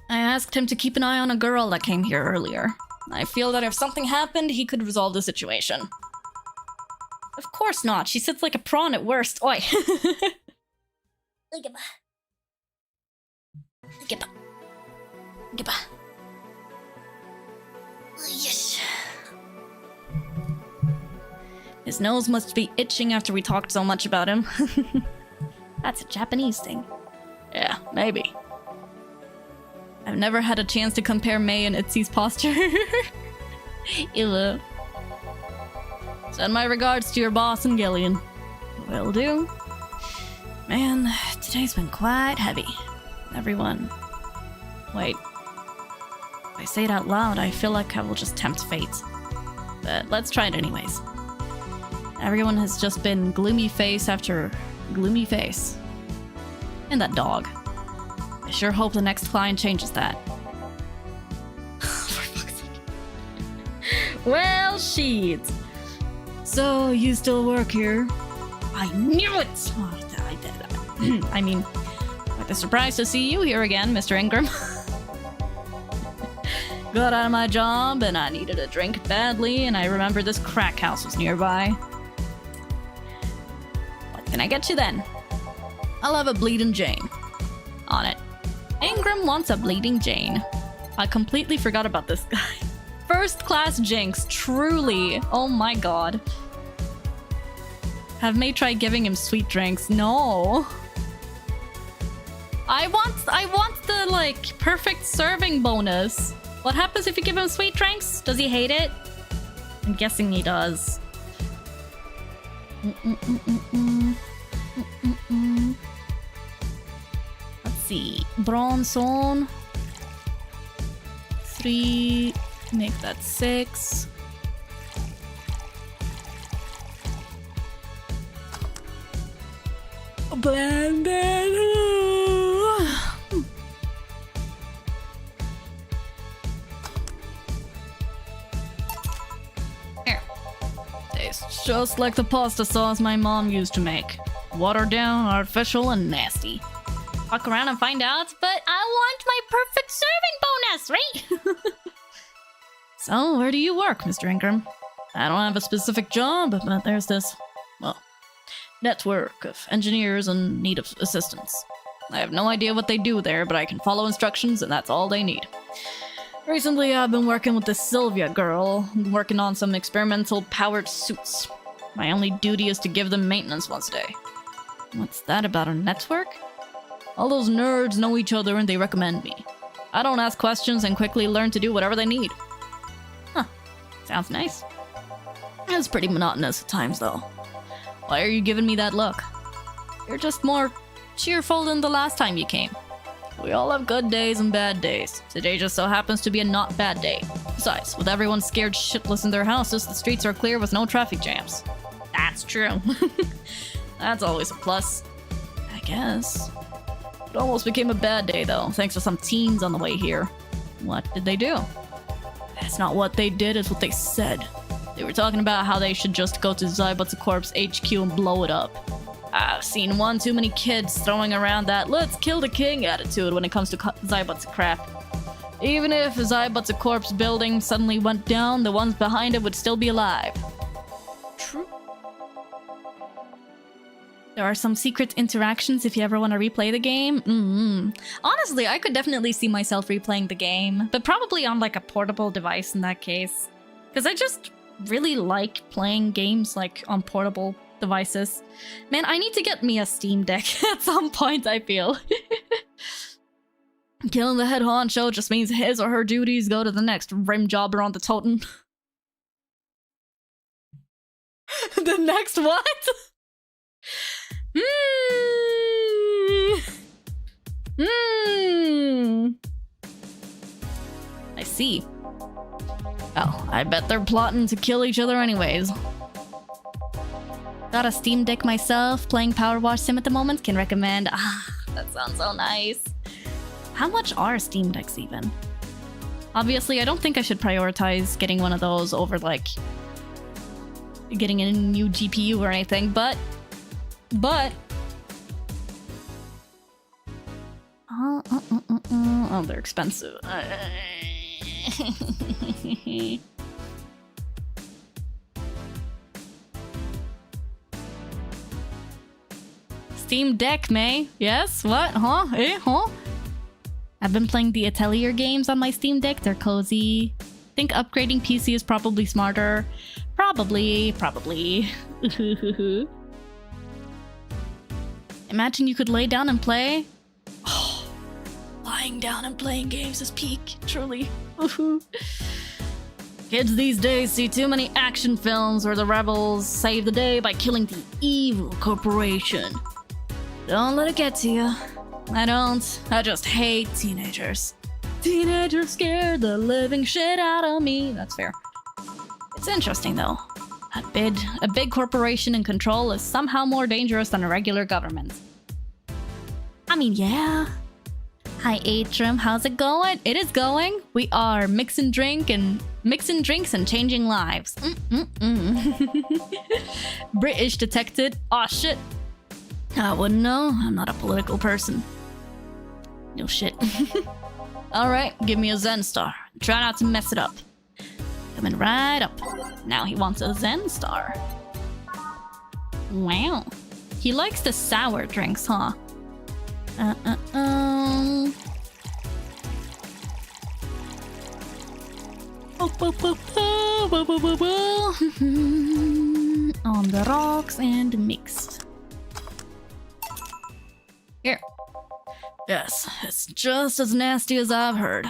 I asked him to keep an eye on a girl that came here earlier. I feel that if something happened, he could resolve the situation. Of course not. She sits like a prawn at worst. Oi. Yes. His nose must be itching after we talked so much about him. That's a Japanese thing. Yeah, maybe. I've never had a chance to compare May and Itzy's posture. Ew. Send my regards to your boss and Gillian. Will do. Man, today's been quite heavy. Everyone... Wait. If I say it out loud, I feel like I will just tempt fate. But let's try it anyways. Everyone has just been gloomy face after gloomy face. And that dog. I sure hope the next client changes that. For fuck's sake. Well, shit. So, you still work here? I knew it! Oh, I did. I mean, quite a surprise to see you here again, Mr. Ingram. Got out of my job, and I needed a drink badly, and I remember this crack house was nearby. What can I get you then? I'll have a Bleeding Jane. On it. Ingram wants a Bleeding Jane. I completely forgot about this guy. First class jinx, truly. Oh my god. Have May try giving him sweet drinks. No. I want the, like, perfect serving bonus. What happens if you give him sweet drinks? Does he hate it? I'm guessing he does. Let's see. Bronson. 3. Make that 6. Blended. Here. Tastes just like the pasta sauce my mom used to make. Watered down, artificial, and nasty. Fuck around and find out, but I want my perfect serving bonus, right? So, where do you work, Mr. Ingram? I don't have a specific job, but there's this, well, network of engineers in need of assistance. I have no idea what they do there, but I can follow instructions, and that's all they need. Recently, I've been working with this Sylvia girl, working on some experimental powered suits. My only duty is to give them maintenance once a day. What's that about a network? All those nerds know each other and they recommend me. I don't ask questions and quickly learn to do whatever they need. Huh. Sounds nice. It's pretty monotonous at times, though. Why are you giving me that look? You're just more cheerful than the last time you came. We all have good days and bad days. Today just so happens to be a not bad day. Besides, with everyone scared shitless in their houses, the streets are clear with no traffic jams. That's true. That's always a plus. I guess. It almost became a bad day, though, thanks to some teens on the way here. What did they do? That's not what they did, it's what they said. They were talking about how they should just go to Zaibatsu HQ and blow it up. I've seen one too many kids throwing around that let's kill the king attitude when it comes to Zaibatsu crap. Even if Zaibatsu Corp's building suddenly went down, the ones behind it would still be alive. True. There are some secret interactions if you ever want to replay the game. Honestly, I could definitely see myself replaying the game, but probably on like a portable device in that case. Because I just really like playing games like on portable devices. Man, I need to get me a Steam Deck at some point, I feel. Killing the head honcho just means his or her duties go to the next rim jobber on the totem. The next what? I see. Oh, I bet they're plotting to kill each other anyways. Got a Steam Deck myself, playing Power Wash Sim at the moment, can recommend. Ah, that sounds so nice. How much are Steam Decks even? Obviously, I don't think I should prioritize getting one of those over like getting a new GPU or anything, but oh, they're expensive. Steam Deck, May? Yes? What? Huh? Eh? Huh? I've been playing the Atelier games on my Steam Deck. They're cozy. Think upgrading PC is probably smarter. Probably. Imagine you could lay down and play. Oh, lying down and playing games is peak, truly. Kids these days see too many action films where the rebels save the day by killing the evil corporation. Don't let it get to you. I don't. I just hate teenagers. Teenagers scared the living shit out of me. That's fair. It's interesting though. A big corporation in control is somehow more dangerous than a regular government. I mean, yeah. Hi Atrim, how's it going? It is going. We are mixing drinks and changing lives. British detected. Aw shit. I wouldn't know. I'm not a political person. No shit. Alright, give me a Zen star. Try not to mess it up. Coming right up. Now he wants a Zen star. Wow. He likes the sour drinks, huh? On the rocks and mixed. Here. Yes, it's just as nasty as I've heard.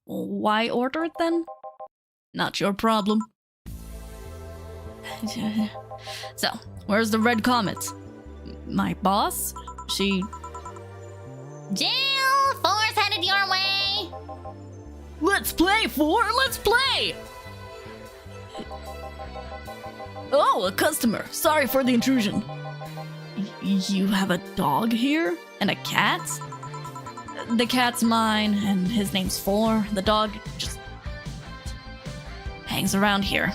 Why order it then? Not your problem. So, where's the red comet? My boss? She... Jill, Four's headed your way. Let's play, Four! Let's play! Oh, a customer. Sorry for the intrusion. You have a dog here? And a cat? The cat's mine, and his name's Four. The dog just hangs around here.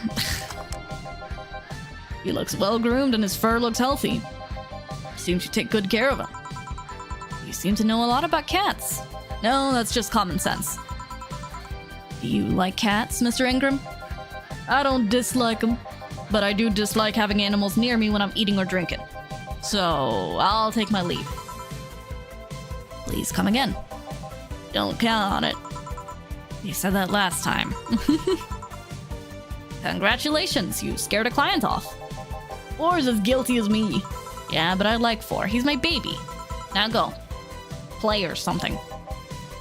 He looks well-groomed and his fur looks healthy. Seems you take good care of him. You seem to know a lot about cats. No, that's just common sense. Do you like cats, Mr. Ingram? I don't dislike them, but I do dislike having animals near me when I'm eating or drinking. So, I'll take my leave. Please come again. Don't count on it. You said that last time. Congratulations, you scared a client off. Four's as guilty as me. Yeah, but I like Four. He's my baby. Now go. Play or something.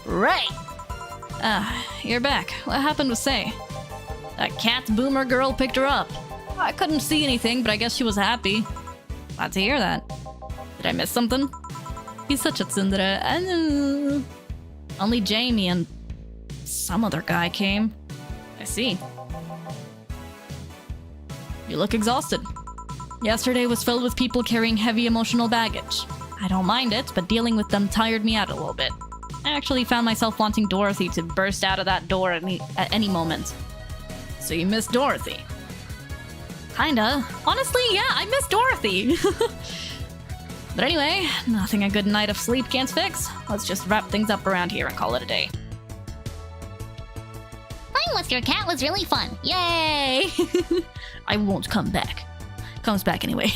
Right! You're back. What happened with Say? That cat's boomer girl picked her up. I couldn't see anything, but I guess she was happy. Glad to hear that. Did I miss something? He's such a tsundere. Only Jamie and some other guy came. I see. You look exhausted. Yesterday was filled with people carrying heavy emotional baggage. I don't mind it, but dealing with them tired me out a little bit. I actually found myself wanting Dorothy to burst out of that door at any moment. So you miss Dorothy? Kinda. Honestly, yeah, I miss Dorothy. But anyway, nothing a good night of sleep can't fix. Let's just wrap things up around here and call it a day. Playing with your cat was really fun. Yay! I won't come back. Comes back anyway.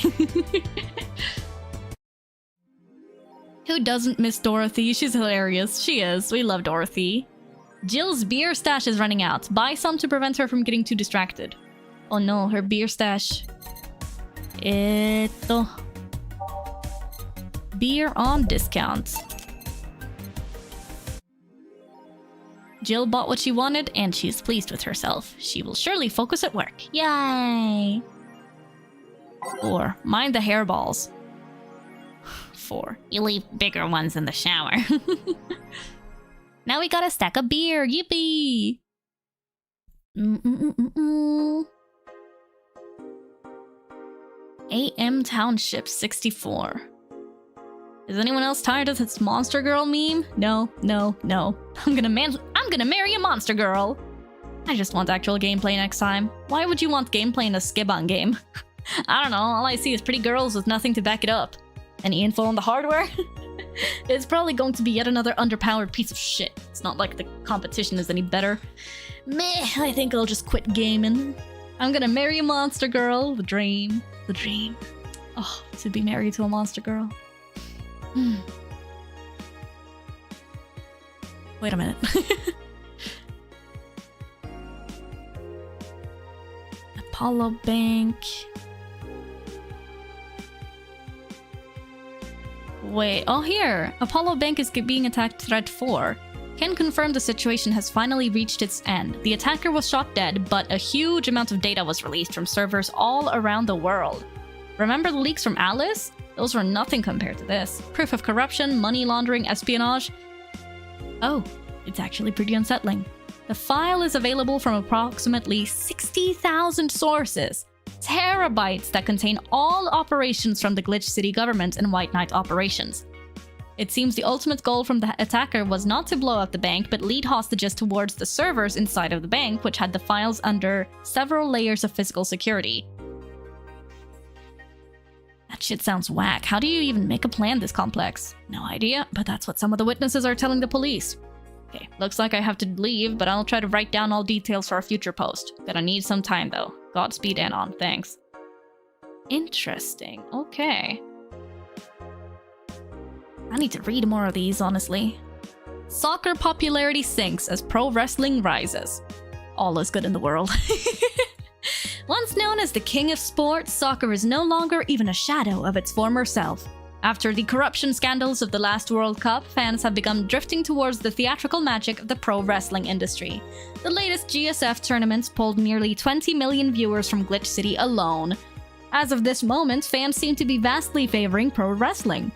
Who doesn't miss Dorothy? She's hilarious. She is. We love Dorothy. Jill's beer stash is running out. Buy some to prevent her from getting too distracted. Oh no, her beer stash. Beer on discount. Jill bought what she wanted, and she's pleased with herself. She will surely focus at work. Yay! 4. Mind the hairballs. 4. You leave bigger ones in the shower. Now we got a stack of beer. Yippee! AM Township 64. Is anyone else tired of this Monster Girl meme? No. I'm gonna marry a Monster Girl. I just want actual gameplay next time. Why would you want gameplay in a skib-on game? I don't know, all I see is pretty girls with nothing to back it up. Any info on the hardware? It's probably going to be yet another underpowered piece of shit. It's not like the competition is any better. Meh, I think I'll just quit gaming. I'm gonna marry a Monster Girl. The dream. Oh, to be married to a Monster Girl. Wait a minute. Apollo Bank. Wait, oh here! Apollo Bank is being attacked. Threat 4. Can confirm the situation has finally reached its end. The attacker was shot dead, but a huge amount of data was released from servers all around the world. Remember the leaks from Alice? Those were nothing compared to this. Proof of corruption, money laundering, espionage. Oh, it's actually pretty unsettling. The file is available from approximately 60,000 sources. Terabytes that contain all operations from the Glitch City government and White Knight operations. It seems the ultimate goal from the attacker was not to blow up the bank, but lead hostages towards the servers inside of the bank, which had the files under several layers of physical security. That shit sounds whack. How do you even make a plan this complex? No idea, but that's what some of the witnesses are telling the police. Okay, looks like I have to leave, but I'll try to write down all details for a future post. Gonna need some time though. Godspeed, Anon. Thanks. Interesting. Okay. I need to read more of these, honestly. Soccer popularity sinks as pro wrestling rises. All is good in the world. Once known as the king of sports, soccer is no longer even a shadow of its former self. After the corruption scandals of the last World Cup, fans have begun drifting towards the theatrical magic of the pro wrestling industry. The latest GSF tournaments pulled nearly 20 million viewers from Glitch City alone. As of this moment, fans seem to be vastly favoring pro wrestling.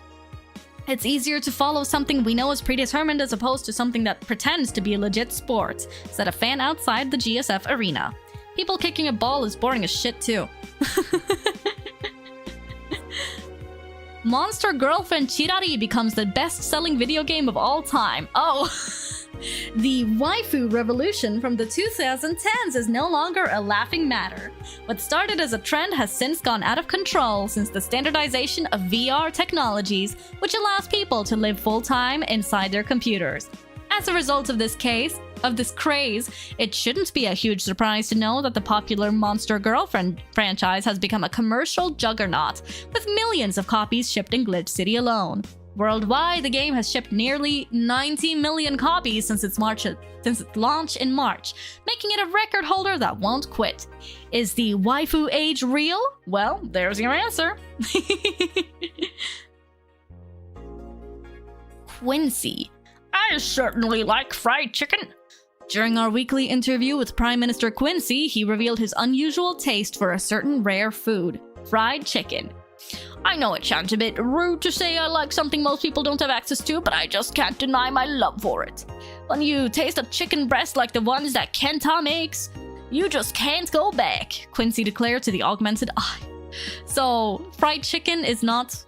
It's easier to follow something we know is predetermined as opposed to something that pretends to be a legit sport, said a fan outside the GSF arena. People kicking a ball is boring as shit too. Monster Girlfriend Chirari becomes the best-selling video game of all time. Oh, the waifu revolution from the 2010s is no longer a laughing matter. What started as a trend has since gone out of control since the standardization of VR technologies, which allows people to live full-time inside their computers. As a result of this craze, it shouldn't be a huge surprise to know that the popular Monster Girlfriend franchise has become a commercial juggernaut, with millions of copies shipped in Glitch City alone. Worldwide, the game has shipped nearly 90 million copies since its launch in March, making it a record holder that won't quit. Is the waifu age real? Well, there's your answer. Quincy. I certainly like fried chicken. During our weekly interview with Prime Minister Quincy, he revealed his unusual taste for a certain rare food, fried chicken. I know it sounds a bit rude to say I like something most people don't have access to, but I just can't deny my love for it. When you taste a chicken breast like the ones that Kenta makes, you just can't go back, Quincy declared to the Augmented Eye. So, fried chicken is not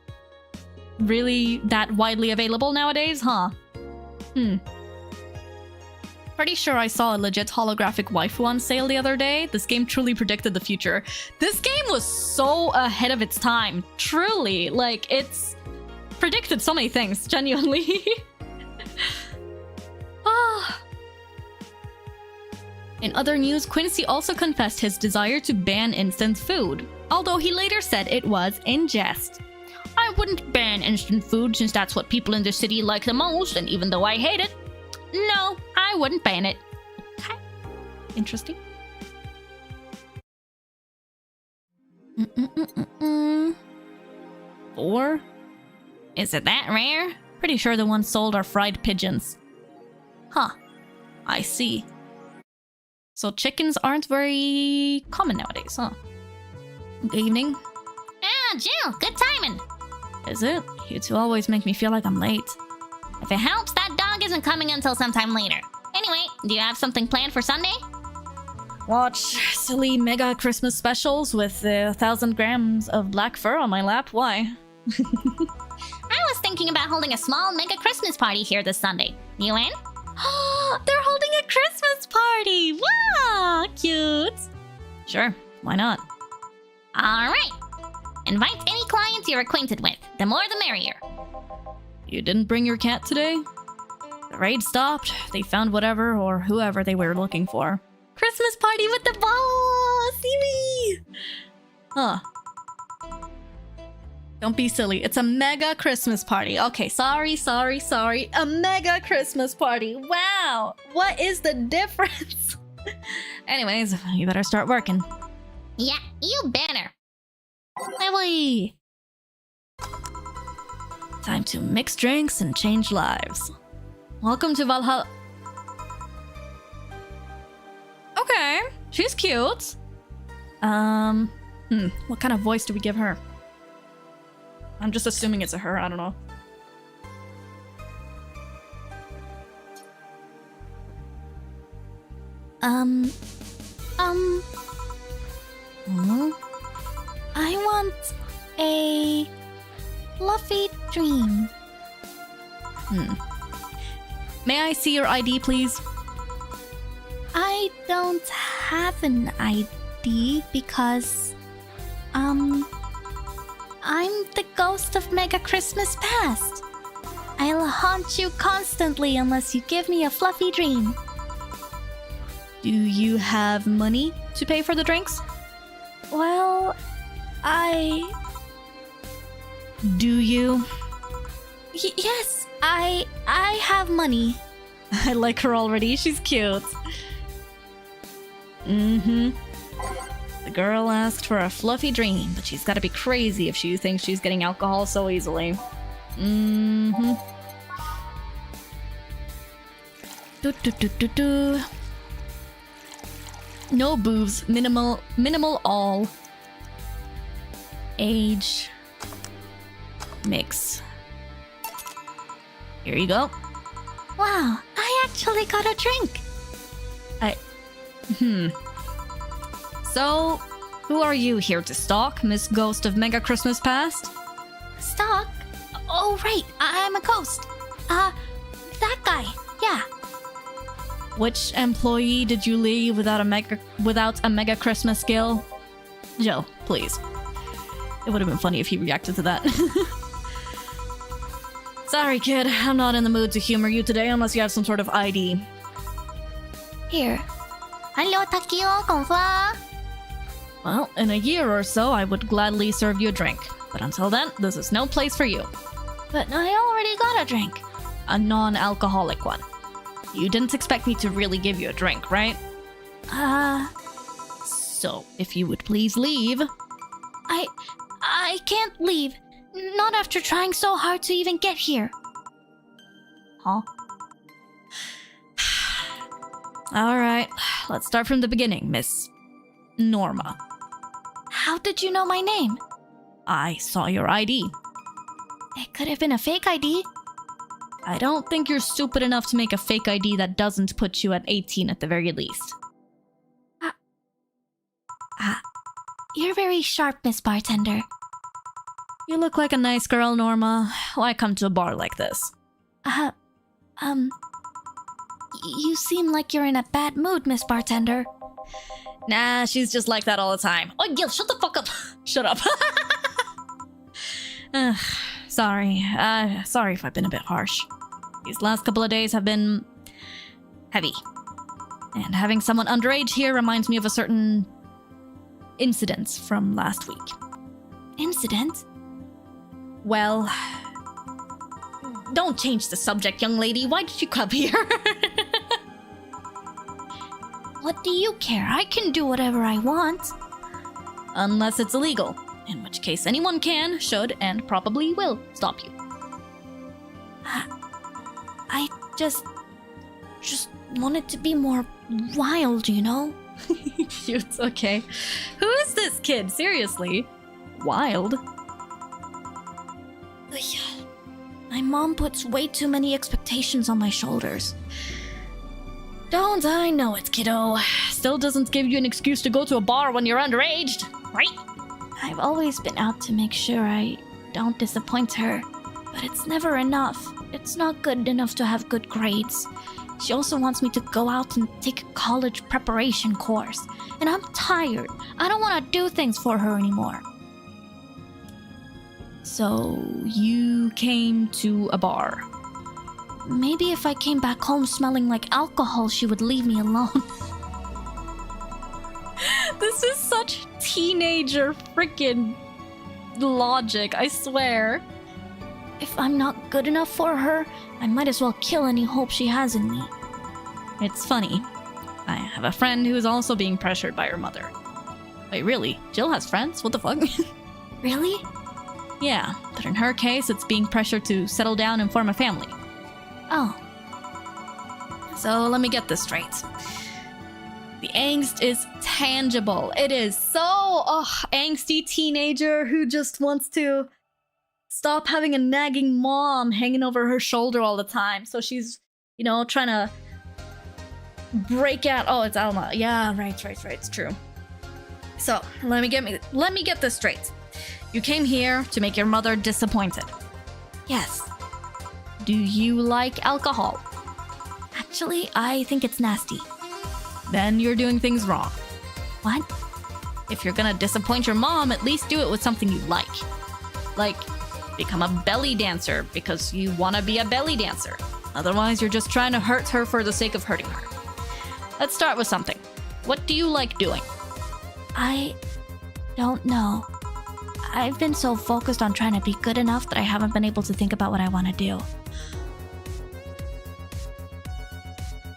really that widely available nowadays, huh? Pretty sure I saw a legit holographic waifu on sale the other day. This game truly predicted the future. This game was so ahead of its time. Truly. Like, it's predicted so many things, genuinely. In other news, Quincy also confessed his desire to ban instant food, although he later said it was in jest. I wouldn't ban instant food since that's what people in the city like the most, and even though I hate it, no, I wouldn't ban it. Okay. Interesting. Four? Is it that rare? Pretty sure the ones sold are fried pigeons. Huh. I see. So chickens aren't very common nowadays, huh? Good evening. Ah, Jill, good timing. Is it? You two always make me feel like I'm late. If it helps, that dog isn't coming until sometime later. Anyway, do you have something planned for Sunday? Watch silly mega Christmas specials with 1,000 grams of black fur on my lap. Why? I was thinking about holding a small mega Christmas party here this Sunday. You in? They're holding a Christmas party! Wow, cute! Sure, why not? Alright. Invite any clients you're acquainted with. The more the merrier. You didn't bring your cat today? The raid stopped, they found whatever or whoever they were looking for. Christmas party with the boss! Yee! Huh. Don't be silly. It's a mega Christmas party. Okay, sorry. A mega Christmas party. Wow. What is the difference? Anyways, you better start working. Yeah, you better. Lively. Time to mix drinks and change lives. Welcome to Valhalla. Okay, she's cute. What kind of voice do we give her? I'm just assuming it's a her, I don't know. I want a fluffy dream. May I see your ID, please? I don't have an ID because, I'm the ghost of Mega Christmas Past. I'll haunt you constantly unless you give me a fluffy dream. Do you have money to pay for the drinks? Well, Do you? Yes, I have money. I like her already, she's cute. The girl asked for a fluffy dream, but she's gotta be crazy if she thinks she's getting alcohol so easily. No booze, minimal all. Age. Mix. Here you go. Wow, I actually got a drink. So, who are you here to stalk, Miss Ghost of Mega Christmas Past? Stalk? Oh, right, I'm a ghost. That guy, yeah. Which employee did you leave without a mega Christmas skill? Joe, please. It would have been funny if he reacted to that. Sorry, kid. I'm not in the mood to humor you today unless you have some sort of ID. Here. Hello, Takio, konfa. Well, in a year or so, I would gladly serve you a drink. But until then, this is no place for you. But I already got a drink. A non-alcoholic one. You didn't expect me to really give you a drink, right? So, if you would please leave. I can't leave. Not after trying so hard to even get here. Huh? Alright, let's start from the beginning, Miss Norma. How did you know my name? I saw your ID. It could have been a fake ID. I don't think you're stupid enough to make a fake ID that doesn't put you at 18 at the very least. You're very sharp, Miss Bartender. You look like a nice girl, Norma. Why come to a bar like this? You seem like you're in a bad mood, Miss Bartender. Nah, she's just like that all the time. Oh, Gil, shut the fuck up. Shut up. Sorry. Sorry if I've been a bit harsh. These last couple of days have been heavy. And having someone underage here reminds me of a certain incident from last week. Incident? Well, don't change the subject, young lady. Why did you come here? What do you care? I can do whatever I want. Unless it's illegal, in which case anyone can, should, and probably will stop you. I just wanted to be more wild, you know? Cute, okay. Who is this kid? Seriously? Wild? My mom puts way too many expectations on my shoulders. Don't I know it, kiddo. Still doesn't give you an excuse to go to a bar when you're underage, right? I've always been out to make sure I don't disappoint her, but it's never enough. It's not good enough to have good grades. She also wants me to go out and take a college preparation course, and I'm tired. I don't want to do things for her anymore. So, you came to a bar. Maybe if I came back home smelling like alcohol, she would leave me alone. This is such teenager freaking logic, I swear. If I'm not good enough for her, I might as well kill any hope she has in me. It's funny. I have a friend who is also being pressured by her mother. Wait, really? Jill has friends? What the fuck? Really? Yeah, but in her case, it's being pressured to settle down and form a family. Oh. So let me get this straight. The angst is tangible. It is so angsty teenager who just wants to stop having a nagging mom hanging over her shoulder all the time. So she's, trying to break out. Oh, it's Alma. Yeah, right. It's true. So let me get this straight. You came here to make your mother disappointed. Yes. Do you like alcohol? Actually, I think it's nasty. Then you're doing things wrong. What? If you're gonna disappoint your mom, at least do it with something you like. Like, become a belly dancer because you wanna be a belly dancer. Otherwise, you're just trying to hurt her for the sake of hurting her. Let's start with something. What do you like doing? I don't know. I've been so focused on trying to be good enough that I haven't been able to think about what I want to do.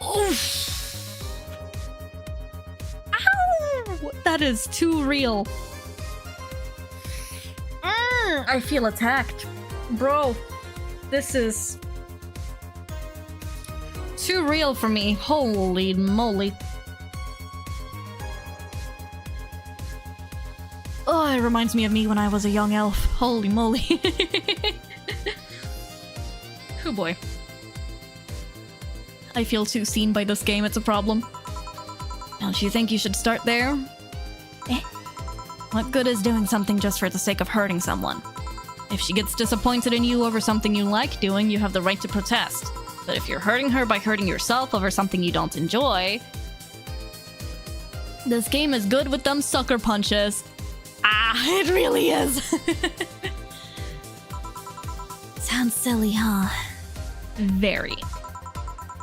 Oof. Ow! That is too real. I feel attacked. Bro, this is too real for me. Holy moly. Oh, it reminds me of me when I was a young elf. Holy moly. Oh boy. I feel too seen by this game, it's a problem. Don't you think you should start there? What good is doing something just for the sake of hurting someone? If she gets disappointed in you over something you like doing, you have the right to protest. But if you're hurting her by hurting yourself over something you don't enjoy... This game is good with them sucker punches. It really is. Sounds silly, huh? Very.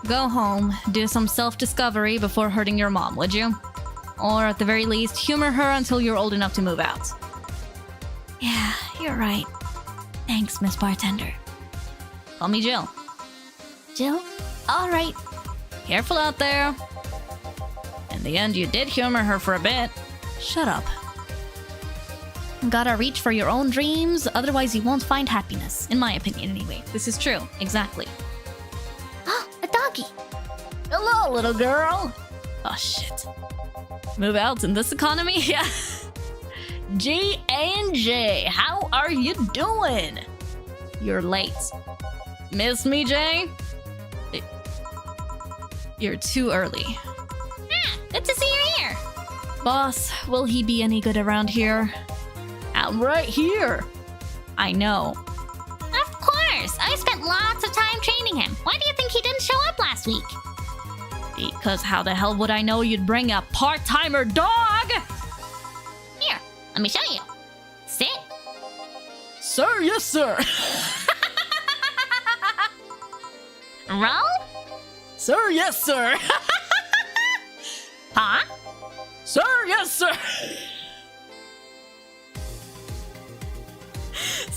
Go home, do some self-discovery before hurting your mom, would you? Or at the very least, humor her until you're old enough to move out. Yeah, you're right. Thanks, Miss Bartender. Call me Jill. Jill? All right. Careful out there. In the end, you did humor her for a bit. Shut up. Gotta reach for your own dreams, otherwise you won't find happiness. In my opinion, anyway. This is true. Exactly. A doggy. Hello, little girl. Oh, shit. Move out in this economy? Yeah. J&J, how are you doing? You're late. Miss me, Jay? You're too early. Good to see you here. Boss, will he be any good around here? I'm right here. I know. Of course. I spent lots of time training him. Why do you think he didn't show up last week? Because how the hell would I know you'd bring a part-timer dog? Here, let me show you. Sit. Sir, yes, sir. Roll. Sir, yes, sir. Paw. Sir, yes, sir.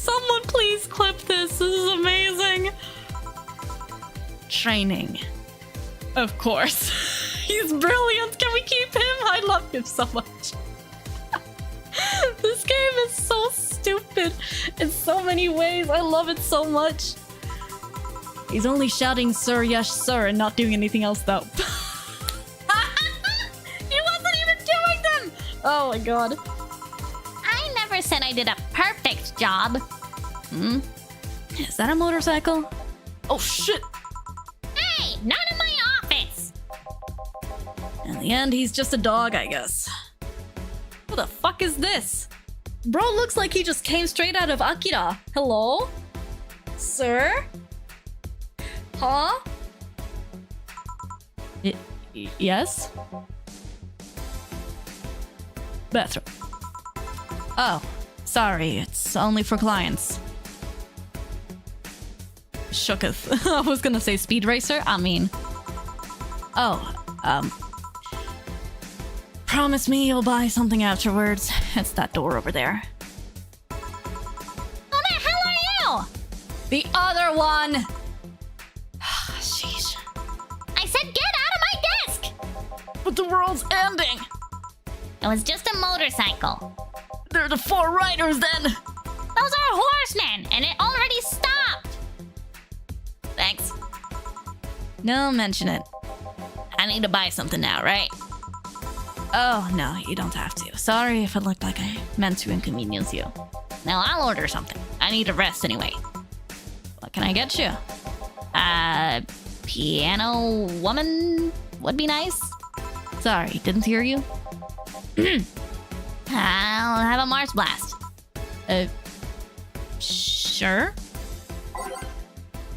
Someone please clip this. This is amazing. Training. Of course. He's brilliant. Can we keep him? I love him so much. This game is so stupid in so many ways. I love it so much. He's only shouting sir, yes sir, and not doing anything else though. He wasn't even doing them! Oh my god. I never said I did a perfect job. Hmm? Is that a motorcycle? Oh shit! Hey, not in my office! In the end, he's just a dog, I guess. What the fuck is this? Bro looks like he just came straight out of Akira. Hello? Sir? Huh? Yes? Bathroom. Oh, sorry, it's only for clients. Shooketh. I was gonna say speed racer, I mean... Oh, promise me you'll buy something afterwards. It's that door over there. Who the hell are you? The other one! Sheesh. I said get out of my desk! But the world's ending! It was just a motorcycle. They're the 4 riders then! Those are horsemen, and it already stopped! Thanks. No, mention it. I need to buy something now, right? Oh, no, you don't have to. Sorry if it looked like I meant to inconvenience you. Now I'll order something. I need to rest anyway. What can I get you? Piano woman would be nice. Sorry, didn't hear you? I'll have a Mars Blast. Sure.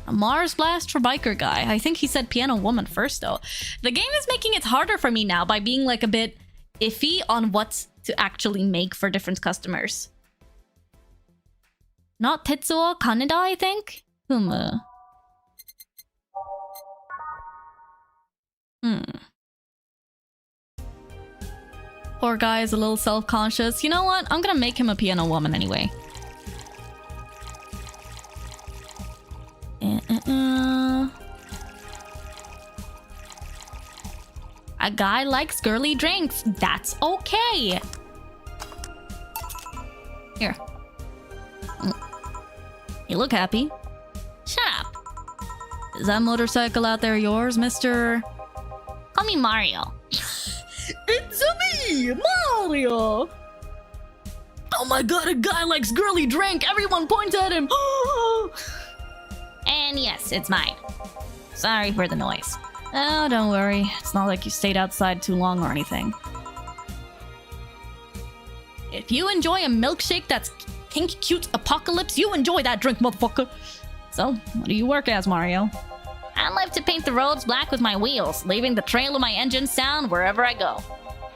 A Mars Blast for biker guy. I think he said piano woman first, though. The game is making it harder for me now by being like a bit iffy on what to actually make for different customers. Not Tetsuo Kaneda, I think? Poor guy is a little self-conscious. You know what? I'm gonna make him a piano woman anyway. A guy likes girly drinks. That's okay. Here. You look happy. Shut up. Is that motorcycle out there yours, mister? Call me Mario. It's me, Mario! Oh my god, a guy likes girly drink! Everyone points at him! And yes, it's mine. Sorry for the noise. Oh, don't worry. It's not like you stayed outside too long or anything. If you enjoy a milkshake that's pink cute apocalypse, you enjoy that drink, motherfucker! So, what do you work as, Mario? I live to paint the roads black with my wheels, leaving the trail of my engine sound wherever I go.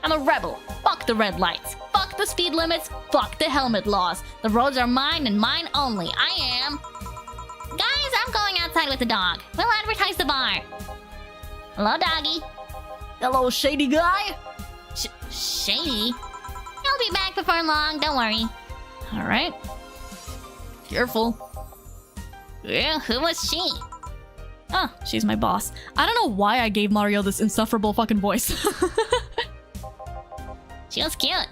I'm a rebel. Fuck the red lights. Fuck the speed limits. Fuck the helmet laws. The roads are mine and mine only. I am... Guys, I'm going outside with the dog. We'll advertise the bar. Hello, doggy. Hello, shady guy? Shady? He'll be back before long, don't worry. Alright. Careful. Yeah, who was she? Oh, she's my boss. I don't know why I gave Mario this insufferable fucking voice. She was cute.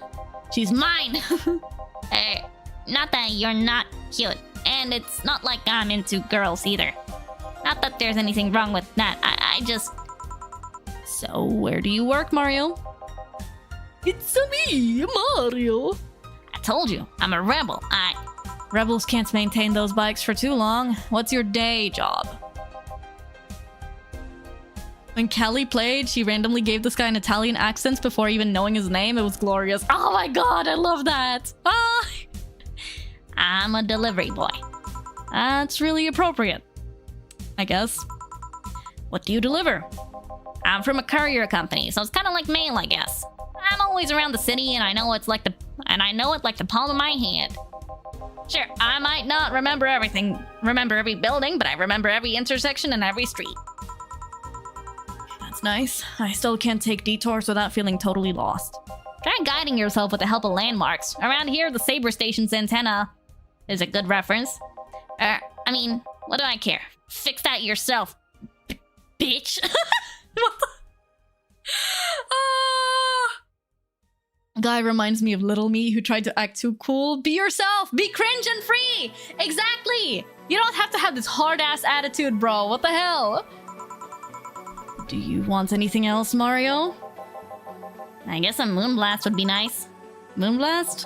She's mine. Not that you're not cute. And it's not like I'm into girls either. Not that there's anything wrong with that. I just... So, where do you work, Mario? It's me, Mario. I told you, I'm a rebel. Rebels can't maintain those bikes for too long. What's your day job? When Kelly played, she randomly gave this guy an Italian accent before even knowing his name. It was glorious. Oh my god, I love that. Ah! I'm a delivery boy. That's really appropriate, I guess. What do you deliver? I'm from a courier company, so it's kind of like mail, I guess. I'm always around the city, and I know it like the palm of my hand. Sure, I might not remember everything, remember every building, but I remember every intersection and every street. That's nice. I still can't take detours without feeling totally lost. Try guiding yourself with the help of landmarks. Around here, the Saber Station's antenna. is a good reference. I mean, what do I care? Fix that yourself, bitch. What the? Guy reminds me of little me who tried to act too cool. Be yourself. Be cringe and free. Exactly. You don't have to have this hard-ass attitude, bro. What the hell? Do you want anything else, Mario? I guess a moonblast would be nice. Moonblast?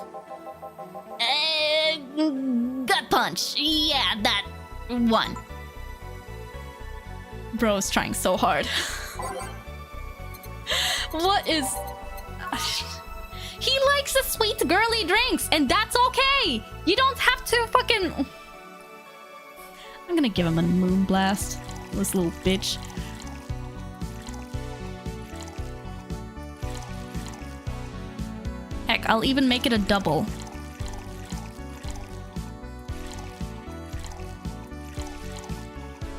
Gut punch. Yeah, that one. Bro's trying so hard. What is... He likes the sweet girly drinks, and that's okay. You don't have to fucking... I'm gonna give him a moonblast. This little bitch. Heck, I'll even make it a double.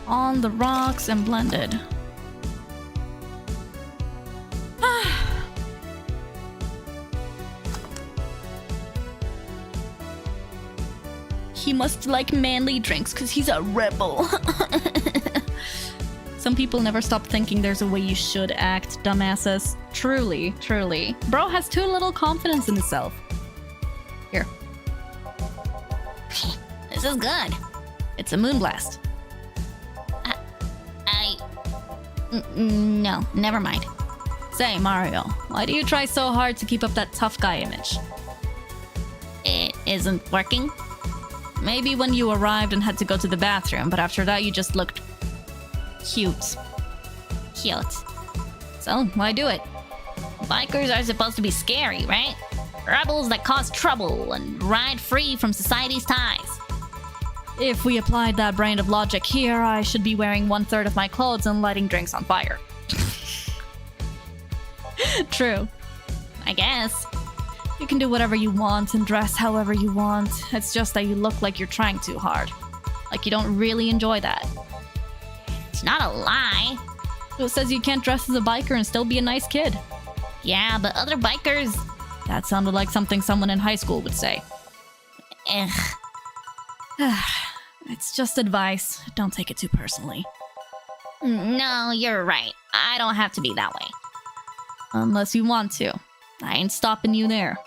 On the rocks and blended. He must like manly drinks because he's a rebel. Some people never stop thinking there's a way you should act, dumbasses. Truly, truly. Bro has too little confidence in himself. Here. This is good. It's a moonblast. No, never mind. Say, Mario, why do you try so hard to keep up that tough guy image? It isn't working. Maybe when you arrived and had to go to the bathroom, but after that you just looked cute. Cute. So, why do it? Bikers are supposed to be scary, right? Rebels that cause trouble and ride free from society's ties. If we applied that brand of logic here, I should be wearing 1/3 of my clothes and lighting drinks on fire. True. I guess. You can do whatever you want and dress however you want. It's just that you look like you're trying too hard. Like you don't really enjoy that. It's not a lie. Who says you can't dress as a biker and still be a nice kid? Yeah, but other bikers... That sounded like something someone in high school would say. Ugh. It's just advice. Don't take it too personally. No, you're right. I don't have to be that way. Unless you want to. I ain't stopping you there.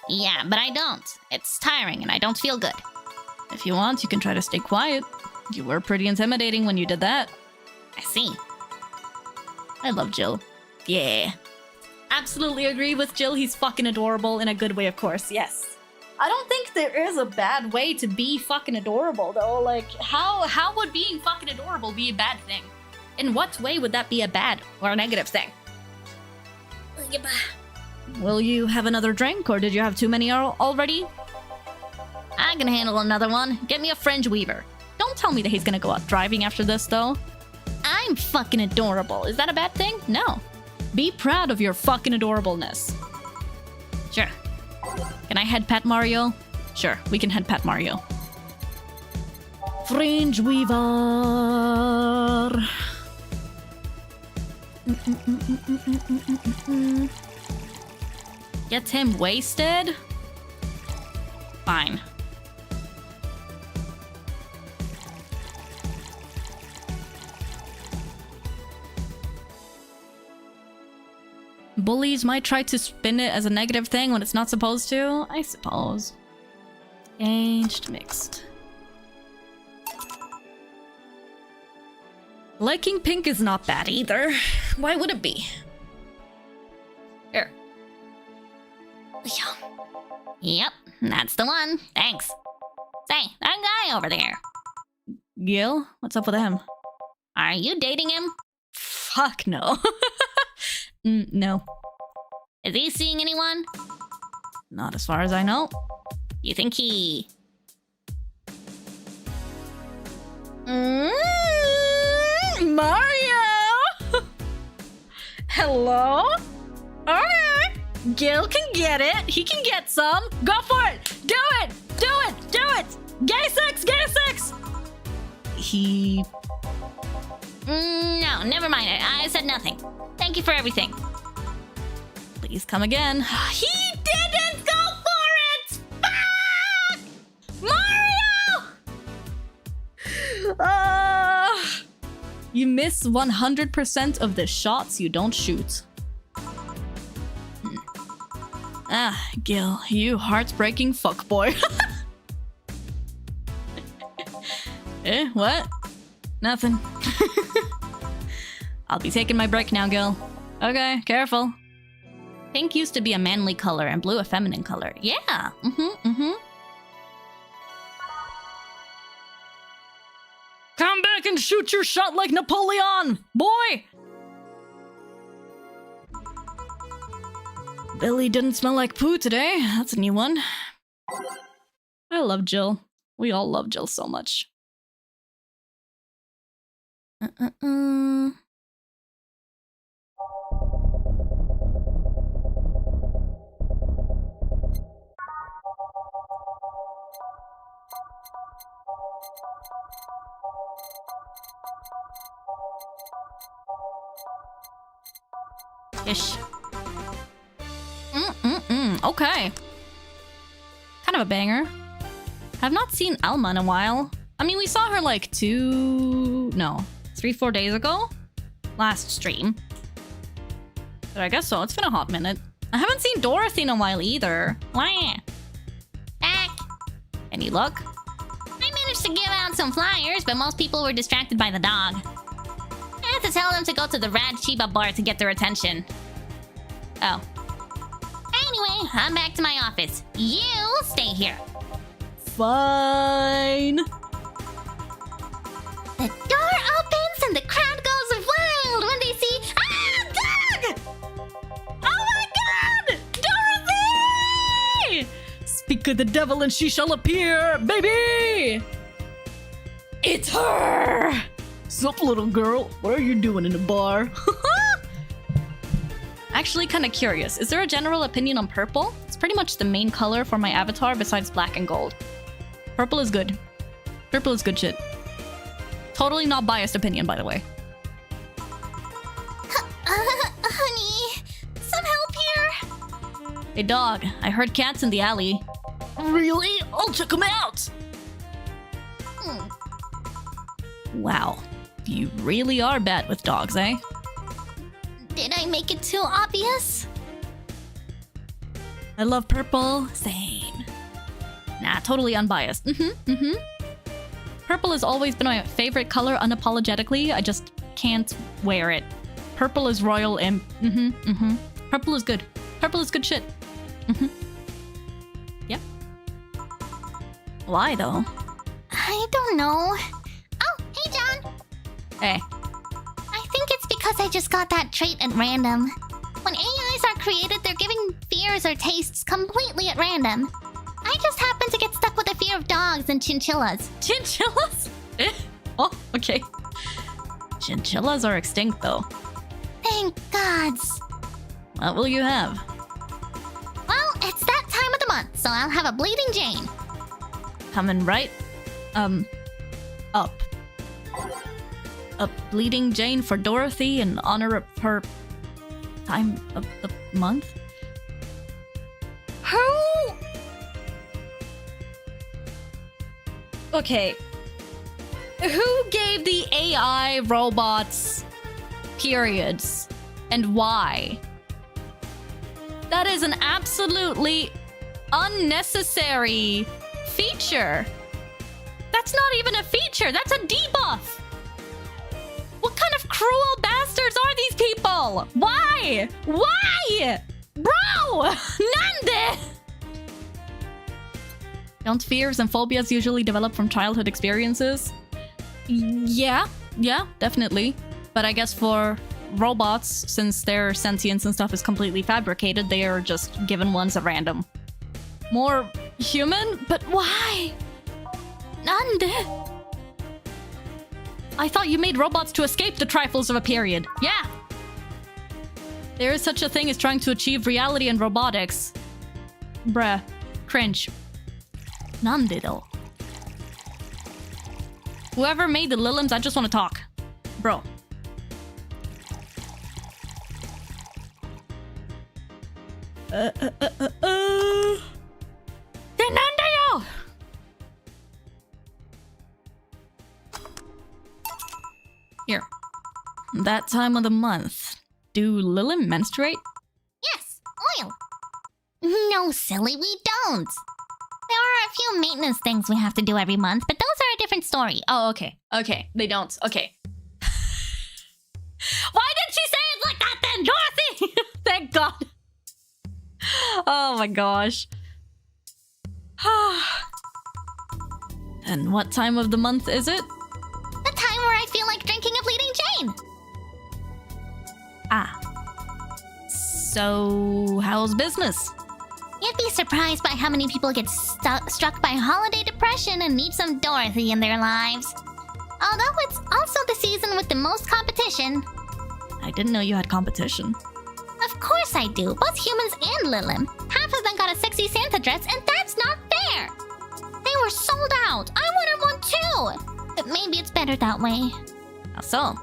Yeah, but I don't. It's tiring and I don't feel good. If you want, you can try to stay quiet. You were pretty intimidating when you did that. I see. I love Jill. Yeah. Absolutely agree with Jill. He's fucking adorable in a good way, of course. Yes. I don't think there is a bad way to be fucking adorable, though. Like, how would being fucking adorable be a bad thing? In what way would that be a bad or a negative thing? Will you have another drink, or did you have too many already? I can handle another one. Get me a fringe weaver. Don't tell me that he's gonna go out driving after this, though. I'm fucking adorable. Is that a bad thing? No. Be proud of your fucking adorableness. Sure. Can I head pet Mario? Sure, we can head pet Mario. Fringe weaver. Get him wasted? Fine. Bullies might try to spin it as a negative thing when it's not supposed to, I suppose. Aged mixed. Liking pink is not bad either. Why would it be? Here. Yep, that's the one. Thanks. Say, that guy over there. Gil? What's up with him? Are you dating him? Fuck no. No. Is he seeing anyone? Not as far as I know. You think he... Mario! Hello? Okay. Gil can get it. He can get some. Go for it. Do it. Do it. Do it. Gay sex. Gay sex. He... No, never mind. I said nothing. Thank you for everything. Please come again. He didn't go for it! Fuck! Mario! You miss 100% of the shots you don't shoot. Ah, Gil, you heartbreaking fuckboy. Eh, what? Nothing. I'll be taking my break now, Gil. Okay, careful. Pink used to be a manly color and blue a feminine color. Yeah, Come back and shoot your shot like Napoleon, boy! Billy didn't smell like poo today. That's a new one. I love Jill. We all love Jill so much. Ish. Okay. Kind of a banger. I've not seen Alma in a while. I mean, we saw her like 3-4 days ago? Last stream. But I guess so, it's been a hot minute. I haven't seen Dorothy in a while either. Wah. Back. Any luck? I managed to give out some flyers, but most people were distracted by the dog. I had to tell them to go to the Rad Chiba bar to get their attention. Oh. Anyway, I'm back to my office. You stay here. Fine. The door opens and the crowd goes wild when they see... Ah, dog! Oh my god! Dorothy! Speak of the devil and she shall appear, baby! It's her! Sup, little girl? What are you doing in the bar? Actually, kind of curious. Is there a general opinion on purple? It's pretty much the main color for my avatar besides black and gold. Purple is good. Purple is good shit. Totally not biased opinion, by the way. Honey, some help here? Hey dog, I heard cats in the alley. Really? I'll check them out! Wow. You really are bad with dogs, eh? Did I make it too obvious? I love purple. Same. Nah, totally unbiased. Purple has always been my favorite color unapologetically. I just can't wear it. Purple is royal imp. Purple is good. Purple is good shit. Yep. Why though? I don't know. Oh, hey John. Hey. I think it's because I just got that trait at random. When AIs are created, they're giving fears or tastes completely at random. I just happen to get stuck with a fear of dogs and chinchillas. Chinchillas? Oh, okay. Chinchillas are extinct though. Thank gods. What will you have? Well, it's that time of the month, so I'll have a Bleeding Jane. Coming right, up. A Bleeding Jane for Dorothy in honor of her time of the month? Who? Okay. Who gave the AI robots periods? And why? That is an absolutely unnecessary feature. That's not even a feature, that's a debuff. What kind of cruel bastards are these people? Why? Why? Bro! Nande! Don't fears and phobias usually develop from childhood experiences? Yeah, definitely. But I guess for robots, since their sentience and stuff is completely fabricated, they are just given ones at random. More human? But why? Nande? I thought you made robots to escape the trifles of a period. Yeah. There is such a thing as trying to achieve reality in robotics. Bruh. Cringe. Nande though. Whoever made the Lilims, I just want to talk. Bro. Denandayo! that time of the month. Do Lilim menstruate? Yes, oil. No, silly, we don't. There are a few maintenance things we have to do every month, but those are a different story. Oh, okay. Okay, they don't. Okay. Why did she say it like that then, Dorothy? Thank God. Oh my gosh. And what time of the month is it? The time where I feel like drinking a bleeding Jane. Ah. So, how's business? You'd be surprised by how many people get struck by holiday depression and need some Dorothy in their lives. Although it's also the season with the most competition. I didn't know you had competition. Of course I do, both humans and Lilim. Half of them got a sexy Santa dress, and that's not fair! They were sold out! I wanted one too! But maybe it's better that way. How so?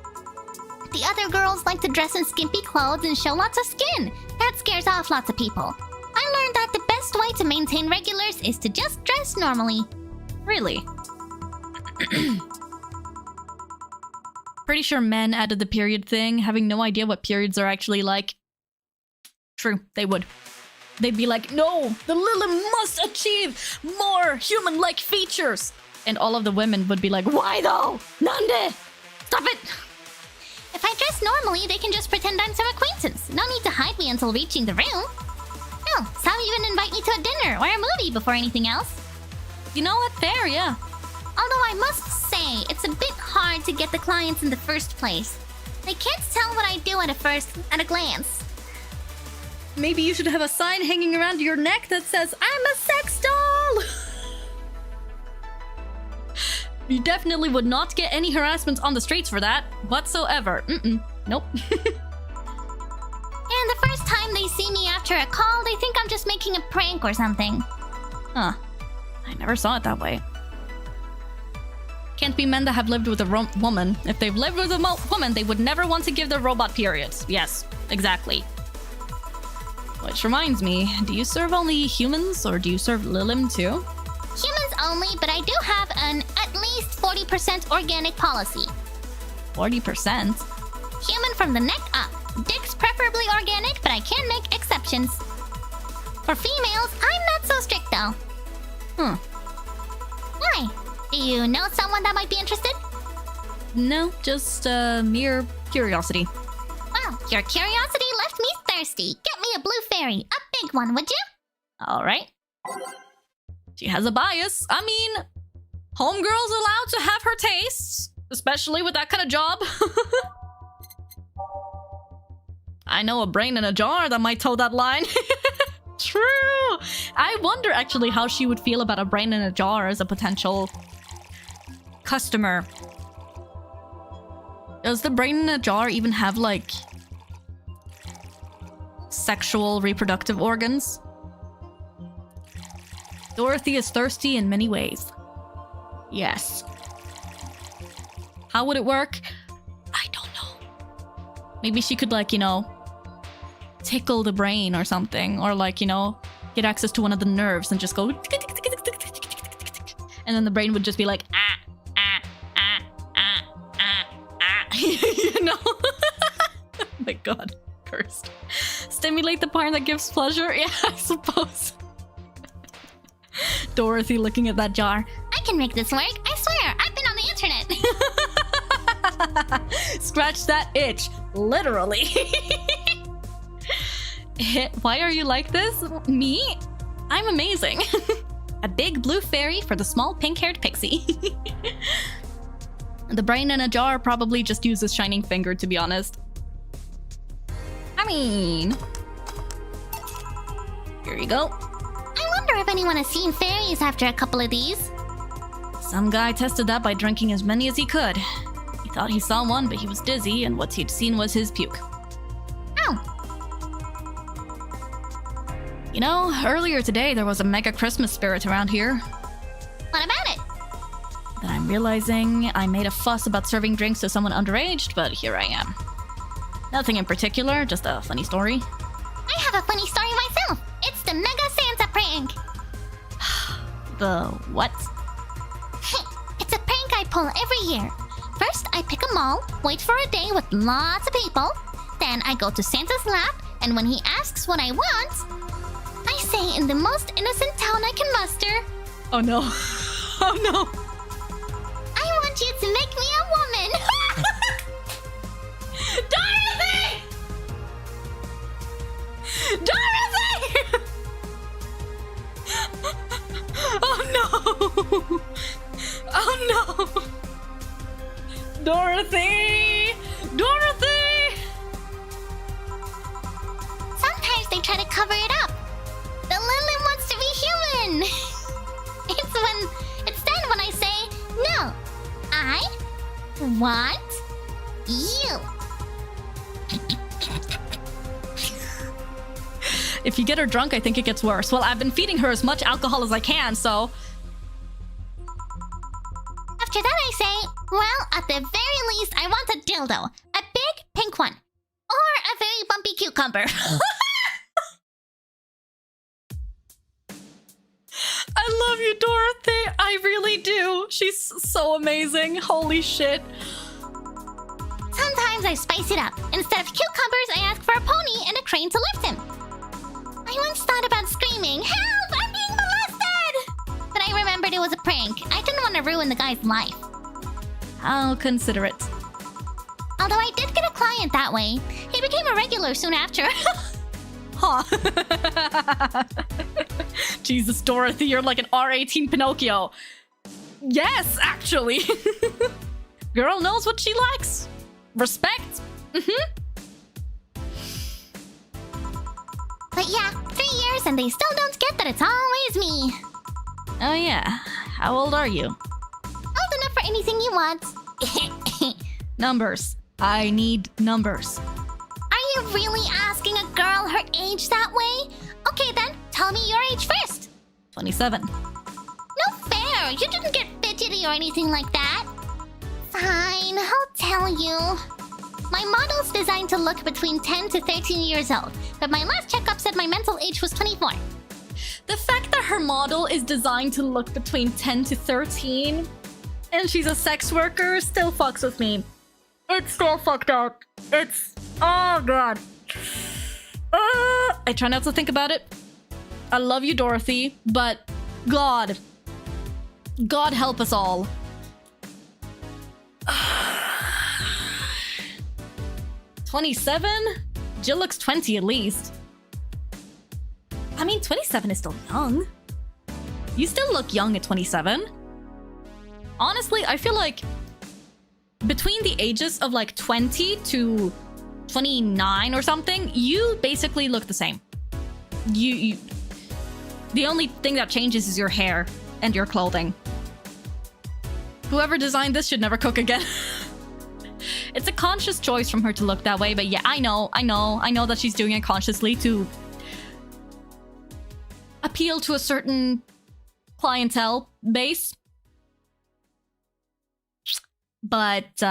The other girls like to dress in skimpy clothes and show lots of skin. That scares off lots of people. I learned that the best way to maintain regulars is to just dress normally. Really? Pretty sure men added the period thing, having no idea what periods are actually like. True, they would. They'd be like, no, the Lilim must achieve more human-like features. And all of the women would be like, why though? Nande! Stop it! If I dress normally, they can just pretend I'm some acquaintance. No need to hide me until reaching the room. Hell, some even invite me to a dinner or a movie before anything else. You know what? Fair, yeah. Although I must say, it's a bit hard to get the clients in the first place. They can't tell what I do at a glance. Maybe you should have a sign hanging around your neck that says, I'm a sex doll! You definitely would not get any harassment on the streets for that, whatsoever. Nope. And the first time they see me after a call, they think I'm just making a prank or something. Huh. I never saw it that way. Can't be men that have lived with a woman. If they've lived with a woman, they would never want to give their robot periods. Yes, exactly. Which reminds me, do you serve only humans or do you serve Lilim too? Humans only, but I do have an at least 40% organic policy. 40%? Human from the neck up. Dicks preferably organic, but I can make exceptions. For females, I'm not so strict though. Why? Do you know someone that might be interested? No, just mere curiosity. Well, your curiosity left me thirsty. Get me a blue fairy, a big one, would you? Alright. She has a bias. I mean, homegirl's allowed to have her tastes, especially with that kind of job. I know a brain in a jar that might toe that line. True! I wonder actually how she would feel about a brain in a jar as a potential customer. Does the brain in a jar even have, like, sexual reproductive organs? Dorothy is thirsty in many ways. Yes. How would it work? I don't know. Maybe she could, like, you know, tickle the brain or something. Or, like, you know, get access to one of the nerves and just go... And then the brain would just be like, you know? Oh my god. Cursed. Stimulate the part that gives pleasure? Yeah, I suppose. Dorothy looking at that jar. I can make this work. I swear, I've been on the internet. Scratch that itch. Literally. Why are you like this? Me? I'm amazing. A big blue fairy for the small pink-haired pixie. The brain in a jar probably just uses shining finger, to be honest. I mean... Here you go. I wonder if anyone has seen fairies after a couple of these. Some guy tested that by drinking as many as he could. He thought he saw one, but he was dizzy, and what he'd seen was his puke. Oh. You know, earlier today there was a mega Christmas spirit around here. What about it? Then I'm realizing I made a fuss about serving drinks to someone underage, but here I am. Nothing in particular, just a funny story. I have a funny story myself. It's the Mega Santa prank. The what? It's a prank I pull every year. First, I pick a mall, wait for a day with lots of people. Then I go to Santa's lap, and when he asks what I want, I say in the most innocent tone I can muster, Oh no. Oh no. I want you to make me a woman. Dorothy! Dorothy! Oh no! Oh no! Dorothy! Dorothy! Sometimes they try to cover it up. The Lily wants to be human. It's then when I say, no, I want you. If you get her drunk, I think it gets worse. Well, I've been feeding her as much alcohol as I can, so... After that I say, well, at the very least, I want a dildo. A big pink one. Or a very bumpy cucumber. I love you, Dorothy. I really do. She's so amazing. Holy shit. Sometimes I spice it up. Instead of cucumbers, I ask for a pony and a crane to lift him. I once thought about screaming, help, I'm being molested! But I remembered it was a prank. I didn't want to ruin the guy's life. I'll consider it. Although I did get a client that way. He became a regular soon after. Huh. Jesus, Dorothy, you're like an R18 Pinocchio. Yes, actually. Girl knows what she likes. Respect. But yeah, 3 years and they still don't get that it's always me. Oh yeah. How old are you? Old enough for anything you want. Numbers. I need numbers. Are you really asking a girl her age that way? Okay then, tell me your age first. 27. No fair, you didn't get fidgety or anything like that. Fine, I'll tell you. My model's designed to look between 10 to 13 years old, but my last checkup said my mental age was 24. The fact that her model is designed to look between 10 to 13 and she's a sex worker still fucks with me. It's still fucked up. It's... oh god. I try not to think about it. I love you, Dorothy, but God. God help us all. 27? Jill looks 20 at least. I mean, 27 is still young. You still look young at 27. Honestly, I feel like between the ages of like 20 to 29 or something, you basically look the same. You the only thing that changes is your hair and your clothing. Whoever designed this should never cook again. It's a conscious choice from her to look that way, but yeah, I know that she's doing it consciously to appeal to a certain clientele base. But,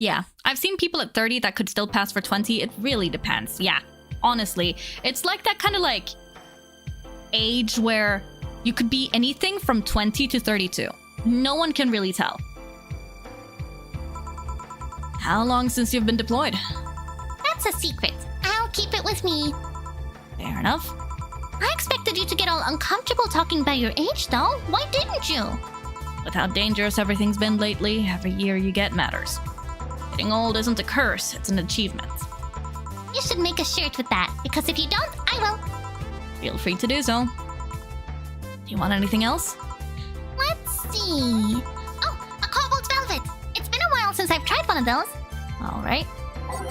yeah. I've seen people at 30 that could still pass for 20. It really depends. Yeah, honestly. It's like that kind of like age where you could be anything from 20 to 32. No one can really tell. How long since you've been deployed? That's a secret. I'll keep it with me. Fair enough. I expected you to get all uncomfortable talking about your age, though. Why didn't you? With how dangerous everything's been lately, every year you get matters. Getting old isn't a curse, it's an achievement. You should make a shirt with that, because if you don't, I will. Feel free to do so. Do you want anything else? Let's see. Oh, a cobalt velvet. It's been a while since I've tried one of those. All right.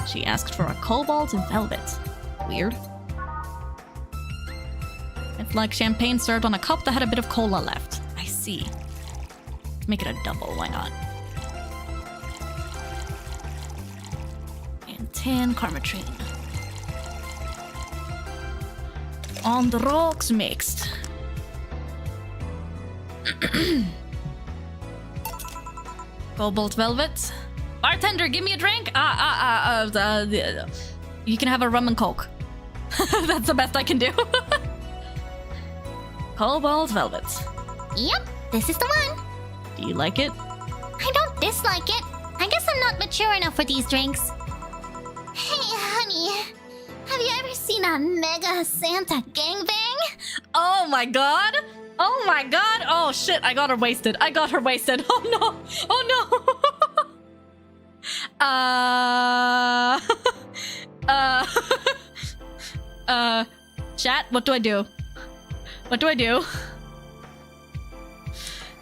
She asked for a cobalt velvet. Weird. It's like champagne served on a cup that had a bit of cola left. I see. Make it a double, why not? And 10 Carmatrine. On the rocks mixed. Cobalt velvet. Bartender, give me a drink. You can have a rum and coke. That's the best I can do. Cobalt velvet. Yep, this is the one. Do you like it? I don't dislike it. I guess I'm not mature enough for these drinks. Hey, honey. Have you ever seen a Mega Santa gangbang? Oh my god! Oh my god! Oh shit, I got her wasted. I got her wasted. Oh no! Oh no! Chat, what do I do? What do I do?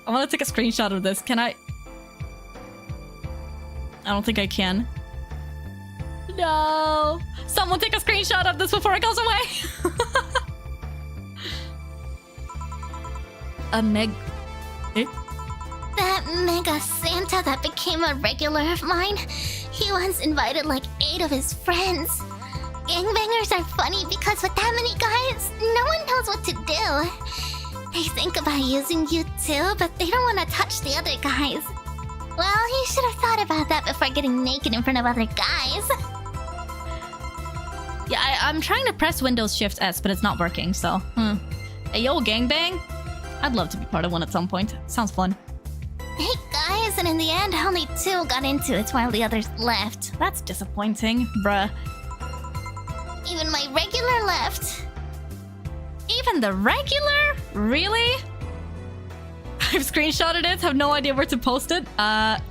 I want to take a screenshot of this. Can I? I don't think I can. No! Someone take a screenshot of this before it goes away! A meg... Eh? That Mega Santa that became a regular of mine, he once invited like 8 of his friends. Gangbangers are funny because with that many guys, no one knows what to do. They think about using you too, but they don't want to touch the other guys. Well, you should have thought about that before getting naked in front of other guys. Yeah, I'm trying to press Windows Shift S, but it's not working, so... Hey, yo, gangbang? I'd love to be part of one at some point. Sounds fun. Hey guys, and in the end, only 2 got into it while the others left. That's disappointing, bruh. Even my regular left. Even the regular? Really? I've screenshotted it, have no idea where to post it.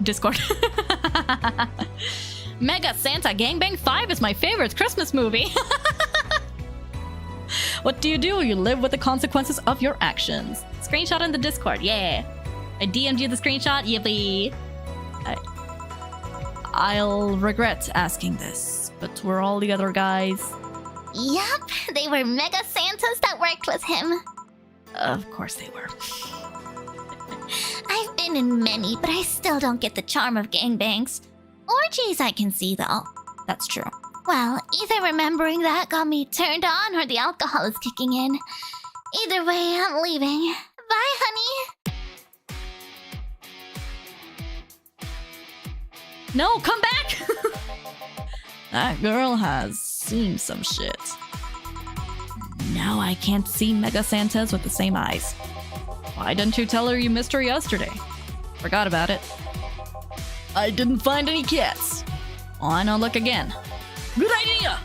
Discord. Mega Santa Gangbang 5 is my favorite Christmas movie. What do? You live with the consequences of your actions. Screenshot in the Discord, yeah. I DM'd you the screenshot, yippee. I'll regret asking this, but were all the other guys? Yup, they were Mega Santas that worked with him. Of course they were. I've been in many, but I still don't get the charm of gangbangs. Orgies I can see, though. That's true. Well, either remembering that got me turned on or the alcohol is kicking in. Either way, I'm leaving. Bye, honey. No, come back! That girl has seen some shit. Now I can't see Mega Santas with the same eyes. Why didn't you tell her you missed her yesterday? Forgot about it. I didn't find any cats. Why not look again? Good idea!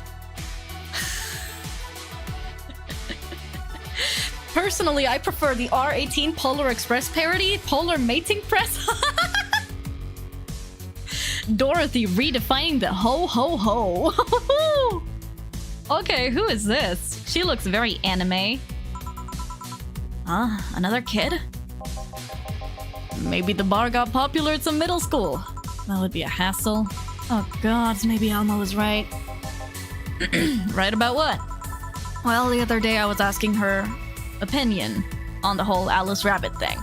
Personally, I prefer the R18 Polar Express parody, Polar Mating Press. Dorothy redefining the ho ho ho. Okay, who is this? She looks very anime. Huh? Another kid? Maybe the bar got popular at some middle school. That would be a hassle. Oh god, maybe Alma was right. Right about what? Well, the other day I was asking her opinion on the whole Alice Rabbit thing.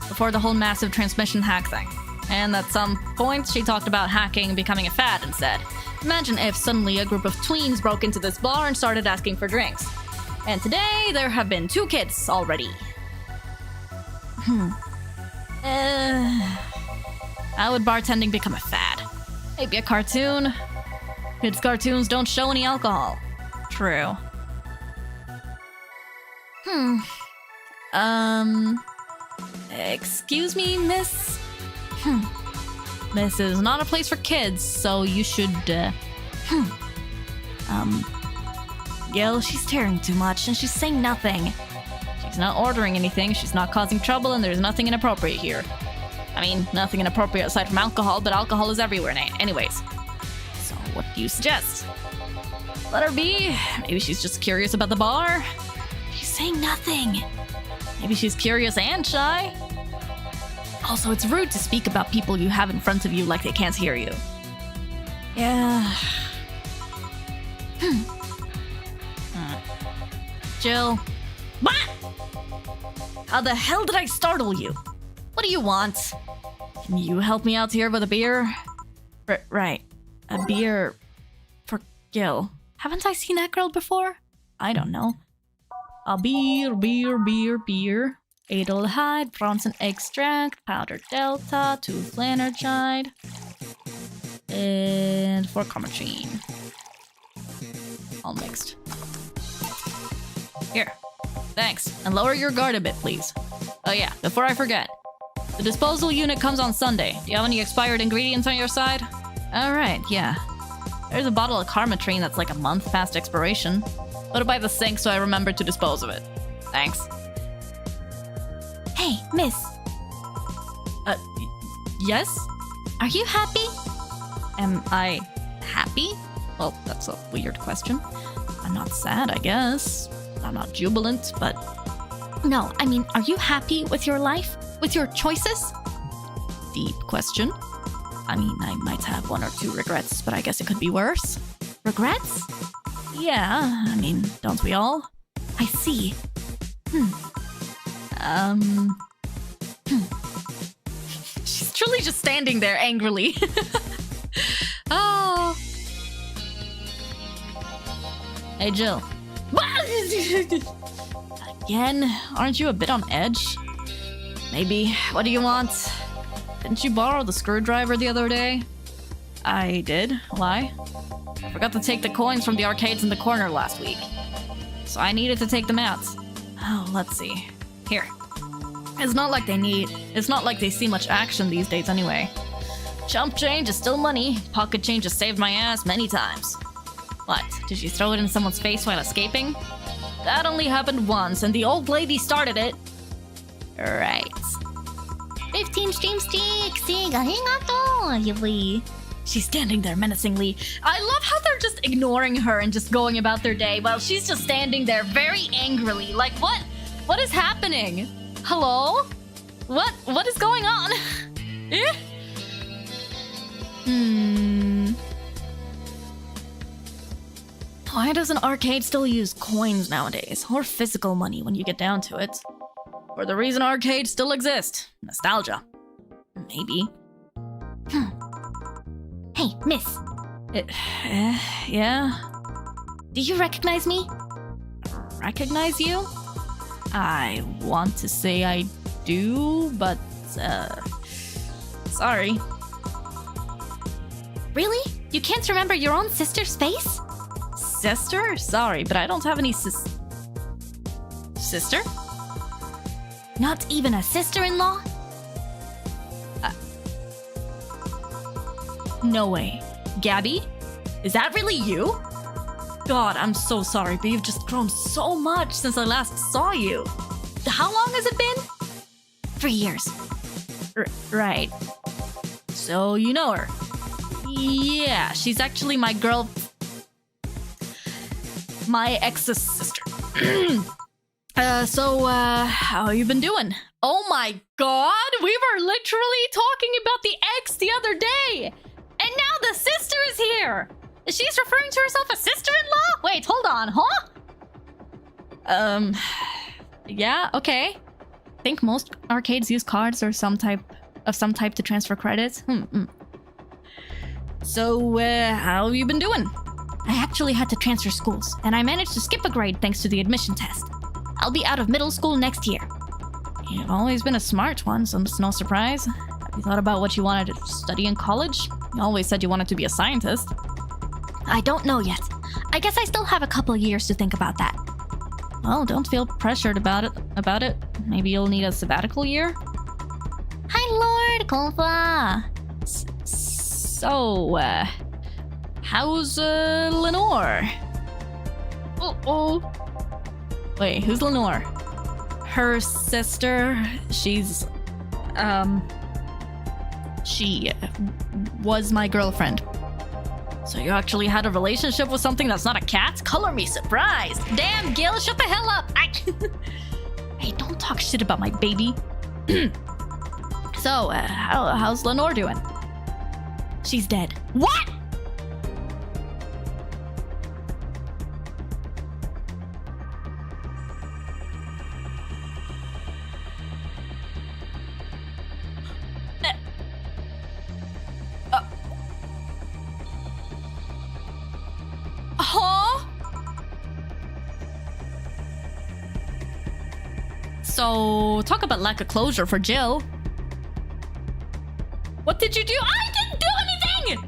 Before the whole massive transmission hack thing. And at some point, she talked about hacking becoming a fad and said, imagine if suddenly a group of tweens broke into this bar and started asking for drinks. And today, there have been 2 kids already. How would bartending become a fad? Maybe a cartoon? Kids' cartoons don't show any alcohol. True. Excuse me, miss? This is not a place for kids, so you should, Gil, she's staring too much, and she's saying nothing. She's not ordering anything, she's not causing trouble, and there's nothing inappropriate here. I mean, nothing inappropriate aside from alcohol, but alcohol is everywhere anyways. So what do you suggest? Let her be. Maybe she's just curious about the bar. She's saying nothing. Maybe she's curious and shy. Also, it's rude to speak about people you have in front of you like they can't hear you. Yeah. Jill. What? How the hell did I startle you? What do you want? Can you help me out here with a beer? Right. A beer for Gil. Haven't I seen that girl before? I don't know. A beer. Adelhyde, Bronson extract, powdered delta, 2 flanergide, and 4 carmine. All mixed. Here. Thanks. And lower your guard a bit, please. Oh yeah, before I forget. The disposal unit comes on Sunday. Do you have any expired ingredients on your side? Alright, yeah. There's a bottle of Karmatrine that's like a month past expiration. Put it by the sink so I remember to dispose of it. Thanks. Hey, miss. Yes? Are you happy? Am I happy? Well, that's a weird question. I'm not sad, I guess. I'm not jubilant, but... No, I mean, are you happy with your life? With your choices? Deep question. I mean, I might have 1 or 2 regrets, but I guess it could be worse. Regrets? Yeah, I mean, don't we all? I see. She's truly just standing there angrily. Oh. Hey, Jill. Again? Aren't you a bit on edge? Maybe. What do you want? Didn't you borrow the screwdriver the other day? I did. Why? I forgot to take the coins from the arcades in the corner last week. So I needed to take them out. Oh, let's see. Here. It's not like they see much action these days anyway. Chump change is still money. Pocket change has saved my ass many times. What? Did you throw it in someone's face while escaping? That only happened once, and the old lady started it. Right. 15 stream sticks! Arigato! She's standing there menacingly. I love how they're just ignoring her and just going about their day while she's just standing there very angrily. Like, what? What is happening? Hello? What is going on? Eh? Why does an arcade still use coins nowadays? Or physical money when you get down to it? For the reason arcades still exist. Nostalgia. Maybe. Hey, miss. Yeah? Do you recognize me? Recognize you? I want to say I do, but, sorry. Really? You can't remember your own sister's face? Sister? Sorry, but I don't have any Sister? Not even a sister-in-law? No way. Gabby? Is that really you? God, I'm so sorry, but you've just grown so much since I last saw you. How long has it been? 3 years. Right. So you know her? Yeah, she's actually my ex's sister. So, how you been doing? Oh my god, we were literally talking about the ex the other day! And now the sister is here! She's referring to herself as sister-in-law? Wait, hold on, huh? Yeah, okay. I think most arcades use cards or some type to transfer credits. So, how have you been doing? I actually had to transfer schools, and I managed to skip a grade thanks to the admission test. I'll be out of middle school next year. You've always been a smart one, so it's no surprise. Have you thought about what you wanted to study in college? You always said you wanted to be a scientist. I don't know yet. I guess I still have a couple years to think about that. Well, don't feel pressured about it. Maybe you'll need a sabbatical year? Hi, Lord Konfa! So, how's, Lenore? Uh-oh. Wait, who's Lenore? Her sister. She's, she was my girlfriend. So you actually had a relationship with something that's not a cat? Color me surprised. Damn, Gil, shut the hell up. Hey, don't talk shit about my baby. So, how's Lenore doing? She's dead. What? Huh? So, talk about lack of closure for Jill. What did you do? I didn't do anything!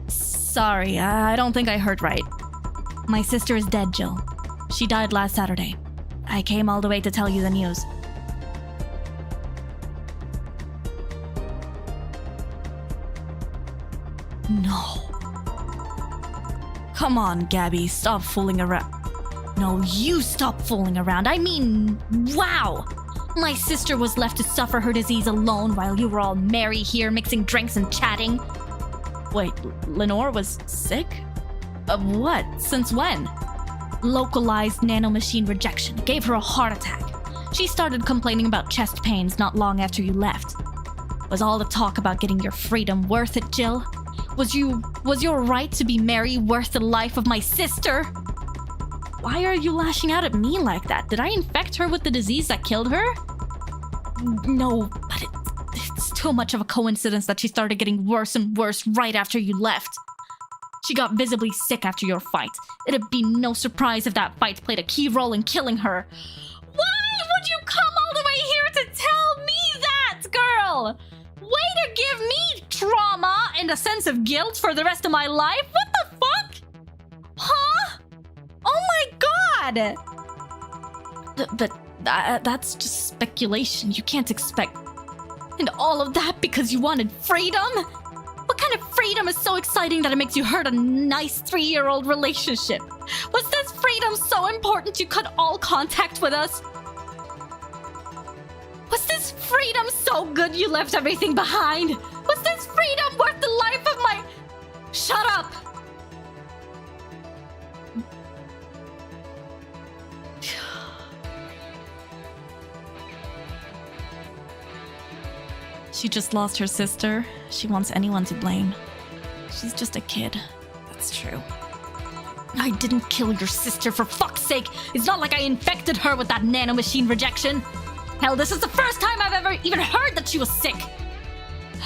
Sorry, I don't think I heard right. My sister is dead, Jill. She died last Saturday. I came all the way to tell you the news. No. Come on, Gabby, stop fooling around. No, you stop fooling around. I mean, wow! My sister was left to suffer her disease alone while you were all merry here mixing drinks and chatting. Wait, Lenore was sick? Of what? Since when? Localized nanomachine rejection gave her a heart attack. She started complaining about chest pains not long after you left. Was all the talk about getting your freedom worth it, Jill? Was your right to be merry worth the life of my sister? Why are you lashing out at me like that? Did I infect her with the disease that killed her? No, but it's too much of a coincidence that she started getting worse and worse right after you left. She got visibly sick after your fight. It'd be no surprise if that fight played a key role in killing her. Why would you come all the way here to tell me that, girl? Way to give me trauma and a sense of guilt for the rest of my life? What the fuck? Huh? Oh my god! But that's just speculation. You can't expect... And all of that because you wanted freedom? What kind of freedom is so exciting that it makes you hurt a nice 3-year-old relationship? Was this freedom so important you cut all contact with us? Was this freedom so good you left everything behind? Was this freedom worth the life of my... Shut up! She just lost her sister. She wants anyone to blame. She's just a kid. That's true. I didn't kill your sister, for fuck's sake! It's not like I infected her with that nanomachine rejection! Hell, this is the first time I've ever even heard that she was sick!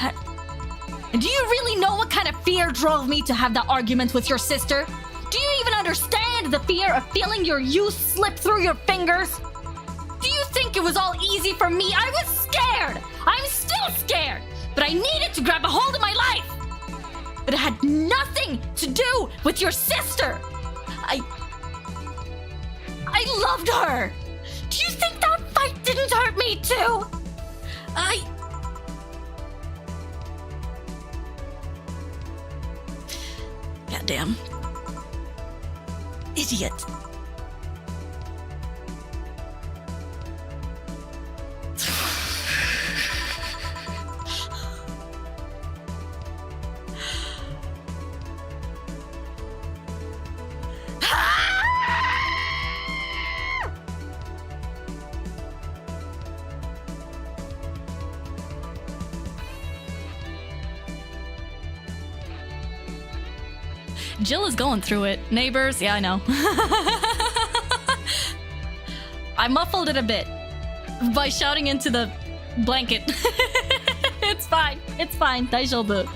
And do you really know what kind of fear drove me to have that argument with your sister? Do you even understand the fear of feeling your youth slip through your fingers? Do you think it was all easy for me? I was scared! I'm still scared! But I needed to grab a hold of my life! But it had nothing to do with your sister! I loved her! Do you think that fight didn't hurt me too? Goddamn. Idiot. Jill is going through it. Neighbors, yeah, I know. I muffled it a bit by shouting into the blanket. It's fine. It's fine. 大丈夫.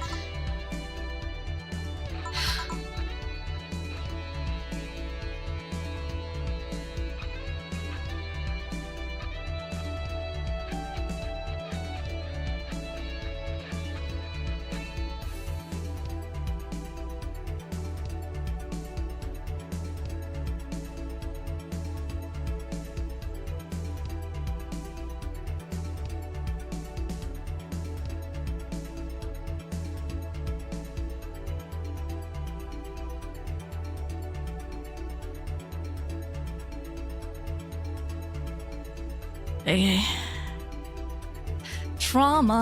Hey. Trauma,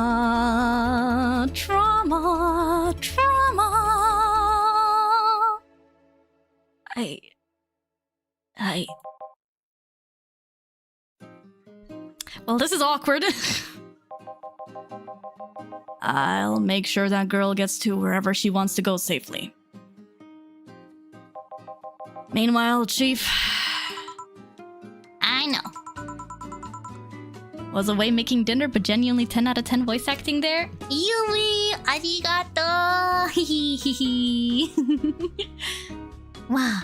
trauma, trauma. Well, this is awkward. I'll make sure that girl gets to wherever she wants to go safely. Meanwhile, Chief... I know. Was away making dinner, but genuinely 10 out of 10 voice acting there. Yui, arigato. Hihihihi. Wow.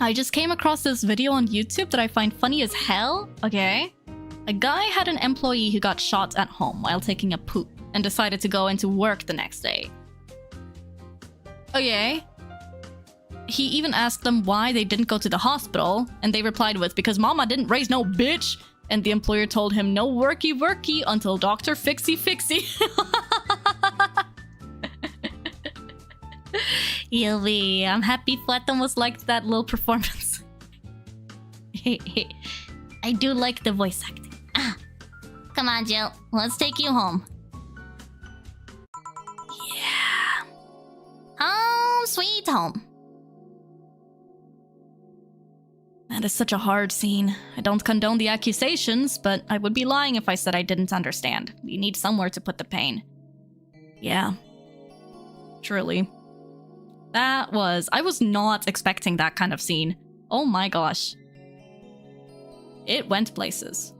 I just came across this video on YouTube that I find funny as hell. Okay. A guy had an employee who got shot at home while taking a poop and decided to go into work the next day. Okay. He even asked them why they didn't go to the hospital, and they replied with, because mama didn't raise no bitch. And the employer told him, no worky worky until Dr. Fixie Fixie. You'll be. I'm happy Fuwatomos liked that little performance. I do like the voice acting. Come on, Jill. Let's take you home. Yeah. Home sweet home. That is such a hard scene. I don't condone the accusations, but I would be lying if I said I didn't understand. We need somewhere to put the pain. Yeah. Truly. I was not expecting that kind of scene. Oh my gosh. It went places.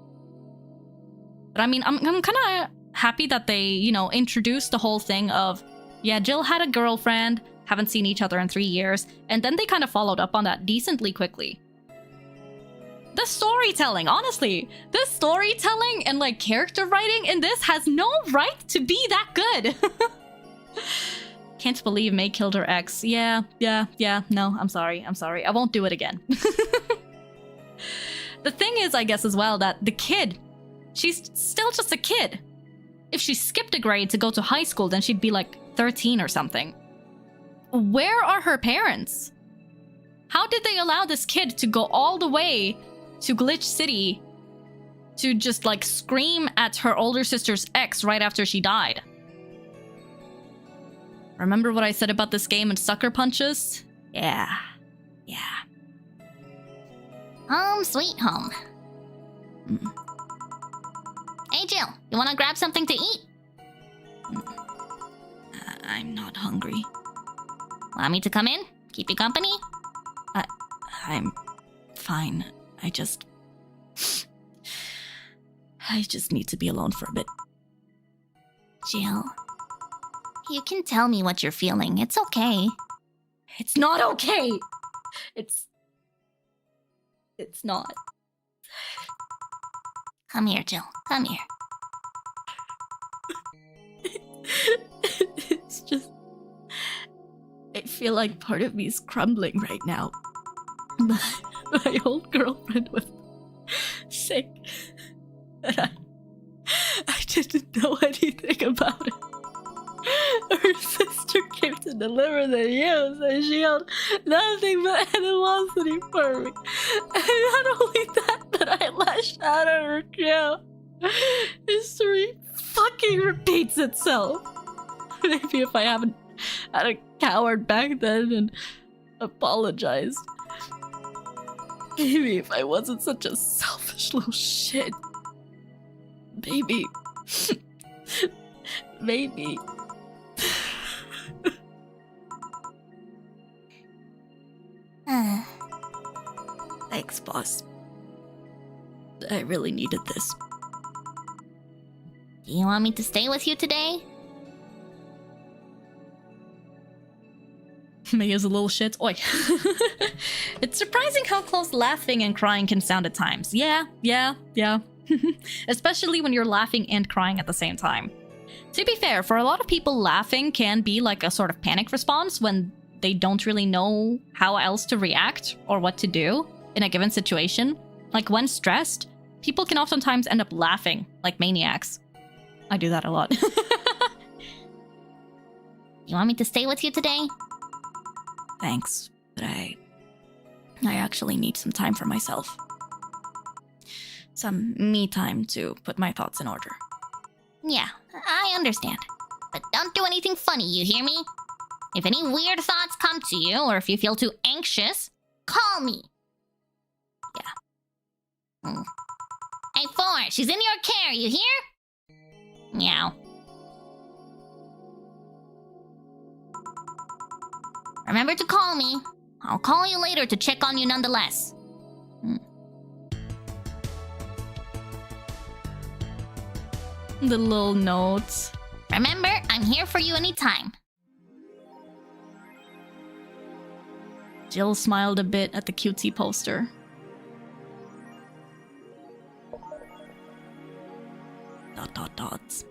But I mean, I'm kind of happy that they, you know, introduced the whole thing of, yeah, Jill had a girlfriend, haven't seen each other in 3 years, and then they kind of followed up on that decently quickly. The storytelling, honestly, the storytelling and like character writing in this has no right to be that good. Can't believe May killed her ex. Yeah, no, I'm sorry. I won't do it again. The thing is, I guess as well, that the kid, she's still just a kid. If she skipped a grade to go to high school, then she'd be like 13 or something. Where are her parents? How did they allow this kid to go all the way to Glitch City to just like scream at her older sister's ex right after she died? Remember what I said about this game and sucker punches? Yeah. Home sweet home. Hey, Jill. You want to grab something to eat? I'm not hungry. Want me to come in? Keep you company? I'm fine. I just need to be alone for a bit. Jill, you can tell me what you're feeling. It's okay. It's not okay. It's not. Come here, Jill. Come here. It's just... I feel like part of me is crumbling right now. My old girlfriend was sick. And I didn't know anything about it. Her sister came to deliver the news and she held nothing but animosity for me. And not only that, but I lashed out at her too. History fucking repeats itself. Maybe if I haven't had a coward back then and apologized. Maybe if I wasn't such a selfish little shit. Maybe. Maybe. Thanks, boss. I really needed this. Do you want me to stay with you today? May is a little shit. Oi. It's surprising how close laughing and crying can sound at times. Yeah. Especially when you're laughing and crying at the same time. To be fair, for a lot of people, laughing can be like a sort of panic response when they don't really know how else to react or what to do in a given situation. Like when stressed, people can oftentimes end up laughing like maniacs. I do that a lot. You want me to stay with you today? Thanks, but I actually need some time for myself. Some me time to put my thoughts in order. Yeah, I understand. But don't do anything funny, you hear me? If any weird thoughts come to you, or if you feel too anxious, call me. Yeah. Hey, 4, she's in your care, you hear? Meow. Remember to call me. I'll call you later to check on you nonetheless. The little notes. Remember, I'm here for you anytime. Jill smiled a bit at the cutesy poster. Dots.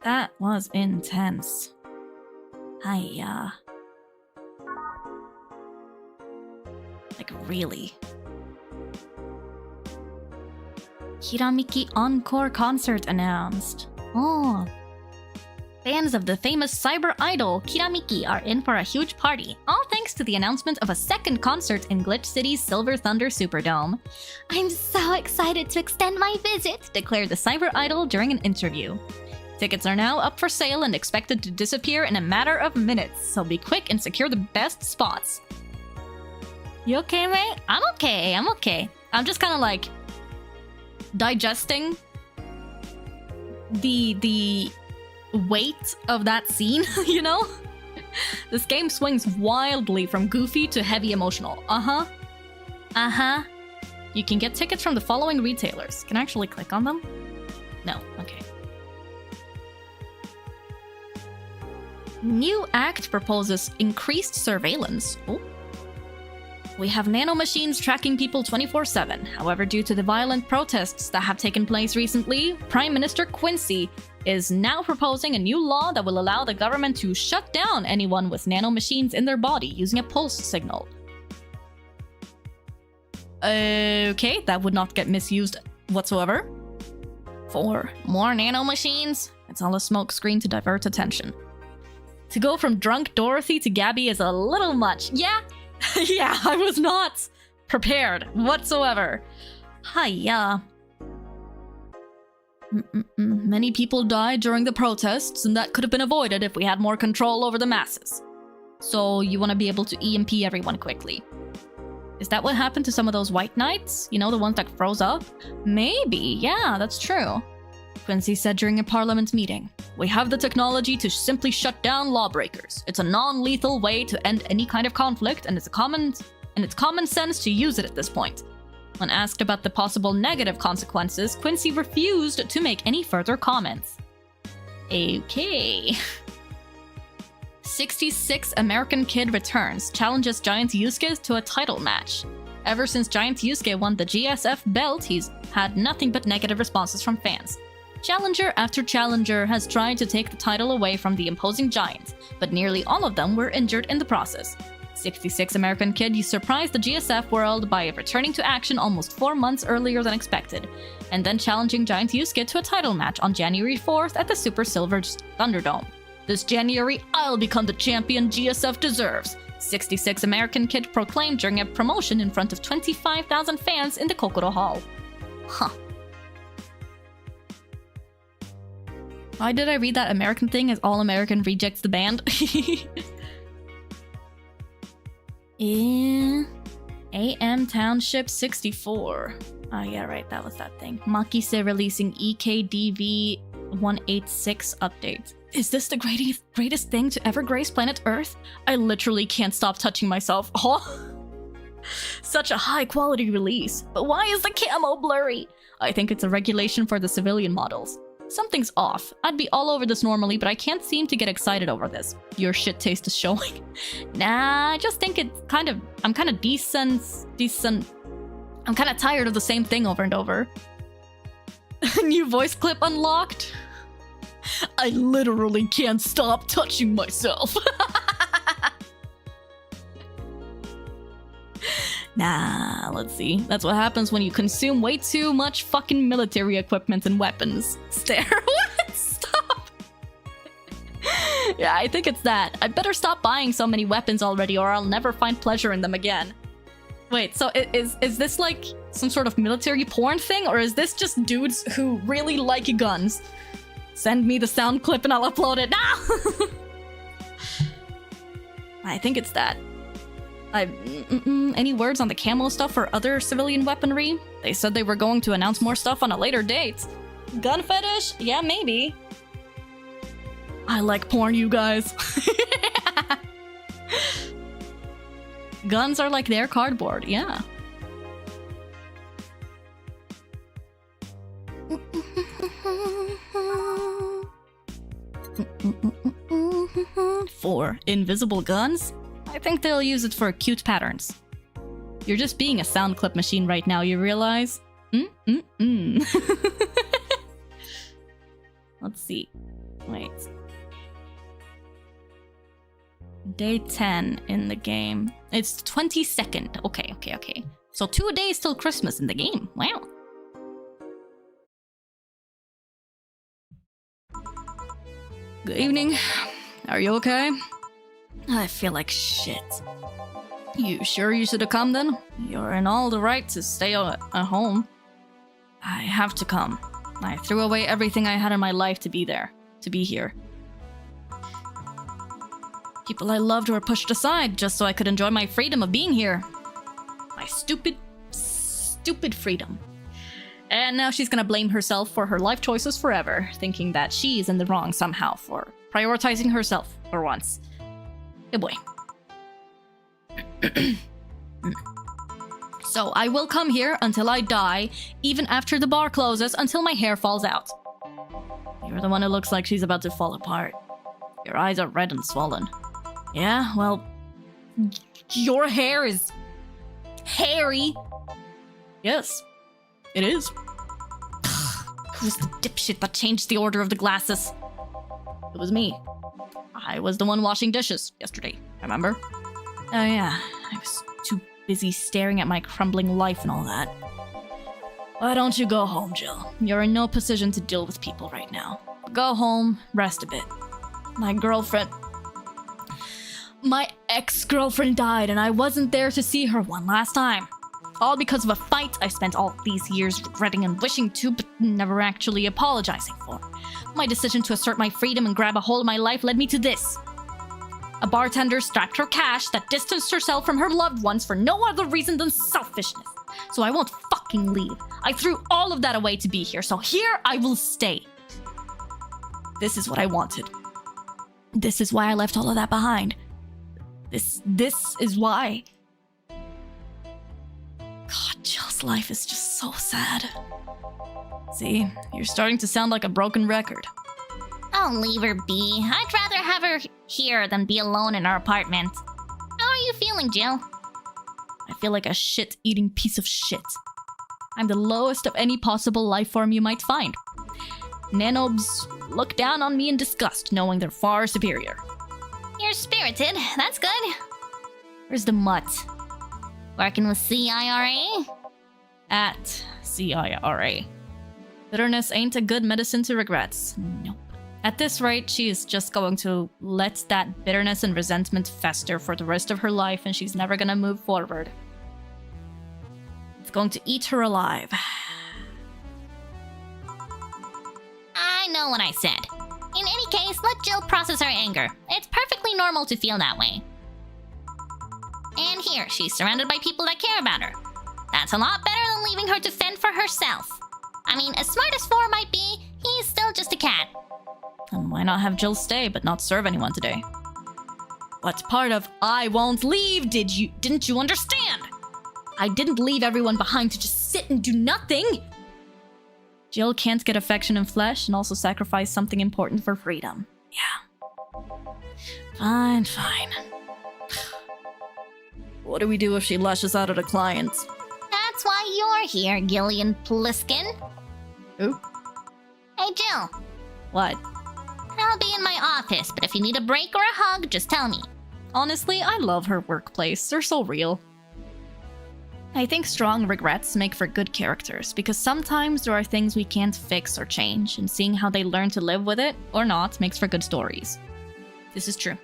That was intense. Like, really. Hiramiki Encore concert announced. Oh. Fans of the famous cyber idol Kiramiki are in for a huge party, all thanks to the announcement of a second concert in Glitch City's Silver Thunder Superdome. I'm so excited to extend my visit, Declared the cyber idol during an interview. Tickets are now up for sale and expected to disappear in a matter of minutes, so be quick and secure the best spots. You okay, mate? I'm okay. I'm just kind of like digesting the weight of that scene, you know? This game swings wildly from goofy to heavy emotional. You can get tickets from the following retailers. Can I actually click on them? No, okay. New act proposes increased surveillance. Oh. We have nanomachines tracking people 24/7. However, due to the violent protests that have taken place recently, Prime Minister Quincy is now proposing a new law that will allow the government to shut down anyone with nanomachines in their body using a pulse signal. Okay, that would not get misused whatsoever. For more nanomachines, it's all a smokescreen to divert attention. To go from drunk Dorothy to Gabby is a little much. Yeah, yeah, I was not prepared whatsoever. Hiya. Many people died during the protests, and that could have been avoided if we had more control over the masses. So you want to be able to EMP everyone quickly. Is that what happened to some of those white knights? You know, the ones that froze up? Maybe, yeah, that's true. Quincy said during a parliament meeting, "We have the technology to simply shut down lawbreakers. It's a non-lethal way to end any kind of conflict, and it's common sense to use it at this point." When asked about the possible negative consequences, Quincy refused to make any further comments. Okay. 66 American kid returns, challenges Giant Yusuke to a title match. Ever since Giant Yusuke won the GSF belt, he's had nothing but negative responses from fans. Challenger after challenger has tried to take the title away from the imposing giant, but nearly all of them were injured in the process. 66 American kid surprised the GSF world by returning to action almost 4 months earlier than expected, and then challenging Giant Yusuke to a title match on January 4th at the Super Silver Thunderdome. "This January, I'll become the champion GSF deserves," 66 American kid proclaimed during a promotion in front of 25,000 fans in the Kokoro Hall. Huh. Why did I read that American thing as All American rejects the band? AM Township 64. Oh yeah, right, that was that thing. Makise releasing EKDV 186 update. Is this the greatest thing to ever grace planet Earth? I literally can't stop touching myself. Huh? Such a high quality release. But why is the camo blurry? I think it's a regulation for the civilian models. Something's off. I'd be all over this normally, but I can't seem to get excited over this. Your shit taste is showing. Nah, I just think it's I'm kind of decent. I'm kind of tired of the same thing over and over. New voice clip unlocked. I literally can't stop touching myself. Nah, let's see. That's what happens when you consume way too much fucking military equipment and weapons. Stare. What? Stop. Yeah, I think it's that. I better stop buying so many weapons already or I'll never find pleasure in them again. Wait, so is this like some sort of military porn thing, or is this just dudes who really like guns? Send me the sound clip and I'll upload it now. I think it's that. Any words on the camo stuff or other civilian weaponry? They said they were going to announce more stuff on a later date. Gun fetish? Yeah, maybe. I like porn, you guys. Guns are like their cardboard, yeah. For invisible guns? I think they'll use it for cute patterns. You're just being a sound clip machine right now, you realize? Let's see. Wait. Day 10 in the game. It's 22nd. Okay. So 2 days till Christmas in the game. Wow. Good evening. Are you okay? I feel like shit. You sure you should have come then? You're in all the right to stay at home. I have to come. I threw away everything I had in my life to be there, to be here. People I loved were pushed aside just so I could enjoy my freedom of being here. My stupid freedom. And now she's gonna blame herself for her life choices forever, thinking that she's in the wrong somehow for prioritizing herself for once. Good boy. So I will come here until I die, even after the bar closes, until my hair falls out. You're the one who looks like she's about to fall apart. Your eyes are red and swollen. Yeah, well, your hair is hairy. Yes, it is. Who's the dipshit that changed the order of the glasses? It was me. I was the one washing dishes yesterday, remember? Oh yeah, I was too busy staring at my crumbling life and all that. Why don't you go home, Jill? You're in no position to deal with people right now. Go home, rest a bit. My ex-girlfriend died and I wasn't there to see her one last time. All because of a fight I spent all these years regretting and wishing to, but never actually apologizing for. My decision to assert my freedom and grab a hold of my life led me to this. A bartender strapped her cash that distanced herself from her loved ones for no other reason than selfishness. So I won't fucking leave. I threw all of that away to be here, so here I will stay. This is what I wanted. This is why I left all of that behind. This is why. God, Jill's life is just so sad. See, you're starting to sound like a broken record. Oh, leave her be. I'd rather have her here than be alone in her apartment. How are you feeling, Jill? I feel like a shit-eating piece of shit. I'm the lowest of any possible life form you might find. Nanobes look down on me in disgust, knowing they're far superior. You're spirited. That's good. Where's the mutt? Working with CIRA? At CIRA. Bitterness ain't a good medicine to regrets. Nope. At this rate, she is just going to let that bitterness and resentment fester for the rest of her life, and she's never gonna move forward. It's going to eat her alive. I know what I said. In any case, let Jill process her anger. It's perfectly normal to feel that way. And here, she's surrounded by people that care about her. That's a lot better than leaving her to fend for herself. I mean, as smart as Four might be, he's still just a cat. And why not have Jill stay but not serve anyone today? What's part of I won't leave? Didn't you understand? I didn't leave everyone behind to just sit and do nothing. Jill can't get affection and flesh and also sacrifice something important for freedom. Yeah. Fine. What do we do if she lashes out at a client? That's why you're here, Gillian Pliskin. Who? Hey, Jill. What? I'll be in my office, but if you need a break or a hug, just tell me. Honestly, I love her workplace. They're so real. I think strong regrets make for good characters, because sometimes there are things we can't fix or change, and seeing how they learn to live with it, or not, makes for good stories. This is true.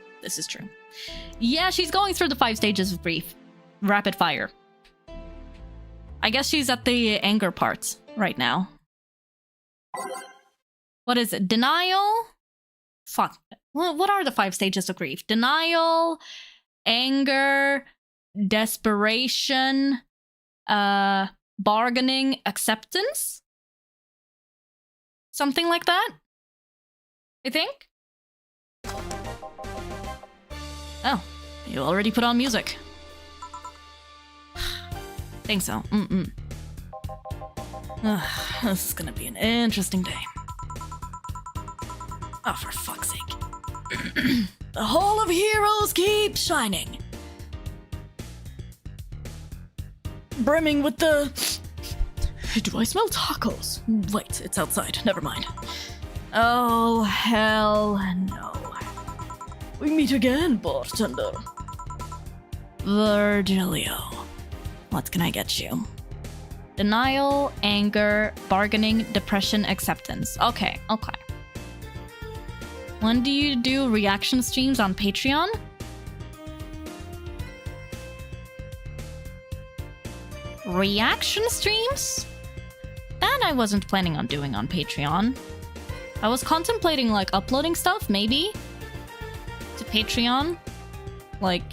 Yeah, she's going through the 5 stages of grief. Rapid fire. I guess she's at the anger part right now. What is it? Denial? Fuck. What are the 5 stages of grief? Denial, anger, desperation, bargaining, acceptance? Something like that? I think? Oh, you already put on music. Think so. This is gonna be an interesting day. Oh, for fuck's sake. The Hall of Heroes keeps shining. Brimming with the... Do I smell tacos? Wait, it's outside. Never mind. Oh, hell no. We meet again, bartender. Virgilio. What can I get you? Denial, anger, bargaining, depression, acceptance. Okay. When do you do reaction streams on Patreon? Reaction streams? That I wasn't planning on doing on Patreon. I was contemplating like uploading stuff, maybe, to Patreon. Like...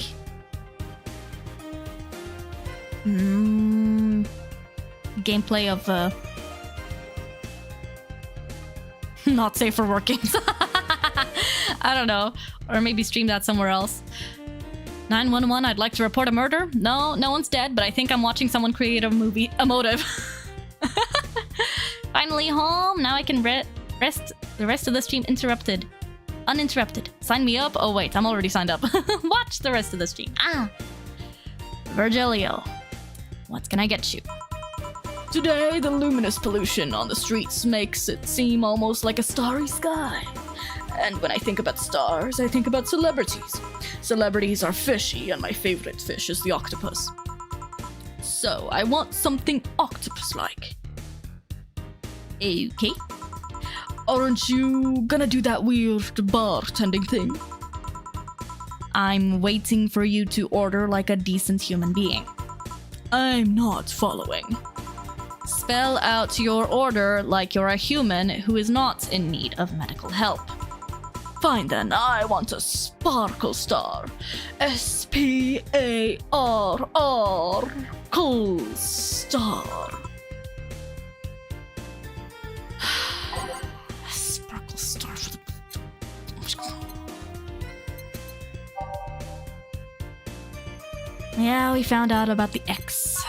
gameplay of not safe for work games. I don't know. Or maybe stream that somewhere else. 911, I'd like to report a murder. No one's dead, but I think I'm watching someone create a motive. Finally home. Now I can rest the rest of the stream uninterrupted. Sign me up. Oh wait, I'm already signed up. Watch the rest of the stream. Virgilio, what can I get you? Today, the luminous pollution on the streets makes it seem almost like a starry sky. And when I think about stars, I think about celebrities. Celebrities are fishy, and my favorite fish is the octopus. So, I want something octopus-like. Okay. Aren't you gonna do that weird bartending thing? I'm waiting for you to order like a decent human being. I'm not following. Spell out your order like you're a human who is not in need of medical help. Fine then, I want a sparkle star. S-P-A-R-R. Cool star. Sparkle star for the... Yeah, we found out about the X.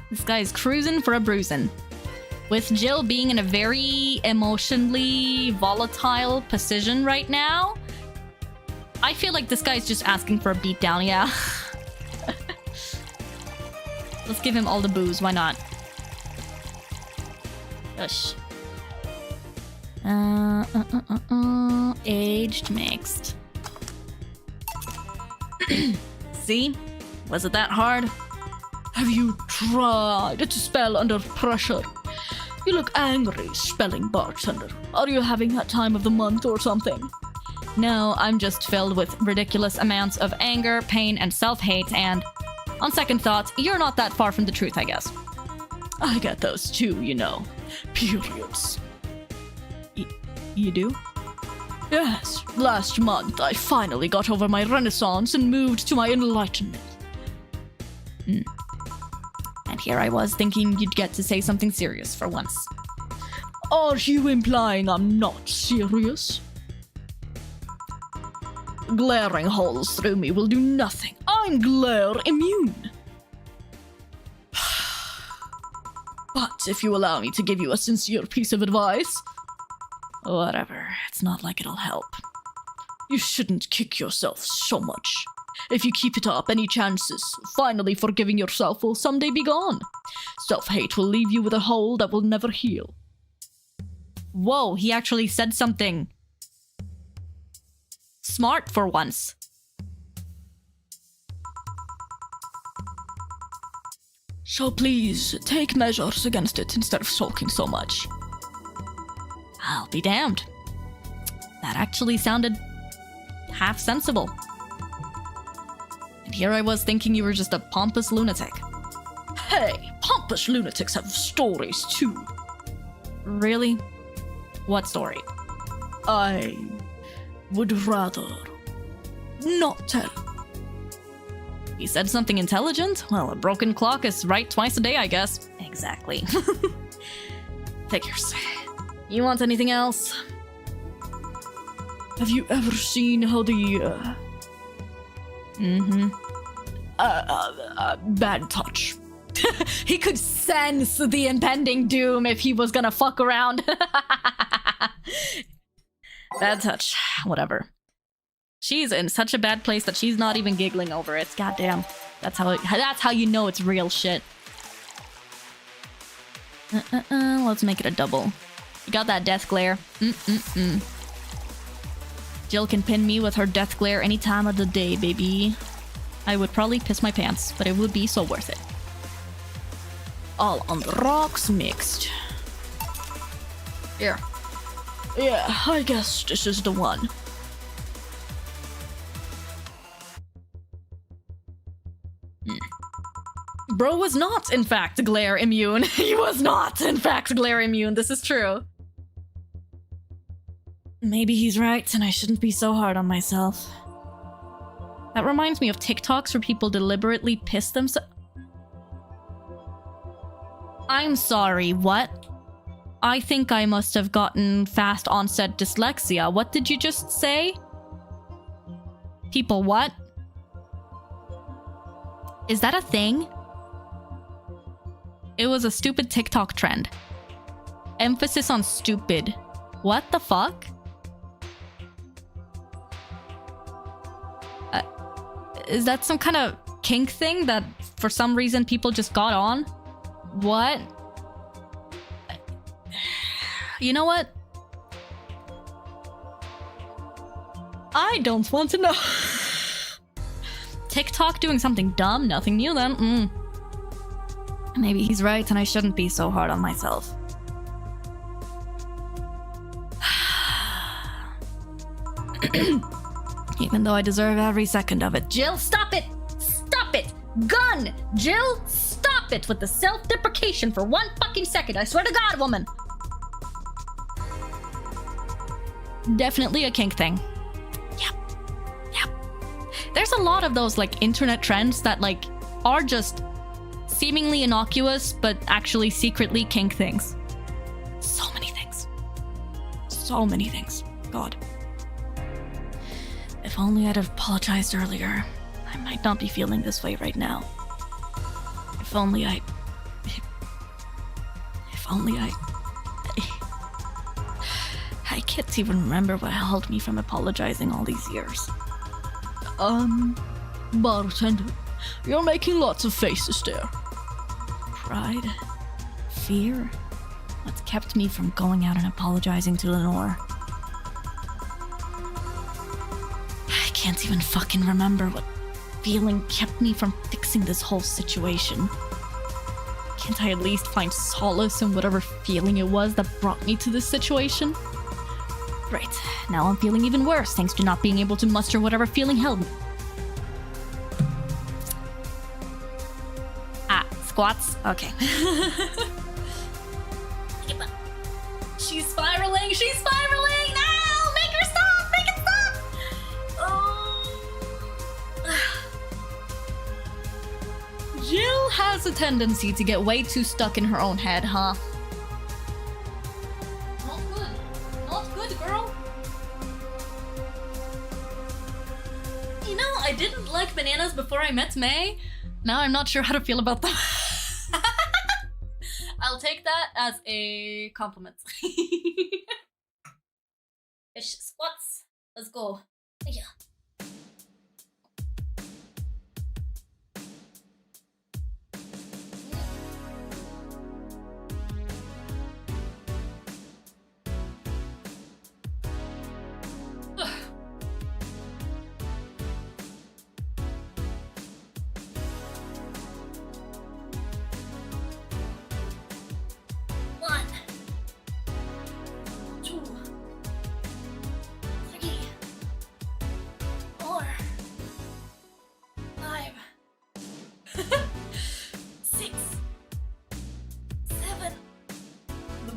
This guy is cruising for a bruising. With Jill being in a very emotionally volatile position right now, I feel like this guy's just asking for a beatdown, yeah. Let's give him all the booze, why not? Gosh. Aged mixed. See? Was it that hard? Have you tried to spell under pressure? You look angry, spelling bartender. Are you having that time of the month or something? No, I'm just filled with ridiculous amounts of anger, pain, and self-hate, and on second thought, you're not that far from the truth, I guess. I get those too, you know. Periods. You do? Yes, last month I finally got over my renaissance and moved to my enlightenment. And here I was thinking you'd get to say something serious for once. Are you implying I'm not serious? Glaring holes through me will do nothing. I'm glare immune. But if you allow me to give you a sincere piece of advice... Whatever, it's not like it'll help. You shouldn't kick yourself so much. If you keep it up, any chances finally forgiving yourself will someday be gone. Self-hate will leave you with a hole that will never heal. Whoa, he actually said something smart for once. So please, take measures against it instead of sulking so much. I'll be damned. That actually sounded half sensible. And here I was thinking you were just a pompous lunatic. Hey, pompous lunatics have stories too. Really? What story? I would rather not tell. He said something intelligent? Well, a broken clock is right twice a day, I guess. Exactly. Figures. You want anything else? Have you ever seen how the, bad touch. He could sense the impending doom if he was gonna fuck around. Bad touch. Whatever. She's in such a bad place that she's not even giggling over it. Goddamn. That's how you know it's real shit. Let's make it a double. You got that death glare. Jill can pin me with her death glare any time of the day, baby. I would probably piss my pants, but it would be so worth it. All on the rocks mixed. Here. Yeah, I guess this is the one. Bro was not, in fact, glare immune. He was not, in fact, glare immune. This is true. Maybe he's right, and I shouldn't be so hard on myself. That reminds me of TikToks where people deliberately piss themselves. I'm sorry, what? I think I must have gotten fast onset dyslexia. What did you just say? People what? Is that a thing? It was a stupid TikTok trend. Emphasis on stupid. What the fuck? Is that some kind of kink thing that for some reason people just got on? What? You know what? I don't want to know. TikTok doing something dumb, nothing new then. Maybe he's right and I shouldn't be so hard on myself. Even though I deserve every second of it. Jill, stop it! Stop it! Gun! Jill, stop it with the self-deprecation for 1 fucking second. I swear to God, woman. Definitely a kink thing. Yep. There's a lot of those like internet trends that like are just seemingly innocuous but actually secretly kink things. So many things. So many things. God. If only I'd have apologized earlier, I might not be feeling this way right now. If only I can't even remember what held me from apologizing all these years. Bartender, you're making lots of faces there. Pride? Fear? What's kept me from going out and apologizing to Lenore? I can't even fucking remember what feeling kept me from fixing this whole situation. Can't I at least find solace in whatever feeling it was that brought me to this situation? Right, now I'm feeling even worse thanks to not being able to muster whatever feeling held me. Squats? Okay. She's spiraling! She's spiraling! No! Make her stop! Make it stop! Oh. Jill has a tendency to get way too stuck in her own head, huh? Not good. Not good, girl. You know, I didn't like bananas before I met May. Now I'm not sure how to feel about them. I'll take that as a compliment. Ish squats. Let's go. Yeah.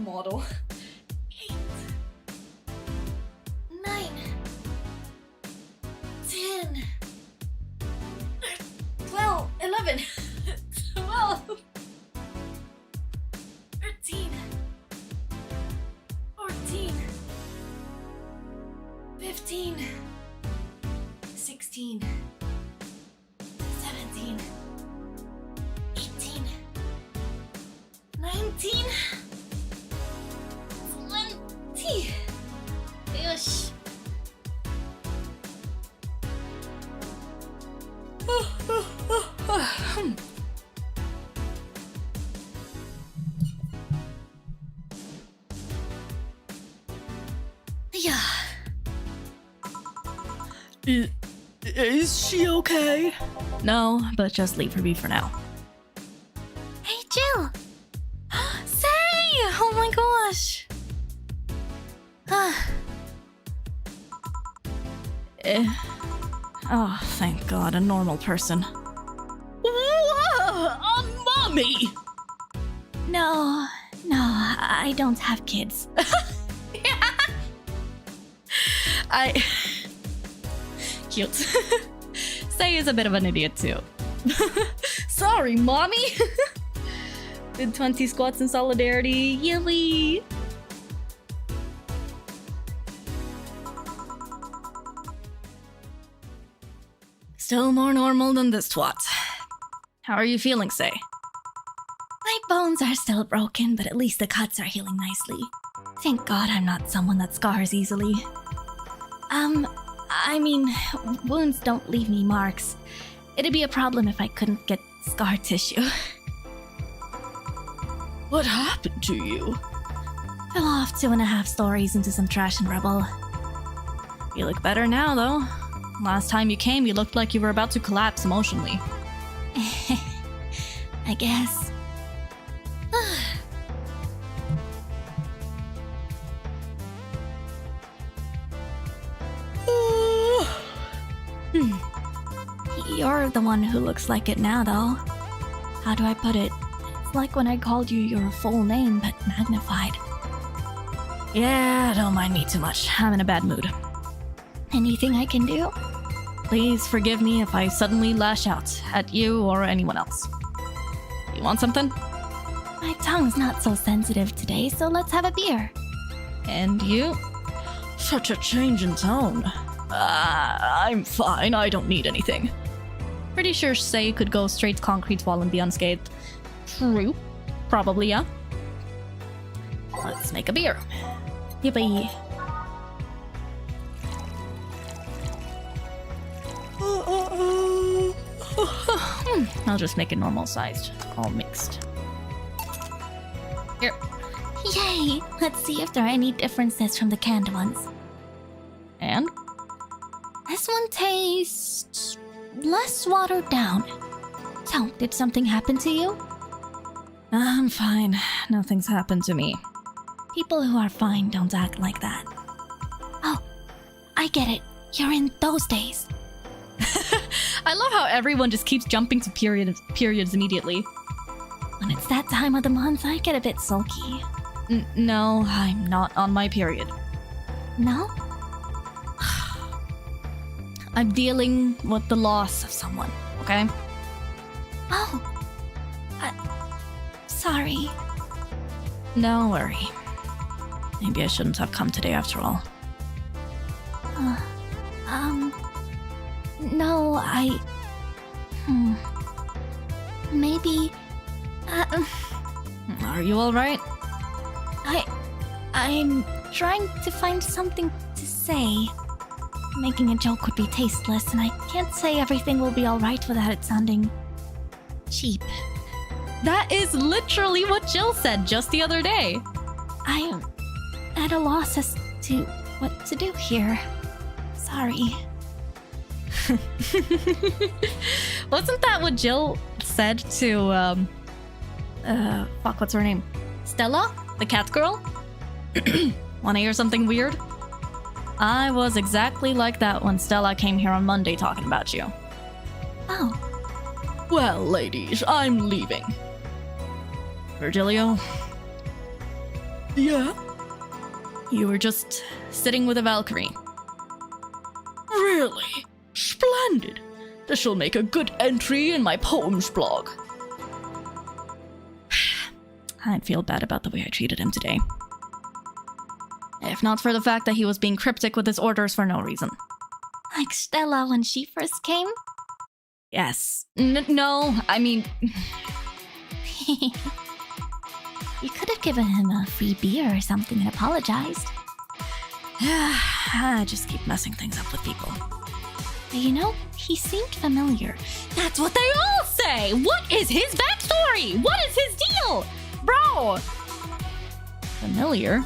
Model. 8, 9, 10, 12, 11, 12, 13, 14, 15, 16, 17, 18, 19, Yush. Yeah. Is she okay? No, but just leave her be for now. Hey, Jill! Say! Oh my gosh! Oh, thank God, a normal person. Whoa, a mommy! No, I don't have kids. Cute. Say is a bit of an idiot too. Sorry, mommy. Did 20 squats in solidarity. Yilly. Still more normal than this twat. How are you feeling, Say? My bones are still broken, but at least the cuts are healing nicely. Thank God I'm not someone that scars easily. I mean, wounds don't leave me marks. It'd be a problem if I couldn't get scar tissue. What happened to you? Fell off 2.5 stories into some trash and rubble. You look better now, though. Last time you came, you looked like you were about to collapse emotionally. I guess. You're the one who looks like it now, though. How do I put it? It's like when I called you your full name, but magnified. Yeah, don't mind me too much. I'm in a bad mood. Anything I can do? Please forgive me if I suddenly lash out at you or anyone else. You want something? My tongue's not so sensitive today, so let's have a beer. And you? Such a change in tone. I'm fine. I don't need anything. Pretty sure Say could go straight concrete wall and be unscathed. True. Probably, yeah. Let's make a beer. Yippee. I'll just make it normal sized. All mixed. Here. Yay! Let's see if there are any differences from the canned ones. And? This one tastes less watered down. So, did something happen to you? I'm fine. Nothing's happened to me. People who are fine don't act like that. Oh, I get it. You're in those days. I love how everyone just keeps jumping to periods immediately. When it's that time of the month, I get a bit sulky. No, I'm not on my period. No? I'm dealing with the loss of someone, okay? Oh. Sorry. No worry. Maybe I shouldn't have come today after all. No, maybe... Are you alright? I'm trying to find something to say. Making a joke would be tasteless, and I can't say everything will be alright without it sounding... cheap. That is literally what Jill said just the other day. I'm at a loss as to what to do here. Sorry. Wasn't that what Jill said to, what's her name? Stella? The cat girl? Wanna hear something weird? I was exactly like that when Stella came here on Monday talking about you. Oh. Well, ladies, I'm leaving. Virgilio? Yeah? You were just sitting with a Valkyrie. Really? Splendid. This'll make a good entry in my poems blog. I'd feel bad about the way I treated him today. If not for the fact that he was being cryptic with his orders for no reason. Like Stella when she first came? Yes. No, I mean... You could have given him a free beer or something and apologized. I just keep messing things up with people. But you know, he seemed familiar. That's what they all say! What is his backstory? What is his deal? Bro! Familiar?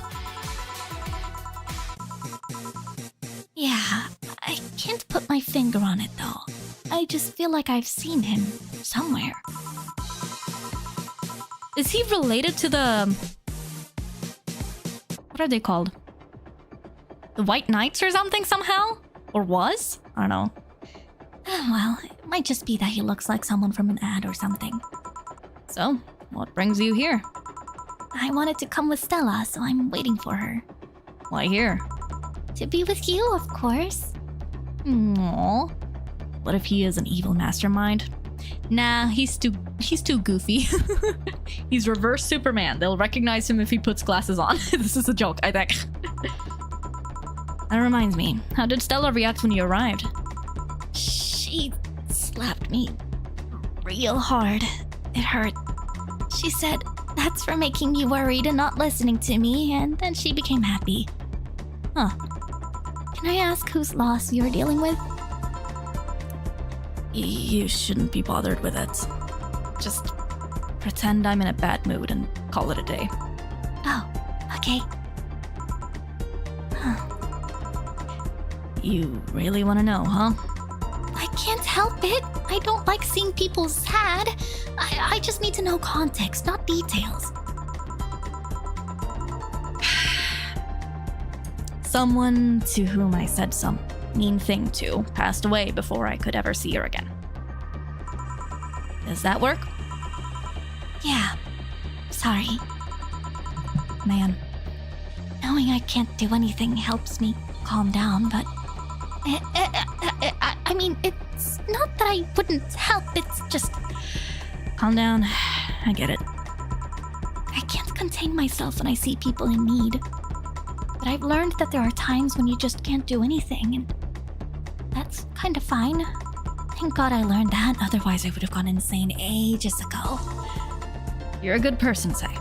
Yeah, I can't put my finger on it though. I just feel like I've seen him somewhere. Is he related to the... What are they called? The White Knights or something somehow? Or was? I don't know. Well, it might just be that he looks like someone from an ad or something. So, what brings you here? I wanted to come with Stella, so I'm waiting for her. Why here? To be with you, of course. Aww. What if he is an evil mastermind? Nah, he's too goofy. He's reverse Superman. They'll recognize him if he puts glasses on. This is a joke, I think. That reminds me, how did Stella react when you arrived? She slapped me real hard. It hurt. She said, "That's for making you worried and not listening to me," and then she became happy. Huh. Can I ask whose loss you're dealing with? You shouldn't be bothered with it. Just pretend I'm in a bad mood and call it a day. Oh, okay. You really want to know, huh? I can't help it. I don't like seeing people sad. I just need to know context, not details. Someone to whom I said some mean thing to passed away before I could ever see her again. Does that work? Yeah. Sorry. Man. Knowing I can't do anything helps me calm down, but... I mean, it's not that I wouldn't help, it's just... Calm down. I get it. I can't contain myself when I see people in need. But I've learned that there are times when you just can't do anything, and that's kind of fine. Thank God I learned that, otherwise I would have gone insane ages ago. You're a good person, Say.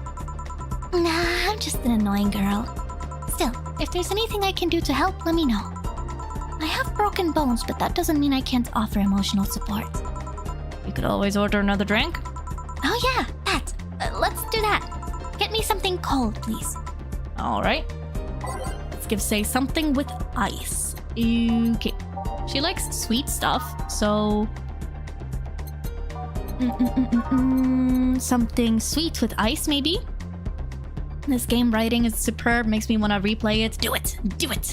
Nah, I'm just an annoying girl. Still, if there's anything I can do to help, let me know. I have broken bones, but that doesn't mean I can't offer emotional support. You could always order another drink. Oh yeah, that. Let's do that. Get me something cold, please. Alright. Let's give Say something with ice. Okay. She likes sweet stuff, so... Something sweet with ice, maybe? This game writing is superb, makes me want to replay it. Do it! Do it!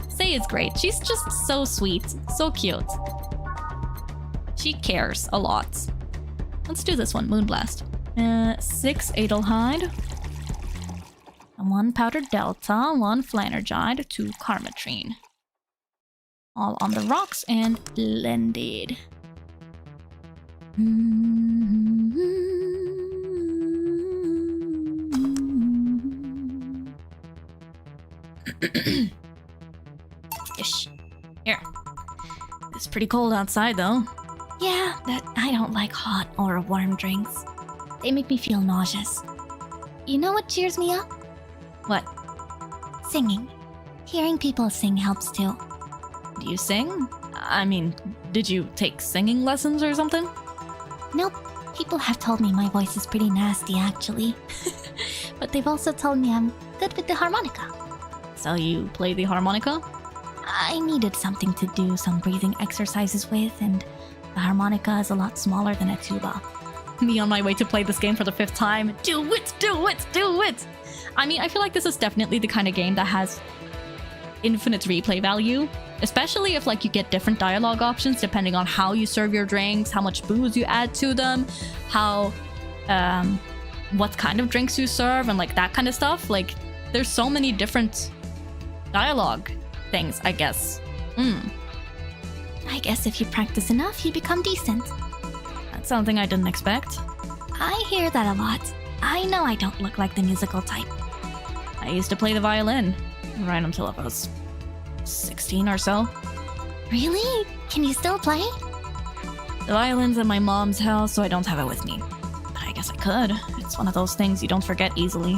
Say is great. She's just so sweet, so cute. She cares a lot. Let's do this one, Moonblast. 6 Adelhyde. 1 Powdered Delta, 1 Flanergide, 2 Karmatrine. All on the rocks and blended. Ish. Here. It's pretty cold outside though. Yeah, but I don't like hot or warm drinks. They make me feel nauseous. You know what cheers me up? What? Singing. Hearing people sing helps too. Do you sing? I mean, did you take singing lessons or something? Nope. People have told me my voice is pretty nasty actually. But they've also told me I'm good with the harmonica. So you play the harmonica? I needed something to do some breathing exercises with, and the harmonica is a lot smaller than a tuba. Me on my way to play this game for the 5th time. Do it! Do it! Do it! I mean, I feel like this is definitely the kind of game that has infinite replay value. Especially if like you get different dialogue options depending on how you serve your drinks, how much booze you add to them, how what kind of drinks you serve, and like that kind of stuff. Like there's so many different dialogue things, I guess. I guess if you practice enough, you become decent. That's something I didn't expect. I hear that a lot. I know I don't look like the musical type. I used to play the violin right until I was 16 or so. Really? Can you still play? The violin's at my mom's house, so I don't have it with me. But I guess I could. It's one of those things you don't forget easily.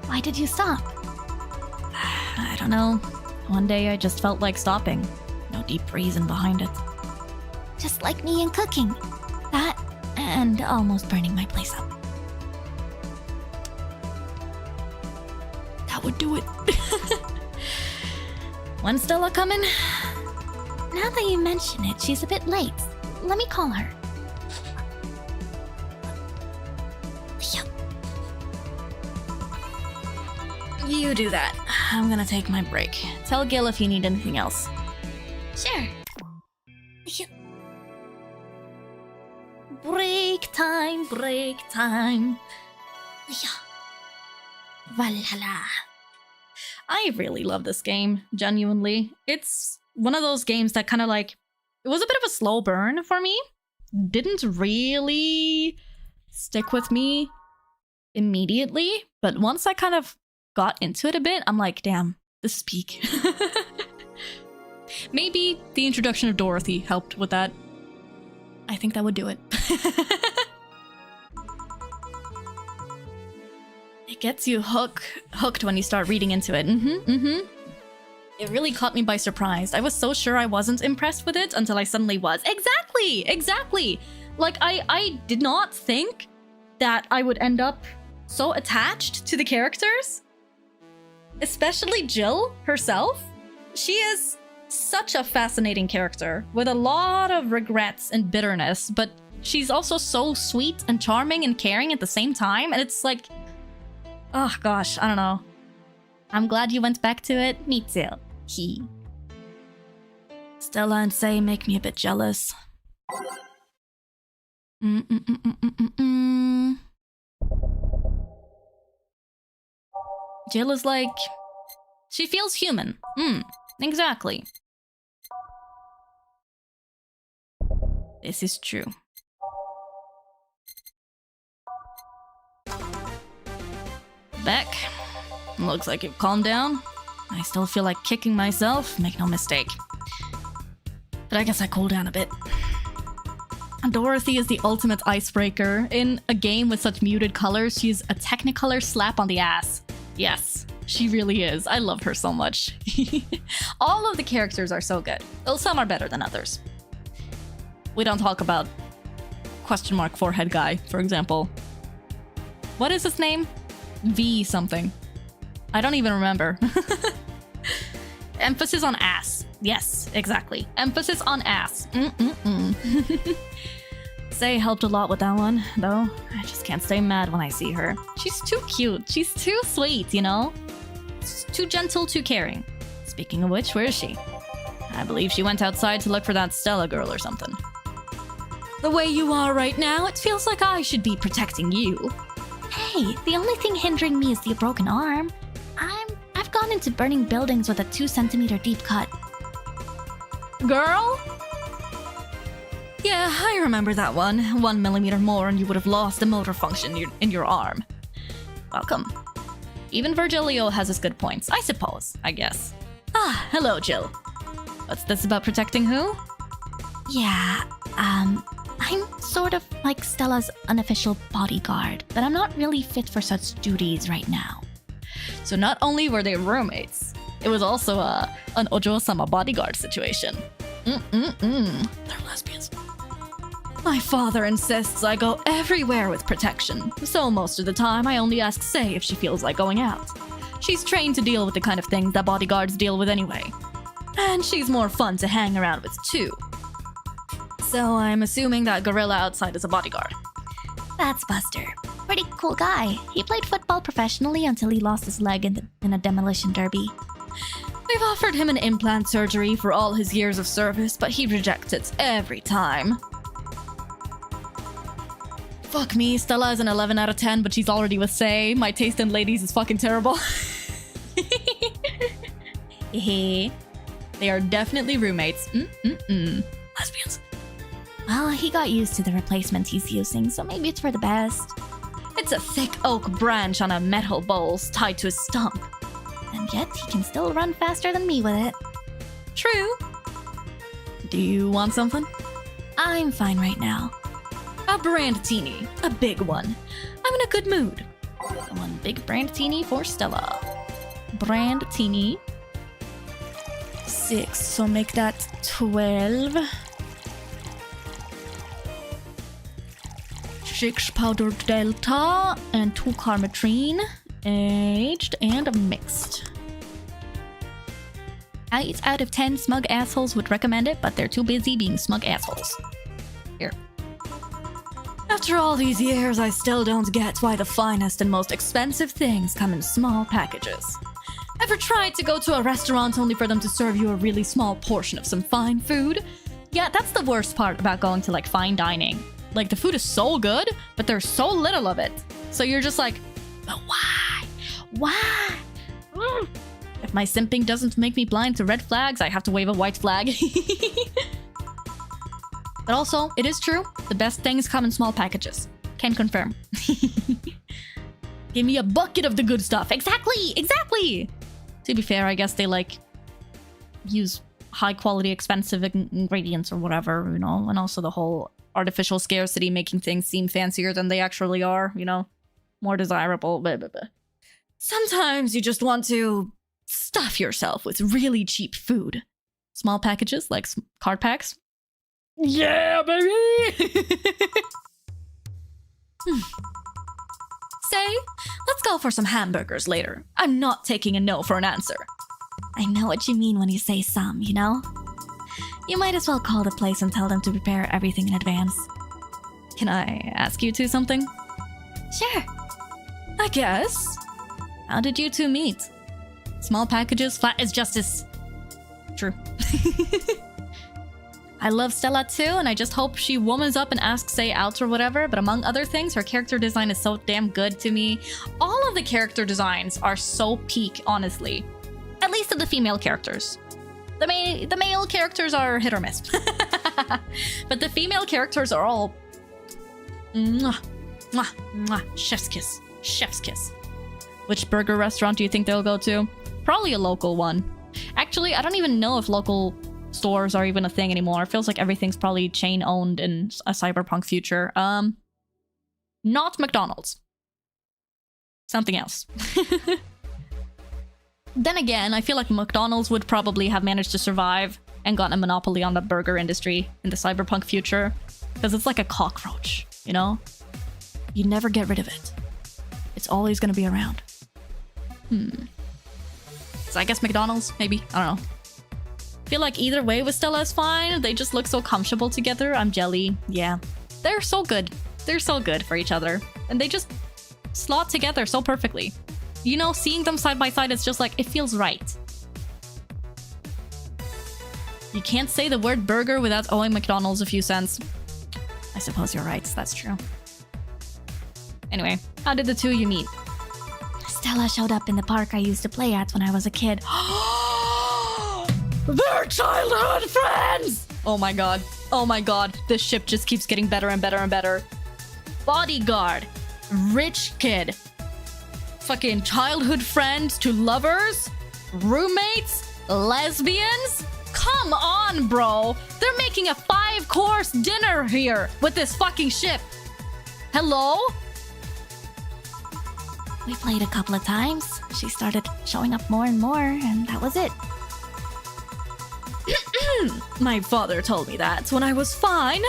Why did you stop? I don't know. One day I just felt like stopping. No deep reason behind it. Just like me in cooking. That and almost burning my place up. That would do it. When's Stella coming? Now that you mention it, she's a bit late. Let me call her. You do that. I'm gonna take my break. Tell Gil if you need anything else. Sure. Break time, break time. Valhalla. I really love this game, genuinely. It's one of those games that kind of like, it was a bit of a slow burn for me. Didn't really stick with me immediately, but once I kind of got into it a bit, I'm like, damn, this is peak. Maybe the introduction of Dorothy helped with that. I think that would do it. It gets you hooked when you start reading into it. It really caught me by surprise. I was so sure I wasn't impressed with it until I suddenly was. Exactly! Like, I did not think that I would end up so attached to the characters. Especially Jill herself. She is such a fascinating character with a lot of regrets and bitterness, but she's also so sweet and charming and caring at the same time, and it's like, oh gosh, I don't know. I'm glad you went back to it. Me too. Stella and Say make me a bit jealous. Jill is like, she feels human. Exactly. This is true. Beck, looks like you've calmed down. I still feel like kicking myself, make no mistake. But I guess I cooled down a bit. Dorothy is the ultimate icebreaker. In a game with such muted colors, she's a Technicolor slap on the ass. Yes, she really is. I love her so much. All of the characters are so good, though some are better than others. We don't talk about question mark forehead guy, for example. What is his name? V something. I don't even remember. Emphasis on ass. Yes, exactly. Emphasis on ass. Say helped a lot with that one, though. I just can't stay mad when I see her. She's too cute. She's too sweet, you know? Too gentle, too caring. Speaking of which, where is she? I believe she went outside to look for that Stella girl or something. The way you are right now, it feels like I should be protecting you. Hey, the only thing hindering me is the broken arm. I've gone into burning buildings with a 2-centimeter deep cut. Girl? Yeah, I remember that one. 1 millimeter more and you would have lost the motor function in your arm. Welcome. Even Virgilio has his good points, I suppose, I guess. Ah, hello, Jill. What's this about protecting who? Yeah, I'm sort of like Stella's unofficial bodyguard, but I'm not really fit for such duties right now. So not only were they roommates, it was also an Ojo-sama bodyguard situation. They're lesbians. My father insists I go everywhere with protection, so most of the time I only ask Say if she feels like going out. She's trained to deal with the kind of things that bodyguards deal with anyway. And she's more fun to hang around with too. So I'm assuming that gorilla outside is a bodyguard. That's Buster. Pretty cool guy. He played football professionally until he lost his leg in a demolition derby. We've offered him an implant surgery for all his years of service, but he rejects it every time. Fuck me, Stella is an 11 out of 10, but she's already with Say. My taste in ladies is fucking terrible. They are definitely roommates. Lesbians. Well, he got used to the replacement he's using, so maybe it's for the best. It's a thick oak branch on a metal bowl tied to his stump. And yet, he can still run faster than me with it. True. Do you want something? I'm fine right now. A brandtini. A big one. I'm in a good mood. One big brandtini for Stella. Brandtini. 6, so make that 12. 6 powdered delta and 2 carmetrine. Aged and mixed. 8 out of 10 smug assholes would recommend it, but they're too busy being smug assholes. Here. After all these years, I still don't get why the finest and most expensive things come in small packages. Ever tried to go to a restaurant only for them to serve you a really small portion of some fine food? Yeah, that's the worst part about going to like fine dining. Like the food is so good, but there's so little of it. So you're just like, but why? Why? If my simping doesn't make me blind to red flags, I have to wave a white flag. But also, it is true, the best things come in small packages. Can confirm. Give me a bucket of the good stuff. Exactly, exactly. To be fair, I guess they like use high quality, expensive ingredients or whatever, you know, and also the whole artificial scarcity making things seem fancier than they actually are, you know, more desirable. Blah, blah, blah. Sometimes you just want to stuff yourself with really cheap food. Small packages like card packs. Yeah, baby! Say, let's go for some hamburgers later. I'm not taking a no for an answer. I know what you mean when you say some, you know? You might as well call the place and tell them to prepare everything in advance. Can I ask you two something? Sure. I guess. How did you two meet? Small packages, flat as justice. True. I love Stella too, and I just hope she womans up and asks Say out or whatever, but among other things, her character design is so damn good to me. All of the character designs are so peak, honestly. At least of the female characters. The male characters are hit or miss. But the female characters are all... Mwah, mwah, mwah. Chef's kiss. Chef's kiss. Which burger restaurant do you think they'll go to? Probably a local one. Actually, I don't even know if local stores are even a thing anymore. It feels like everything's probably chain owned in a cyberpunk future. Not McDonald's. Something else. Then again, I feel like McDonald's would probably have managed to survive and gotten a monopoly on the burger industry in the cyberpunk future. Because it's like a cockroach, you know? You never get rid of it. It's always gonna be around. So I guess McDonald's, maybe? I don't know. I feel like either way with Stella is fine. They just look so comfortable together. I'm jelly. Yeah. They're so good. They're so good for each other. And they just slot together so perfectly. You know, seeing them side by side, it's just like, it feels right. You can't say the word burger without owing McDonald's a few cents. I suppose you're right. That's true. Anyway, how did the two of you meet? Stella showed up in the park I used to play at when I was a kid. They're childhood friends! Oh my god. Oh my god. This ship just keeps getting better and better and better. Bodyguard. Rich kid. Fucking childhood friends to lovers? Roommates? Lesbians? Come on, bro. They're making a 5-course dinner here with this fucking ship. Hello? We played a couple of times. She started showing up more and more, and that was it. My father told me that when I was fine.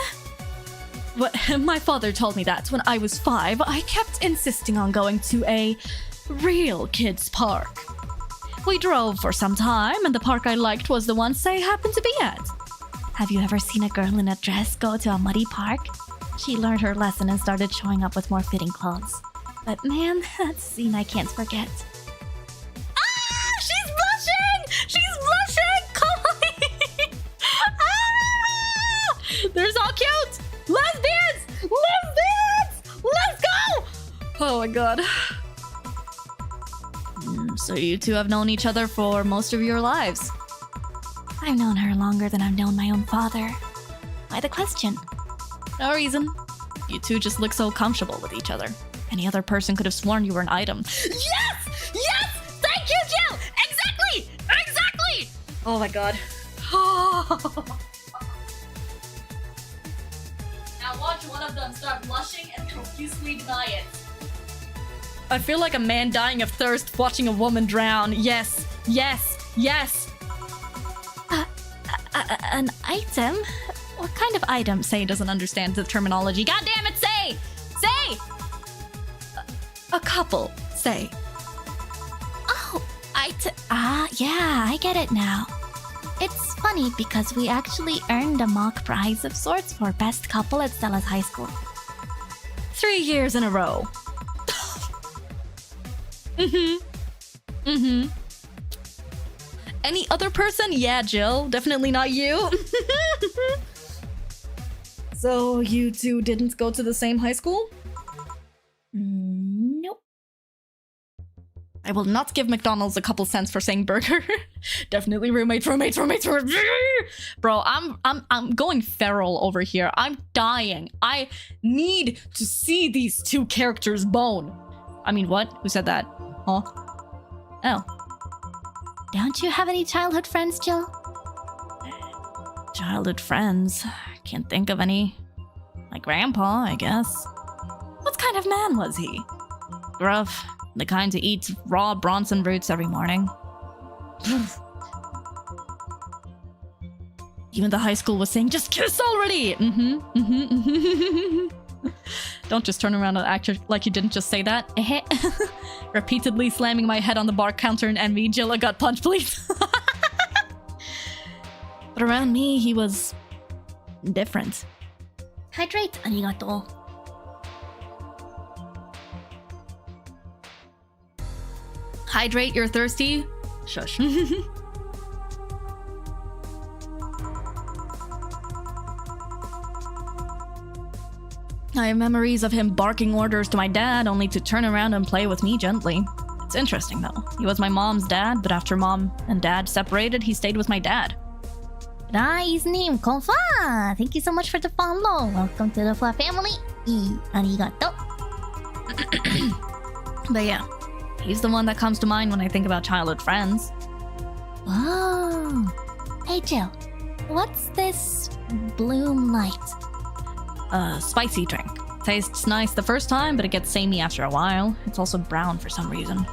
My father told me that when I was 5, I kept insisting on going to a real kids' park. We drove for some time, and the park I liked was the one Say happened to be at. Have you ever seen a girl in a dress go to a muddy park? She learned her lesson and started showing up with more fitting clothes. But man, that scene I can't forget. Ah! She's blushing! She's blushing! Come on! Ah! They're so cute! Lesbians! Lesbians! Let's go! Oh my god. So you two have known each other for most of your lives. I've known her longer than I've known my own father. Why the question? No reason. You two just look so comfortable with each other. Any other person could have sworn you were an item. Yes! Yes! Thank you, Jill! Exactly! Exactly! Oh my god. Now watch one of them start blushing and profusely deny it. I feel like a man dying of thirst watching a woman drown. Yes, yes, yes. An item? What kind of item? Say doesn't understand the terminology. God damn it, Say! Say! A couple, Say. Oh, yeah, I get it now. It's funny because we actually earned a mock prize of sorts for best couple at Stella's high school. 3 years in a row. Any other person? Yeah, Jill. Definitely not you. So you two didn't go to the same high school? Nope. I will not give McDonald's a couple cents for saying burger. Definitely roommates. Bro, I'm going feral over here. I'm dying. I need to see these two characters bone. I mean, what? Who said that? Huh? Oh. Don't you have any childhood friends, Jill? Childhood friends. Can't think of any. My grandpa, I guess. What kind of man was he? Gruff. The kind who eats raw Bronson roots every morning. Even the high school was saying, just kiss already! Don't just turn around and act like you didn't just say that. Repeatedly slamming my head on the bar counter in envy. Jill, a gut punch, please. But around me, he was different. Hydrate, arigato. Hydrate, you're thirsty? Shush. I have memories of him barking orders to my dad only to turn around and play with me gently. It's interesting though. He was my mom's dad, but after mom and dad separated, he stayed with my dad. Rai's name, Konfa! Thank you so much for the follow. Welcome to the Fuwa family. Arigato. But yeah, he's the one that comes to mind when I think about childhood friends. Whoa. Hey, Jill. What's this bloom light? Spicy drink. Tastes nice the first time, but it gets samey after a while. It's also brown for some reason.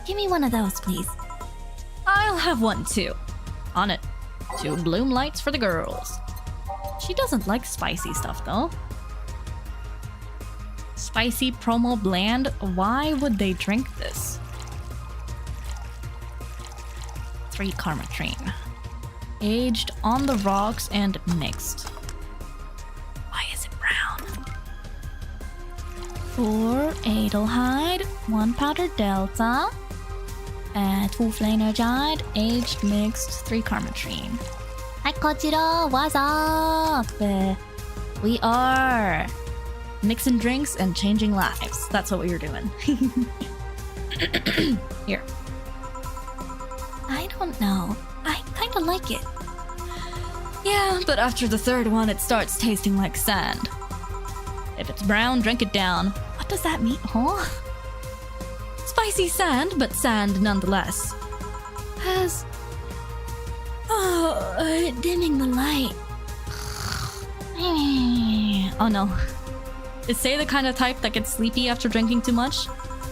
Give me one of those, please. I'll have one too. On it. 2 bloom lights for the girls. She doesn't like spicy stuff though. Spicy promo bland. Why would they drink this? 3 Karmatrine. Aged on the rocks and mixed. Why is it brown? 4 Adelhyde, 1 powdered delta, and 2 Flanergide, aged mixed, 3 Karmatrine. Hi, Kojiro. What's up? We are mixing drinks and changing lives. That's what we were doing. Here. I don't know. I kind of like it. Yeah, but after the 3rd one, it starts tasting like sand. If it's brown, drink it down. What does that mean, huh? Spicy sand, but sand nonetheless. Has... Dimming the light. Oh no. Is Say the kind of type that gets sleepy after drinking too much?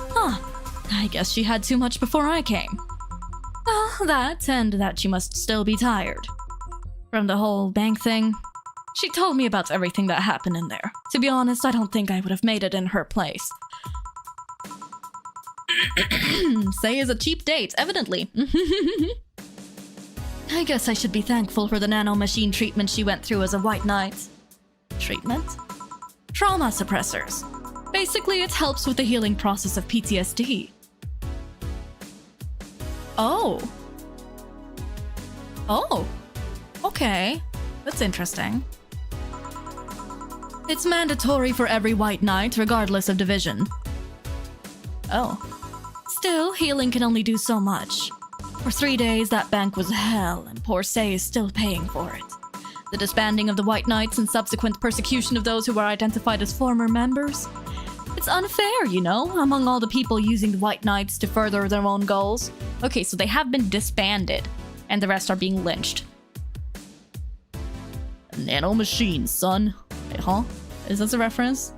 Huh. I guess she had too much before I came. Well, that, and that she must still be tired. From the whole bank thing. She told me about everything that happened in there. To be honest, I don't think I would have made it in her place. Say is a cheap date, evidently. I guess I should be thankful for the nanomachine treatment she went through as a white knight. Treatment? Trauma suppressors. Basically, it helps with the healing process of PTSD. Oh. Oh. Okay. That's interesting. It's mandatory for every white knight, regardless of division. Oh. Still, healing can only do so much. For 3 days, that bank was hell, and poor Say is still paying for it. The disbanding of the White Knights and subsequent persecution of those who were identified as former members. It's unfair, you know, among all the people using the White Knights to further their own goals. Okay, so they have been disbanded, and the rest are being lynched. Nanomachine, son. Wait, huh? Is this a reference?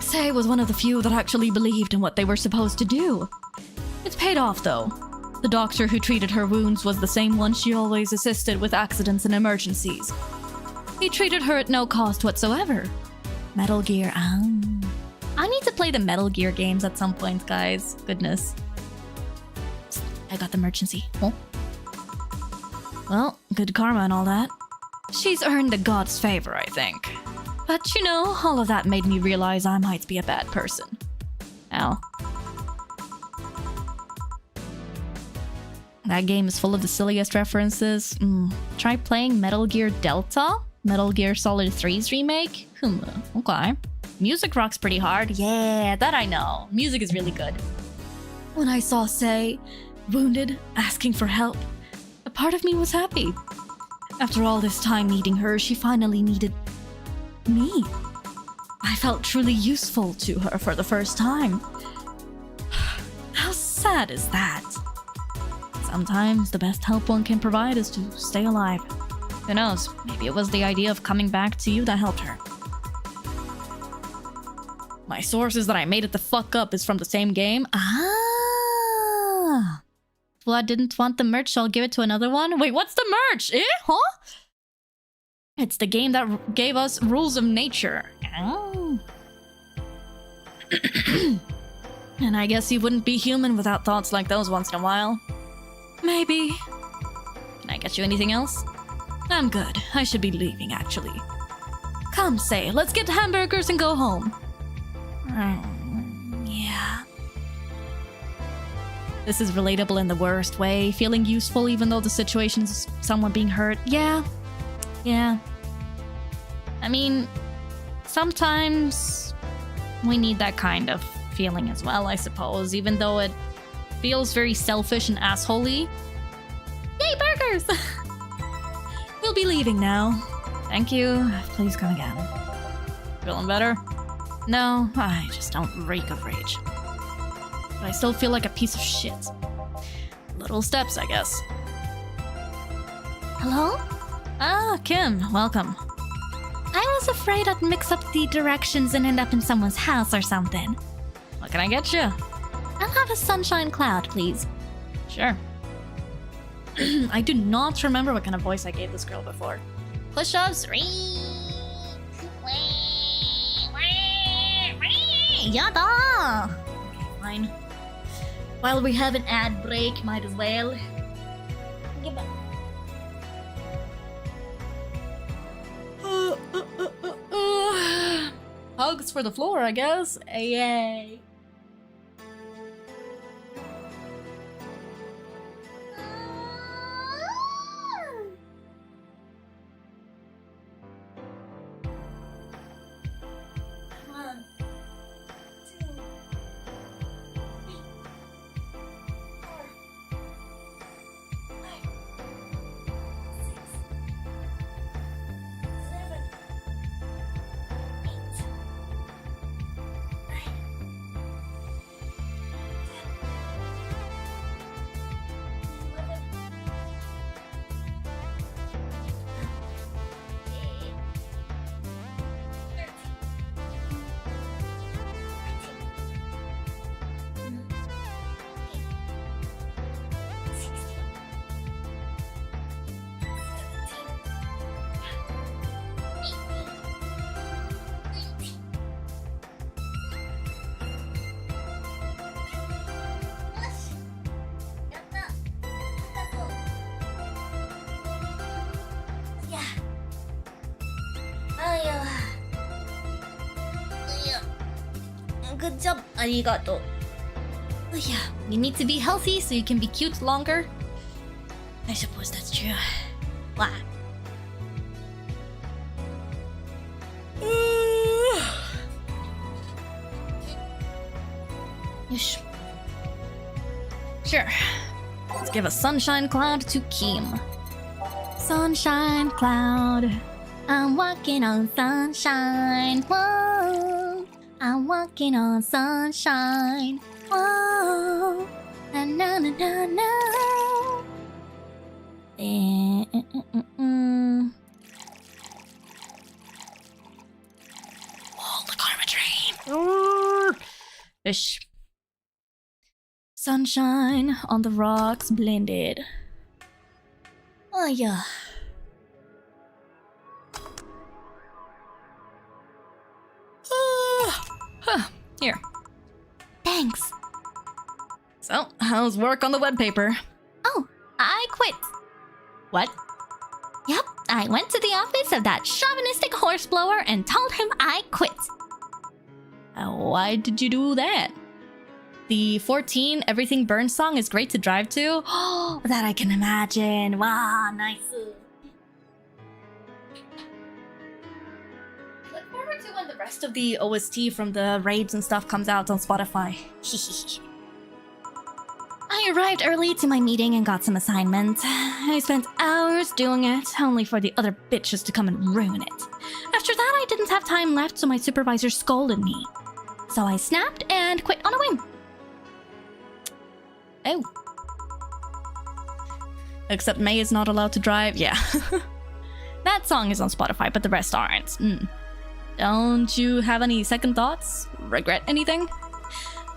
Say was one of the few that actually believed in what they were supposed to do. It's paid off, though. The doctor who treated her wounds was the same one she always assisted with accidents and emergencies. He treated her at no cost whatsoever. Metal Gear, I need to play the Metal Gear games at some point, guys. Goodness. Psst, I got the emergency. Oh. Well, good karma and all that. She's earned the god's favor, I think. But you know, all of that made me realize I might be a bad person. Ow. That game is full of the silliest references. Try playing Metal Gear Delta? Metal Gear Solid 3's remake? Okay. Music rocks pretty hard. Yeah, that I know. Music is really good. When I saw Sei, wounded, asking for help, a part of me was happy. After all this time needing her, she finally needed me. I felt truly useful to her for the first time. How sad is that? Sometimes the best help one can provide is to stay alive. Who knows, maybe it was the idea of coming back to you that helped her. My sources that I made it the fuck up is from the same game. Ah! Well, I didn't want the merch, so I'll give it to another one. Wait, what's the merch? Huh? It's the game that gave us Rules of Nature. Oh. And I guess you wouldn't be human without thoughts like those once in a while. Maybe. Can I get you anything else? I'm good. I should be leaving, actually. Come, Sei, let's get hamburgers and go home. Yeah. This is relatable in the worst way. Feeling useful even though the situation's someone being hurt. Yeah. I mean, sometimes we need that kind of feeling as well, I suppose, even though it feels very selfish and assholey. Yay, burgers! We'll be leaving now. Thank you. Please come again. Feeling better? No, I just don't reek of rage. But I still feel like a piece of shit. Little steps, I guess. Hello? Ah, Kim, welcome. I was afraid I'd mix up the directions and end up in someone's house or something. What can I get you? I'll have a sunshine cloud, please. Sure. I do not remember what kind of voice I gave this girl before. Push-ups? Yada! Okay, fine. While we have an ad break, might as well. Hugs for the floor, I guess. Yay. Good job, arigato. Oh yeah, you need to be healthy so you can be cute longer. I suppose that's true. Wow. Ish. Sure. Let's give a sunshine cloud to Kim. Sunshine cloud. I'm walking on sunshine. Whoa. I'm walking on sunshine. Whoa. Na na na na na. Oh, the karma train. Ish. Sunshine on the rocks blended. Oh yeah. Here. Thanks. So, how's work on the web paper? Oh, I quit. What? Yep, I went to the office of that chauvinistic horseblower and told him I quit. Why did you do that? The 14 Everything Burns song is great to drive to. Oh, that I can imagine. Wow, nice. Look forward to when the rest of the OST from the raids and stuff comes out on Spotify. I arrived early to my meeting and got some assignments. I spent hours doing it, only for the other bitches to come and ruin it. After that, I didn't have time left, so my supervisor scolded me. So I snapped and quit on a whim. Oh. Except May is not allowed to drive, yeah. That song is on Spotify, but the rest aren't. Don't you have any second thoughts? Regret anything?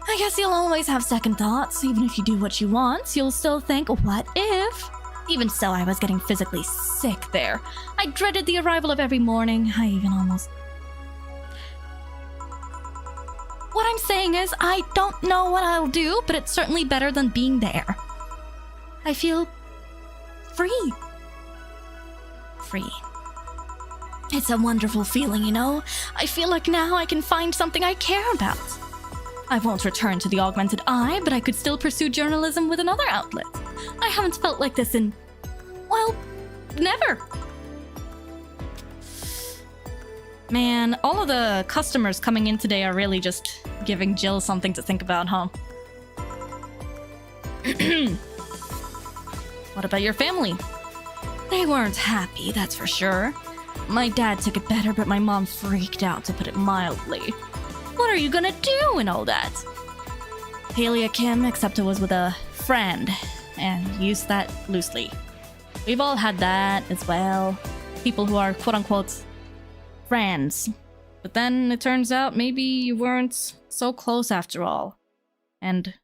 I guess you'll always have second thoughts. Even if you do what you want, you'll still think, what if? Even so, I was getting physically sick there. I dreaded the arrival of every morning. I even almost... What I'm saying is, I don't know what I'll do, but it's certainly better than being there. I feel... free. Free. It's a wonderful feeling, you know? I feel like now I can find something I care about. I won't return to the augmented eye, but I could still pursue journalism with another outlet. I haven't felt like this in... well, never. Man, all of the customers coming in today are really just giving Jill something to think about, huh? What about your family? They weren't happy, that's for sure. My dad took it better, but my mom freaked out, to put it mildly. What are you gonna do and all that? Palea Kim, except it was with a friend, and used that loosely. We've all had that as well. People who are quote-unquote friends. But then it turns out maybe you weren't so close after all. And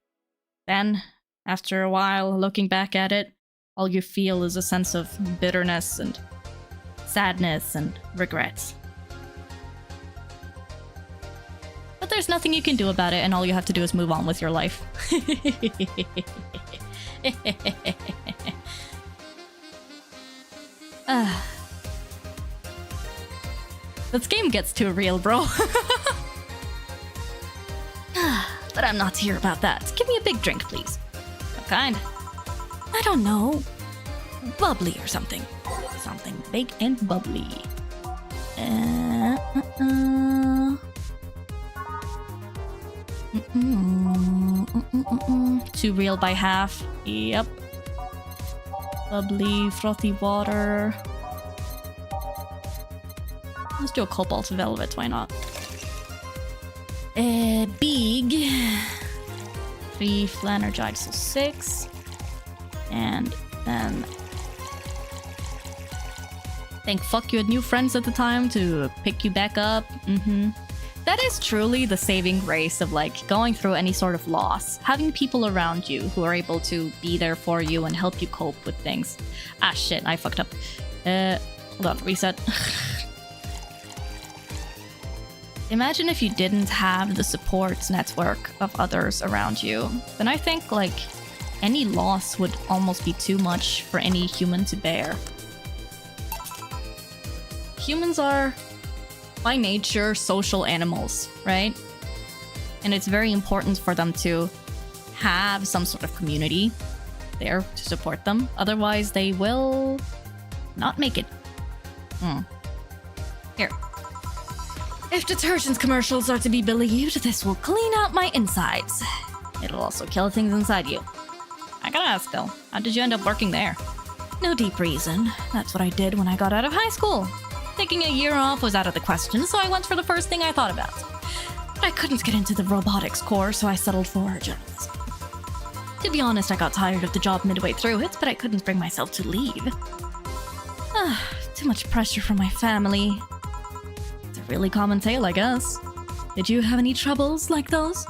then, after a while, looking back at it, all you feel is a sense of bitterness and sadness and regret. But there's nothing you can do about it, and all you have to do is move on with your life. This game gets too real, bro. But I'm not here about that. Give me a big drink, please. What kind? I don't know. Bubbly or something. Something big and bubbly. 2 real by half. Yep. Bubbly, frothy water. Let's do a cobalt velvet, why not? Big. 3 flanergide, so 6. And then... thank fuck you had new friends at the time to pick you back up. That is truly the saving grace of like going through any sort of loss. Having people around you who are able to be there for you and help you cope with things. Ah shit, I fucked up. Hold on, reset. Imagine if you didn't have the support network of others around you. Then I think like any loss would almost be too much for any human to bear. Humans are, by nature, social animals, right? And it's very important for them to have some sort of community there to support them. Otherwise, they will not make it. Here. If detergent commercials are to be believed, this will clean out my insides. It'll also kill things inside you. I gotta ask though, how did you end up working there? No deep reason. That's what I did when I got out of high school. Taking a year off was out of the question, so I went for the first thing I thought about. But I couldn't get into the robotics course, so I settled for journalism. To be honest, I got tired of the job midway through it, but I couldn't bring myself to leave. Too much pressure from my family. It's a really common tale, I guess. Did you have any troubles like those?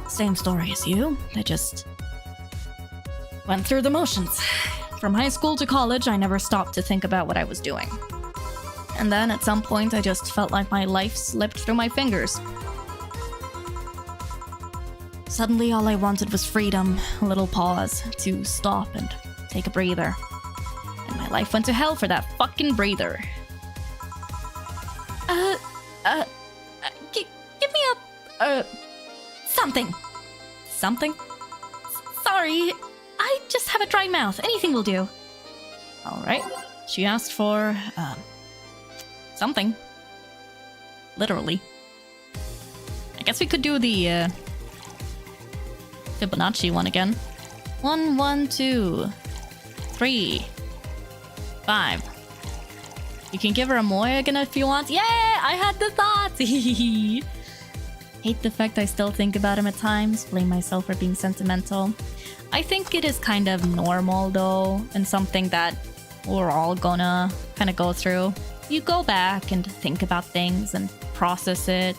Same story as you. I just went through the motions. From high school to college, I never stopped to think about what I was doing. And then at some point, I just felt like my life slipped through my fingers. Suddenly, all I wanted was freedom, a little pause to stop and take a breather. And my life went to hell for that fucking breather. Give me a... something. something? Sorry, I just have a dry mouth. Anything will do. Alright. She asked for, something. Literally. I guess we could do the, Fibonacci one again. 1, 1, 2, 3, 5. You can give her a moe again if you want. Yeah, I had the thought. Hate the fact I still think about him at times. Blame myself for being sentimental. I think it is kind of normal though, and something that we're all gonna kind of go through. You go back and think about things and process it,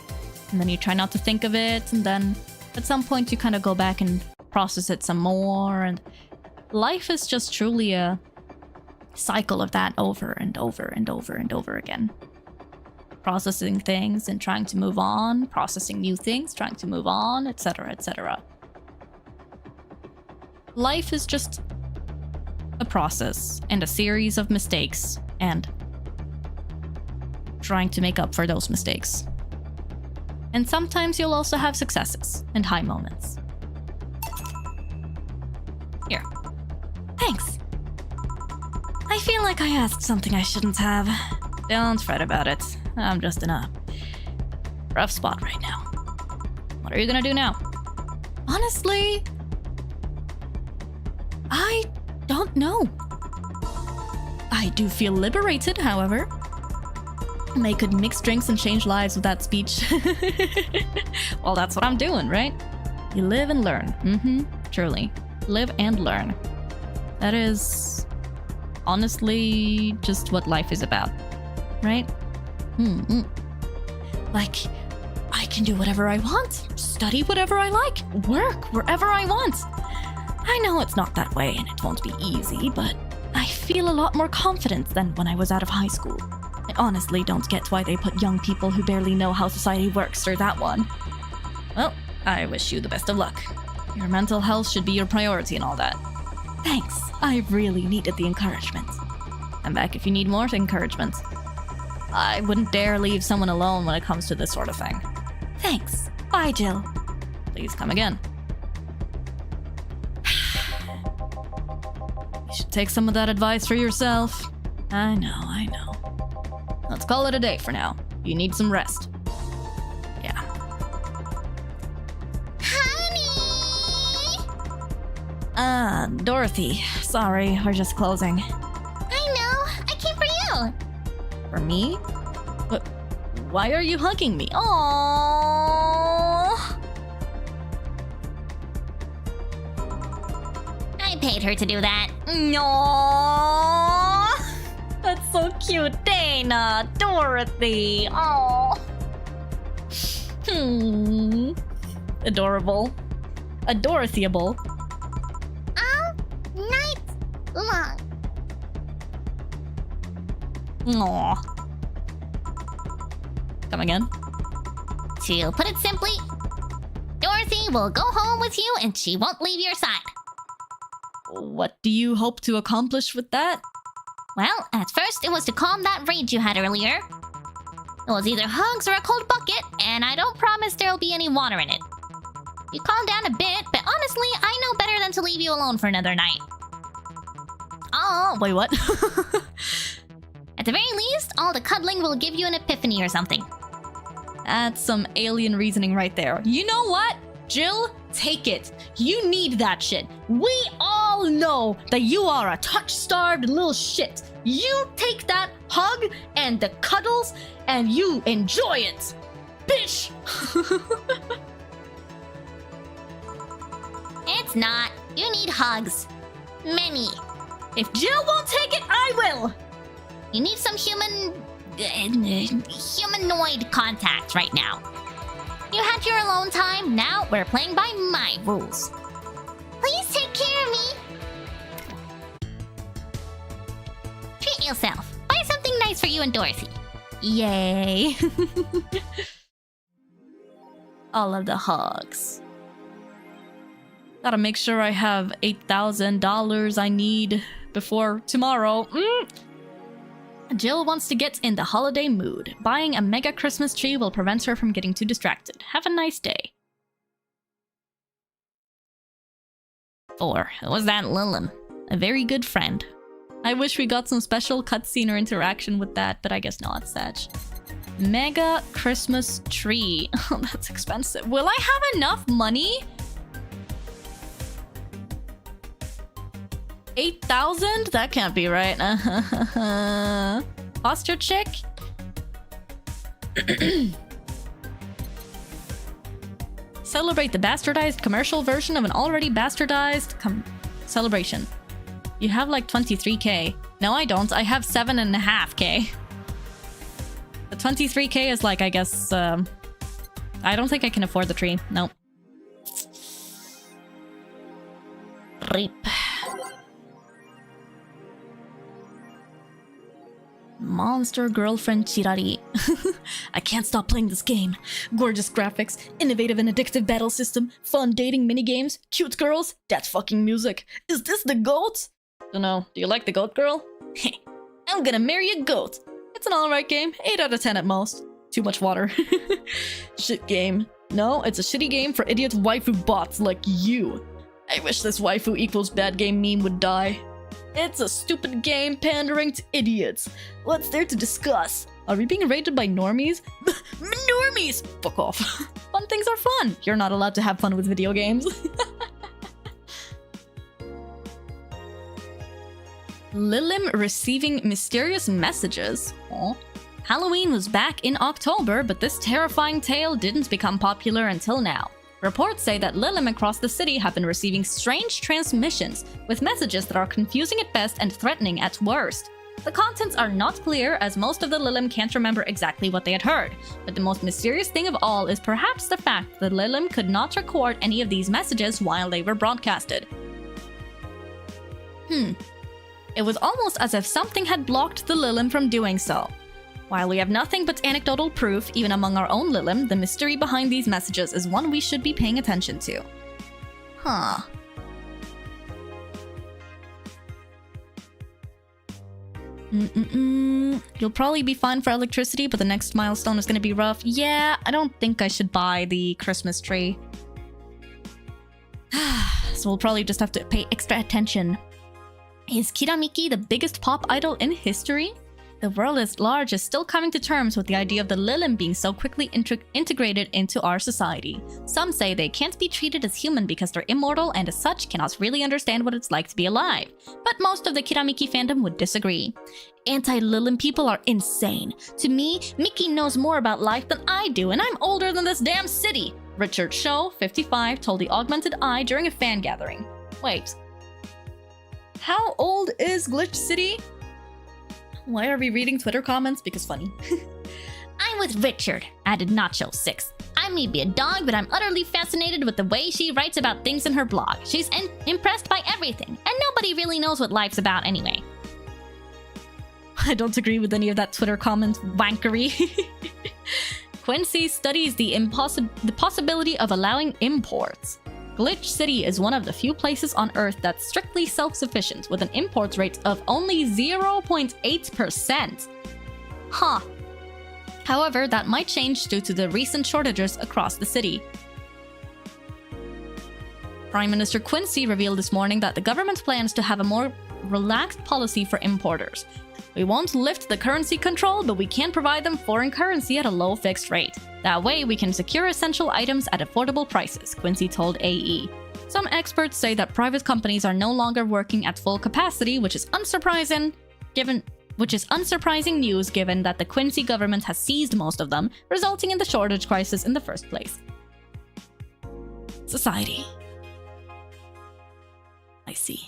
and then you try not to think of it, and then at some point you kind of go back and process it some more, and life is just truly a cycle of that over and over and over and over again. Processing things and trying to move on, processing new things, trying to move on, etc., etc. Life is just a process and a series of mistakes and trying to make up for those mistakes. And sometimes you'll also have successes and high moments. Here. Thanks. I feel like I asked something I shouldn't have. Don't fret about it. I'm just in a rough spot right now. What are you gonna do now? Honestly, I don't know. I do feel liberated, however. May could mix drinks and change lives with that speech. Well, that's what I'm doing, right? You live and learn. Truly. Live and learn. That is honestly just what life is about, right? Like, I can do whatever I want, study whatever I like, work wherever I want. I know it's not that way and it won't be easy, but I feel a lot more confident than when I was out of high school. I honestly don't get why they put young people who barely know how society works through that one. Well, I wish you the best of luck. Your mental health should be your priority and all that. Thanks, I really needed the encouragement. I'm back if you need more encouragement. I wouldn't dare leave someone alone when it comes to this sort of thing. Thanks. Bye, Jill. Please come again. You should take some of that advice for yourself. I know. Let's call it a day for now. You need some rest. Yeah. Honey! Dorothy. Sorry, we're just closing. I know. I came for you. For me? But why are you hugging me? Aww. I paid her to do that. No. That's so cute, Dana. Dorothy. Oh. Adorable. Adorothyable. All night long. Aw. Come again? To put it simply, Dorothy will go home with you and she won't leave your side. What do you hope to accomplish with that? Well, at first it was to calm that rage you had earlier. It was either hugs or a cold bucket, and I don't promise there'll be any water in it. You calmed down a bit, but honestly, I know better than to leave you alone for another night. Oh, Wait, what? at the very least, all the cuddling will give you an epiphany or something. That's some alien reasoning right there. You know what? Jill, take it. You need that shit. We all know that you are a touch-starved little shit. You take that hug and the cuddles and you enjoy it. Bitch! It's not. You need hugs. Many. If Jill won't take it, I will! You need some humanoid contact right now. You had your alone time, now we're playing by my rules. Please take care of me. Treat yourself. Buy something nice for you and Dorothy. Yay. All of the hugs. Gotta make sure I have $8,000 I need before tomorrow. Jill wants to get in the holiday mood. Buying a mega Christmas tree will prevent her from getting too distracted. Have a nice day. for? It was that Lilim. A very good friend. I wish we got some special cutscene or interaction with that, but I guess not, Satch. Mega Christmas tree. Oh, that's expensive. Will I have enough money? 8,000? That can't be right. Posture chick? Celebrate the bastardized commercial version of an already bastardized celebration. You have like 23k. No, I don't. I have 7.5k. The 23k is like, I guess, I don't think I can afford the tree. Nope. Reap. Monster girlfriend Chirari. I can't stop playing this game. Gorgeous graphics, innovative and addictive battle system, fun dating minigames, cute girls, that's fucking music. Is this the goat? Dunno, do you like the goat girl? I'm gonna marry a goat. It's an alright game, 8 out of 10 at most. Too much water. Shit game. No, it's a shitty game for idiot waifu bots like you. I wish this waifu equals bad game meme would die. It's a stupid game pandering to idiots. What's there to discuss? Are we being rated by normies? Normies! Fuck off. Fun things are fun. You're not allowed to have fun with video games. Lilim receiving mysterious messages. Aww. Halloween was back in October, but this terrifying tale didn't become popular until now. Reports say that Lilim across the city have been receiving strange transmissions, with messages that are confusing at best and threatening at worst. The contents are not clear, as most of the Lilim can't remember exactly what they had heard, but the most mysterious thing of all is perhaps the fact that Lilim could not record any of these messages while they were broadcasted. It was almost as if something had blocked the Lilim from doing so. While we have nothing but anecdotal proof, even among our own Lilim, the mystery behind these messages is one we should be paying attention to. Huh. You'll probably be fine for electricity, but the next milestone is gonna be rough. Yeah, I don't think I should buy the Christmas tree. So we'll probably just have to pay extra attention. Is Kiramiki the biggest pop idol in history? The world at large is still coming to terms with the idea of the Lilim being so quickly integrated into our society. Some say they can't be treated as human because they're immortal and as such cannot really understand what it's like to be alive. But most of the Kiramiki fandom would disagree. Anti-Lilim people are insane. To me, Mickey knows more about life than I do, and I'm older than this damn city. Richard Shaw, 55, told the Augmented Eye during a fan gathering. Wait. How old is Glitch City? Why are we reading Twitter comments? Because funny. I'm with Richard, added Nacho 6. I may be a dog, but I'm utterly fascinated with the way she writes about things in her blog. She's impressed by everything, and nobody really knows what life's about anyway. I don't agree with any of that Twitter comment wankery. Quincy studies the possibility of allowing imports. Glitch City is one of the few places on Earth that's strictly self-sufficient, with an imports rate of only 0.8%. Huh. However, that might change due to the recent shortages across the city. Prime Minister Quincy revealed this morning that the government plans to have a more relaxed policy for importers. We won't lift the currency control, but we can provide them foreign currency at a low fixed rate. That way, we can secure essential items at affordable prices, Quincy told AE. Some experts say that private companies are no longer working at full capacity, which is unsurprising news given that the Quincy government has seized most of them, resulting in the shortage crisis in the first place. Society. I see.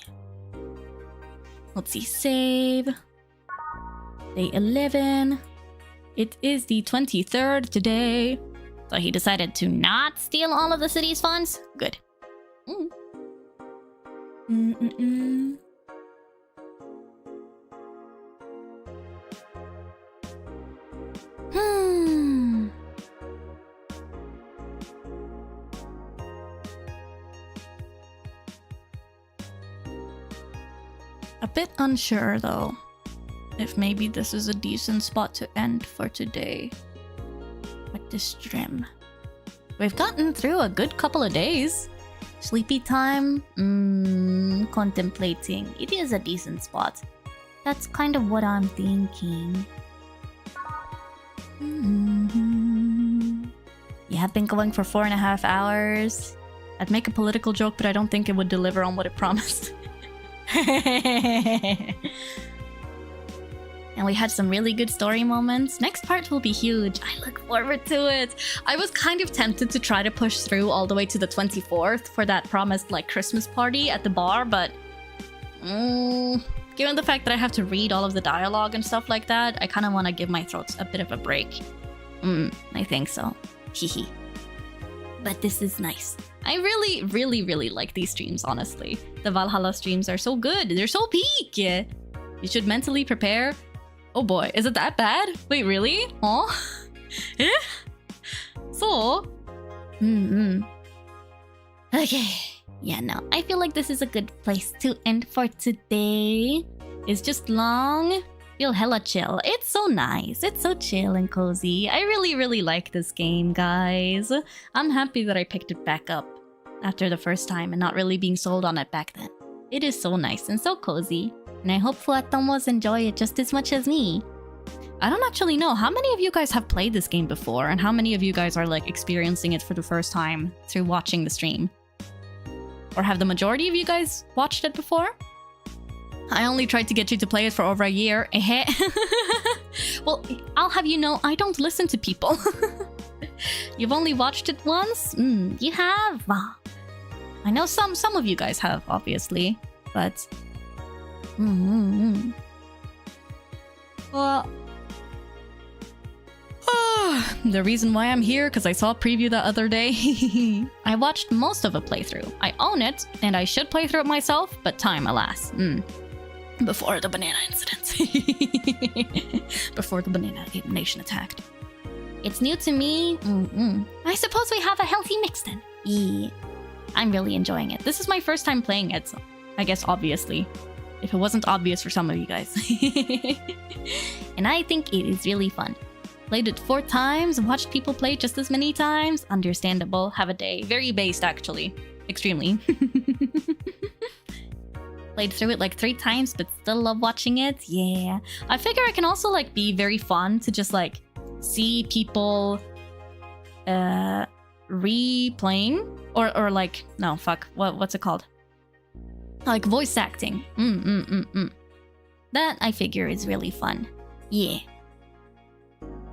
Let's see, save. Day 11. It is the 23rd today. So he decided to not steal all of the city's funds? Good. A bit unsure though, if maybe this is a decent spot to end for today with this stream. We've gotten through a good couple of days. Sleepy time? Contemplating. It is a decent spot. That's kind of what I'm thinking. You have been going for 4.5 hours. I'd make a political joke, but I don't think it would deliver on what it promised. And we had some really good story moments. Next part will be huge. I look forward to it. I was kind of tempted to try to push through all the way to the 24th for that promised like Christmas party at the bar, but given the fact that I have to read all of the dialogue and stuff like that, I kind of want to give my throat a bit of a break. I think so. Hehe. But this is nice. I really like these streams, honestly. The Valhalla streams are so good. They're so peak. You should mentally prepare. Oh boy, is it that bad? Wait, really? Oh? Eh? So? Okay. Yeah, no. I feel like this is a good place to end for today. It's just long. Feel hella chill. It's so nice. It's so chill and cozy. I really like this game, guys. I'm happy that I picked it back up after the first time and not really being sold on it back then. It is so nice and so cozy. And I hope Fuwatomos enjoy it just as much as me. I don't actually know how many of you guys have played this game before and how many of you guys are like experiencing it for the first time through watching the stream. Or have the majority of you guys watched it before? I only tried to get you to play it for over a year. Well, I'll have you know, I don't listen to people. You've only watched it once? You have? I know some of you guys have, obviously. But... Well... the reason why I'm here, because I saw a preview the other day. I watched most of a playthrough. I own it, and I should play through it myself, but time, alas. Before the banana incident. Before the banana nation attacked. It's new to me. I suppose we have a healthy mix then. Yeah. I'm really enjoying it. This is my first time playing it, so I guess obviously. If it wasn't obvious for some of you guys. And I think it is really fun. Played it 4 times, watched people play just as many times. Understandable. Have a day. Very based, actually. Extremely. Played through it like 3 times, but still love watching it. Yeah. I figure it can also like be very fun to just like see people replaying or like no fuck what's it called? Like voice acting. That I figure is really fun. Yeah.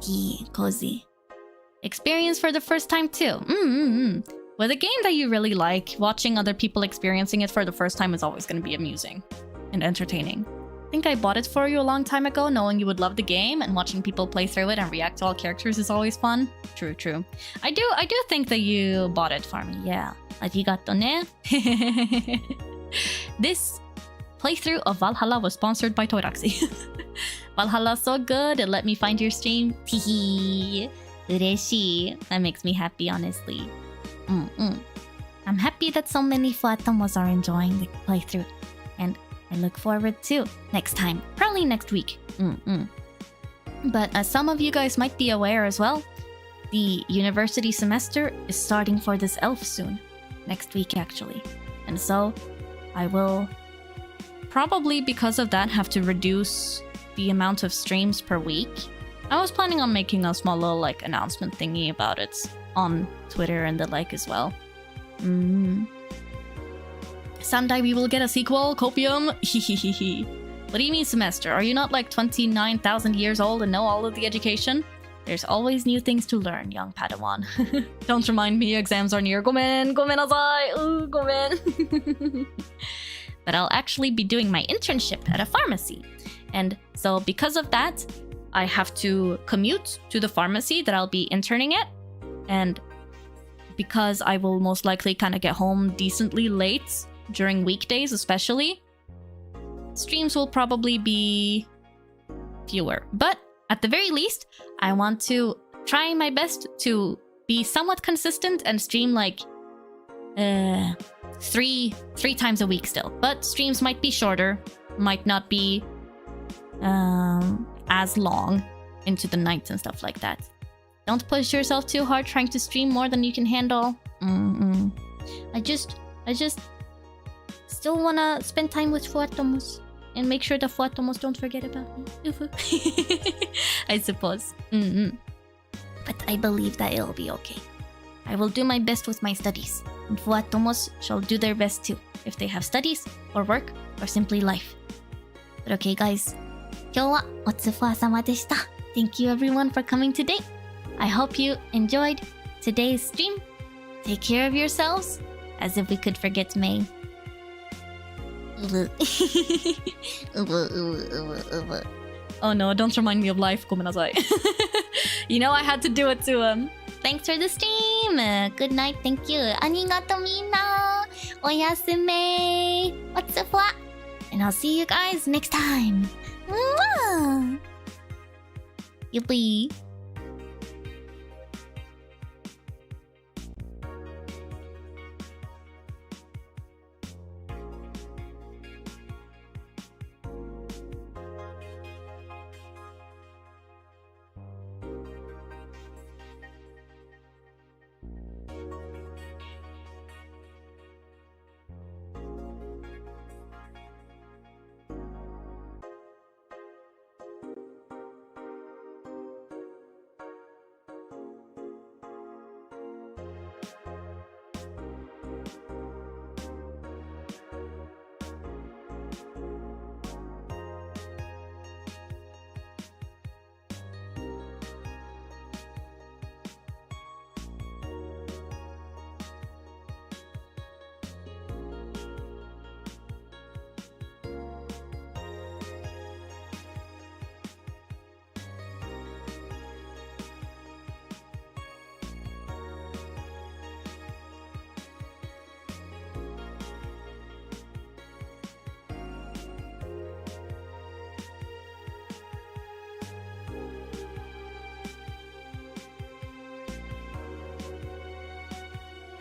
Yeah, cozy. Experience for the first time too. With a game that you really like, watching other people experiencing it for the first time is always going to be amusing and entertaining. I think I bought it for you a long time ago, knowing you would love the game, and watching people play through it and react to all characters is always fun. True. I do think that you bought it for me, yeah. Arigato ne. This playthrough of Valhalla was sponsored by Toiraxi. Valhalla's so good, it let me find your stream. Teehee. Ureshi. That makes me happy, honestly. I'm happy that so many Fuwatomos are enjoying the playthrough. And I look forward to next time. Probably next week. But as some of you guys might be aware as well, the university semester is starting for this elf soon. Next week, actually. And so, I will probably, because of that, have to reduce the amount of streams per week. I was planning on making a small little like announcement thingy about it on Twitter and the like as well. Someday we will get a sequel, Copium. Hehehehe. What do you mean semester? Are you not like 29,000 years old and know all of the education? There's always new things to learn, young Padawan. Don't remind me, exams are near. Gomenasai. Ooh, gomen. But I'll actually be doing my internship at a pharmacy. And so because of that, I have to commute to the pharmacy that I'll be interning at. And because I will most likely kind of get home decently late during weekdays especially, streams will probably be fewer. But at the very least, I want to try my best to be somewhat consistent and stream like three times a week still. But streams might be shorter, might not be as long into the nights and stuff like that. Don't push yourself too hard trying to stream more than you can handle. I just I just still wanna spend time with Fuwatomos and make sure the Fuwatomos don't forget about me. I suppose. But I believe that it'll be okay. I will do my best with my studies, and Fuwatomos shall do their best too, if they have studies, or work, or simply life. But okay, guys. 今日はおつふわ様でした。Thank you everyone for coming today. I hope you enjoyed today's stream. Take care of yourselves, as if we could forget May. Oh no, don't remind me of life. ごめんなさい。You know I had to do it to him. Thanks for the stream. Good night. Thank you. ありがとうみんな。おやすみ。おつふわ。And I'll see you guys next time. Mwah! Yippee.